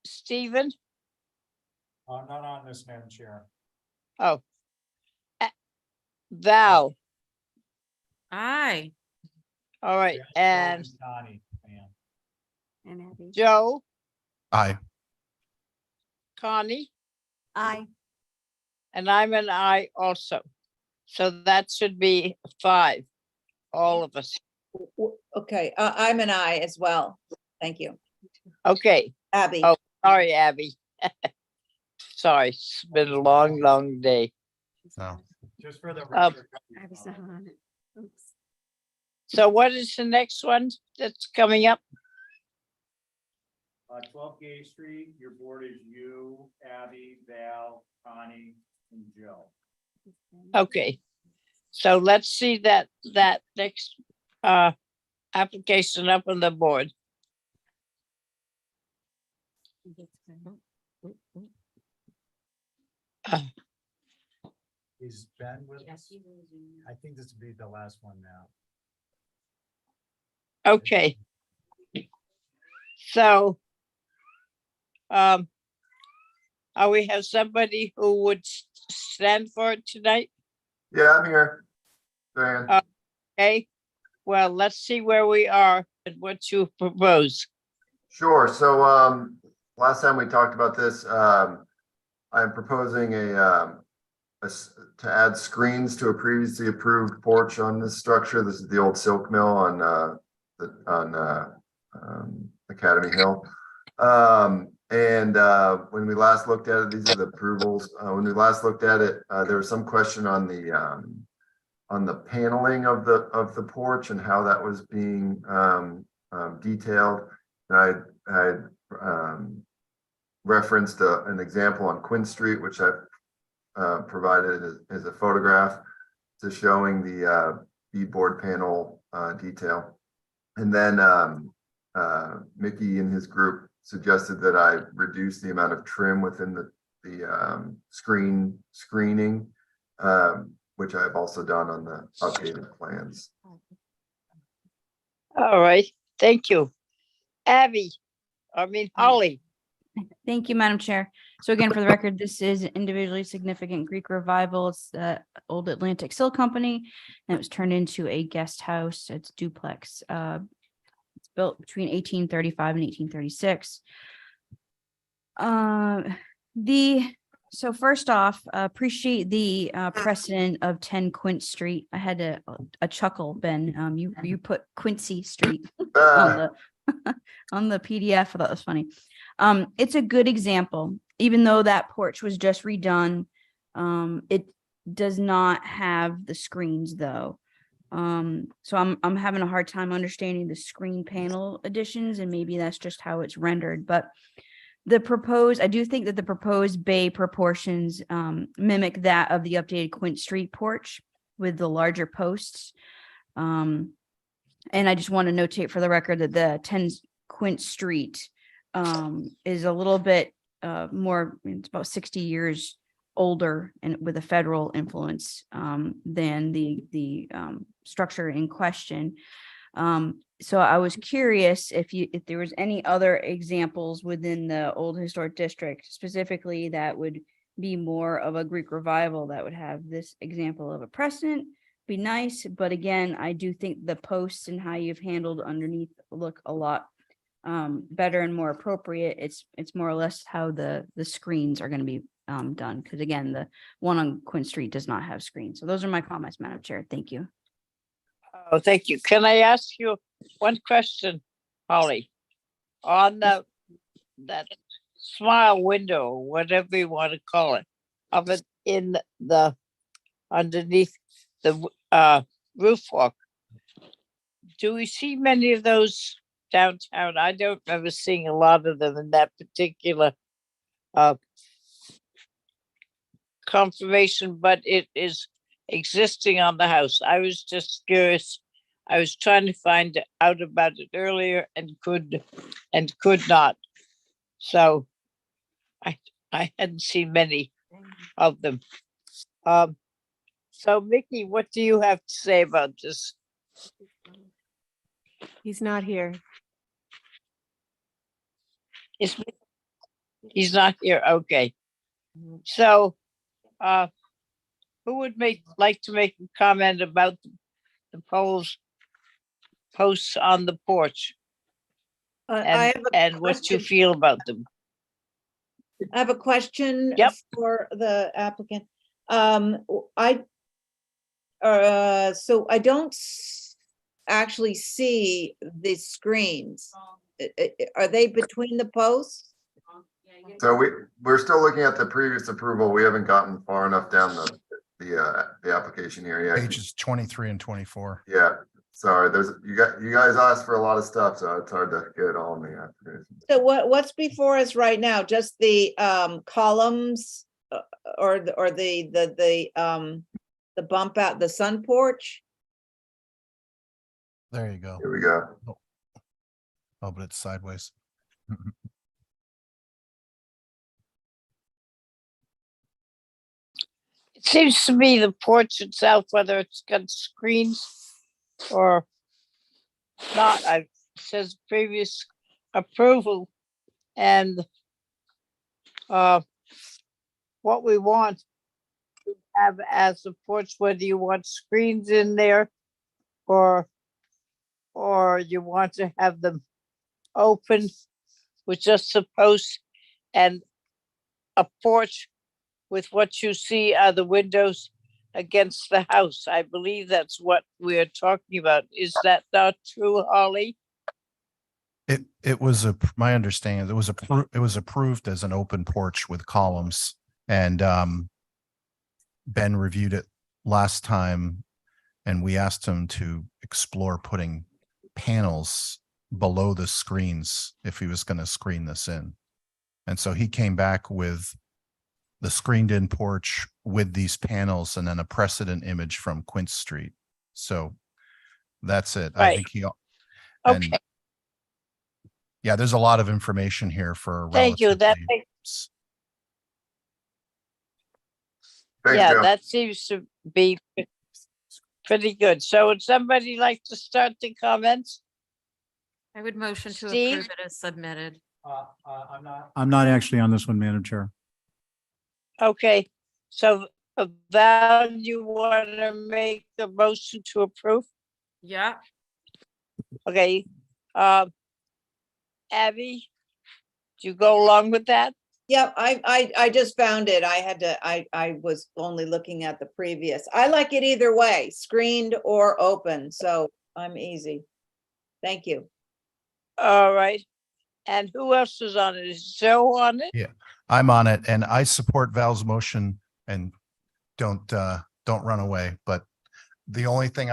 Stephen? Not on this, Madam Chair. Oh. Val? Aye. All right, and Connie, And Abby. Joe, Aye. Connie, Aye. and I'm an I also. So that should be 5, all of us. Okay, I'm an I as well. Thank you. Okay. Abby. Oh, sorry, Abby. Sorry, it's been a long, long day. No. Just for the Abby's not on it. Oops. So what is the next one that's coming up? 12 Gay Street, your board is you, Abby, Val, Connie, and Joe. Okay. So let's see that next application up on the board. Is Ben with us? I think this would be the last one now. Okay. So we have somebody who would stand for it tonight? Yeah, I'm here. Diane. Okay, well, let's see where we are and what you propose. Sure. So last time we talked about this, I'm proposing to add screens to a previously approved porch on this structure. This is the old silk mill on Academy Hill. When we last looked at it, these are the approvals. When we last looked at it, there was some question on the paneling of the porch and how that was being detailed. And I referenced an example on Quinn Street, which I've provided as a photograph to showing the beadboard panel detail. And then Mickey and his group suggested that I reduce the amount of trim within the screening, which I've also done on the updated plans. All right, thank you. Holly. Thank you, Madam Chair. So again, for the record, this is an individually significant Greek revival. It's the old Atlantic Silk Company, and it was turned into a guest house. It's duplex. It's built between 1835 and 1836. So first off, appreciate the precedent of 10 Quint Street. I had a chuckle, Ben. You put Quincy Street on the PDF. I thought that was funny. It's a good example, even though that porch was just redone. does not have the screens though. So I'm having a hard time understanding the screen panel additions, and maybe that's just how it's rendered, but I do think that the proposed bay proportions mimic that of the updated Quint Street porch with the larger posts. And I just want to notate for the record that the 10 Quint Street is a little bit more, it's about 60 years older and with a federal influence than the structure in question. So I was curious if there was any other examples within the old historic district specifically that would be more of a Greek revival that would have this example of a precedent. Be nice, but again, I do think the posts and how you've handled underneath look a lot better and more appropriate. It's more or less how the screens are going to be done, because again, the one on Quinn Street does not have screens. So those are my comments, Madam Chair. Thank you. Oh, thank you. Can I ask you one question, Holly? On that smile window, whatever you want to call it, of it in the underneath the roof walk, do we see many of those downtown? I don't remember seeing a lot of them in that particular confirmation, but it is existing on the house. I was just curious. I was trying to find out about it earlier and could not. So I hadn't seen many of them. So Mickey, what do you have to say about this? He's not here. He's not here. Okay. So who would like to make a comment about the posts on the porch and what you feel about them? I have a question for the applicant. So I don't actually see the screens. Are they between the posts? So we're still looking at the previous approval. We haven't gotten far enough down the application here yet. Pages 23 and 24. Yeah, sorry, you guys asked for a lot of stuff, so it's hard to get all in the application. So what's before us right now? Just the columns or the bump out, the sun porch? There you go. Here we go. Oh, but it's sideways. It seems to me the porch itself, whether it's got screens or not, it says previous approval, and what we want to have as a porch, whether you want screens in there or you want to have them open with just a post and a porch with what you see are the windows against the house. I believe that's what we're talking about. Is that not true, Holly? It was my understanding, it was approved as an open porch with columns, and Ben reviewed it last time, and we asked him to explore putting panels below the screens if he was going to screen this in. And so he came back with the screened in porch with these panels and then a precedent image from Quint Street. So that's it. Right. I think he, okay. Yeah, there's a lot of information here for. Thank you. That makes, that seems to be pretty good. So would somebody like to start the comments? I would motion to Steve? approve it as submitted. I'm not actually on this one, Madam Chair. Okay, so Val, you want to make the motion to approve? Yeah. Okay, Abby, do you go along with that? Yep, I just found it. I was only looking at the previous. I like it either way, screened or open, so I'm easy. Thank you. All right, and who else is on it? Is Joe on it? Yeah, I'm on it, and I support Val's motion, and don't run away, but the only thing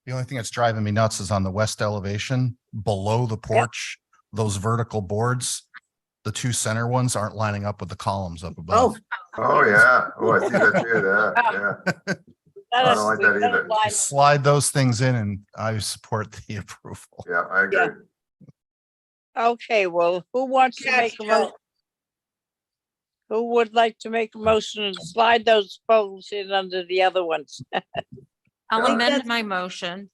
that's driving me nuts is on the west elevation below the porch, those vertical boards, the two center ones aren't lining up with the columns up above. Oh, yeah. Oh, I see that too. Yeah. I don't like that either. Slide those things in and I support the approval. Yeah, I agree. Okay, well, who wants to make a motion? Who would like to make a motion and slide those poles in under the other ones? I'll Yeah. amend my motion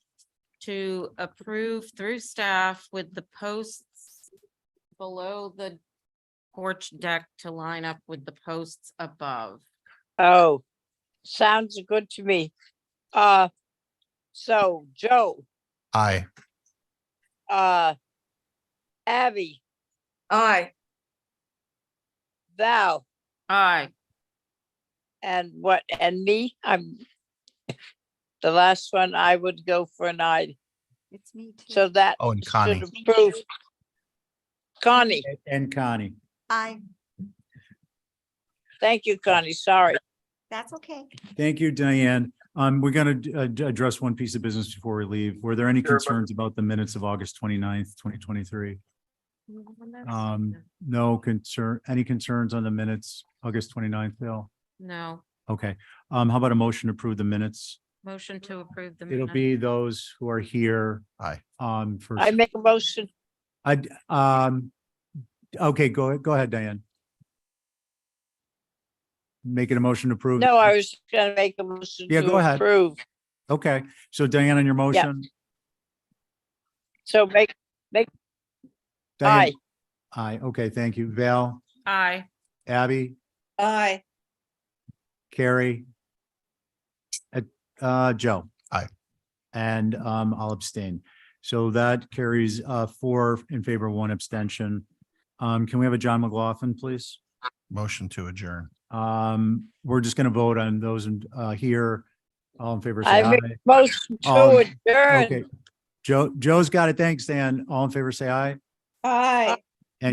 to approve through staff with the posts below the porch deck to line up with the posts above. Oh, sounds good to me. So Joe, Aye. Abby, Aye. Val, Aye. and me, I'm the last one, I would go for an aye. It's me too. So that Oh, and Connie. should approve. Connie, And Connie. thank you, Connie, sorry. That's okay. Thank you, Diane. We're gonna address one piece of business before we leave. Were there any Sure, but- concerns about the minutes of August 29th, 2023? No concern, any concerns on the minutes, August 29th, Bill? No, Okay, how about a motion to approve the minutes? motion to approve the. It'll minutes. be those who are here. Aye. For, I make a motion. okay, go ahead, Diane. Making a motion to approve. No, I was gonna make a motion Yeah, to go ahead. approve. Okay, so Diane, on your motion? So make, Diane? aye, Aye, okay, thank you. Val, Aye. Abby, Aye. Carrie? Joe? Aye. And I'll abstain. So that carries 4 in favor, 1 abstention. Can we have a John McLaughlin, please? Motion to adjourn. We're just gonna vote on those here. All in favor, say I aye. make a motion All- to adjourn. Okay. Joe's got it. Thanks, Dan. All in favor, say aye. Aye.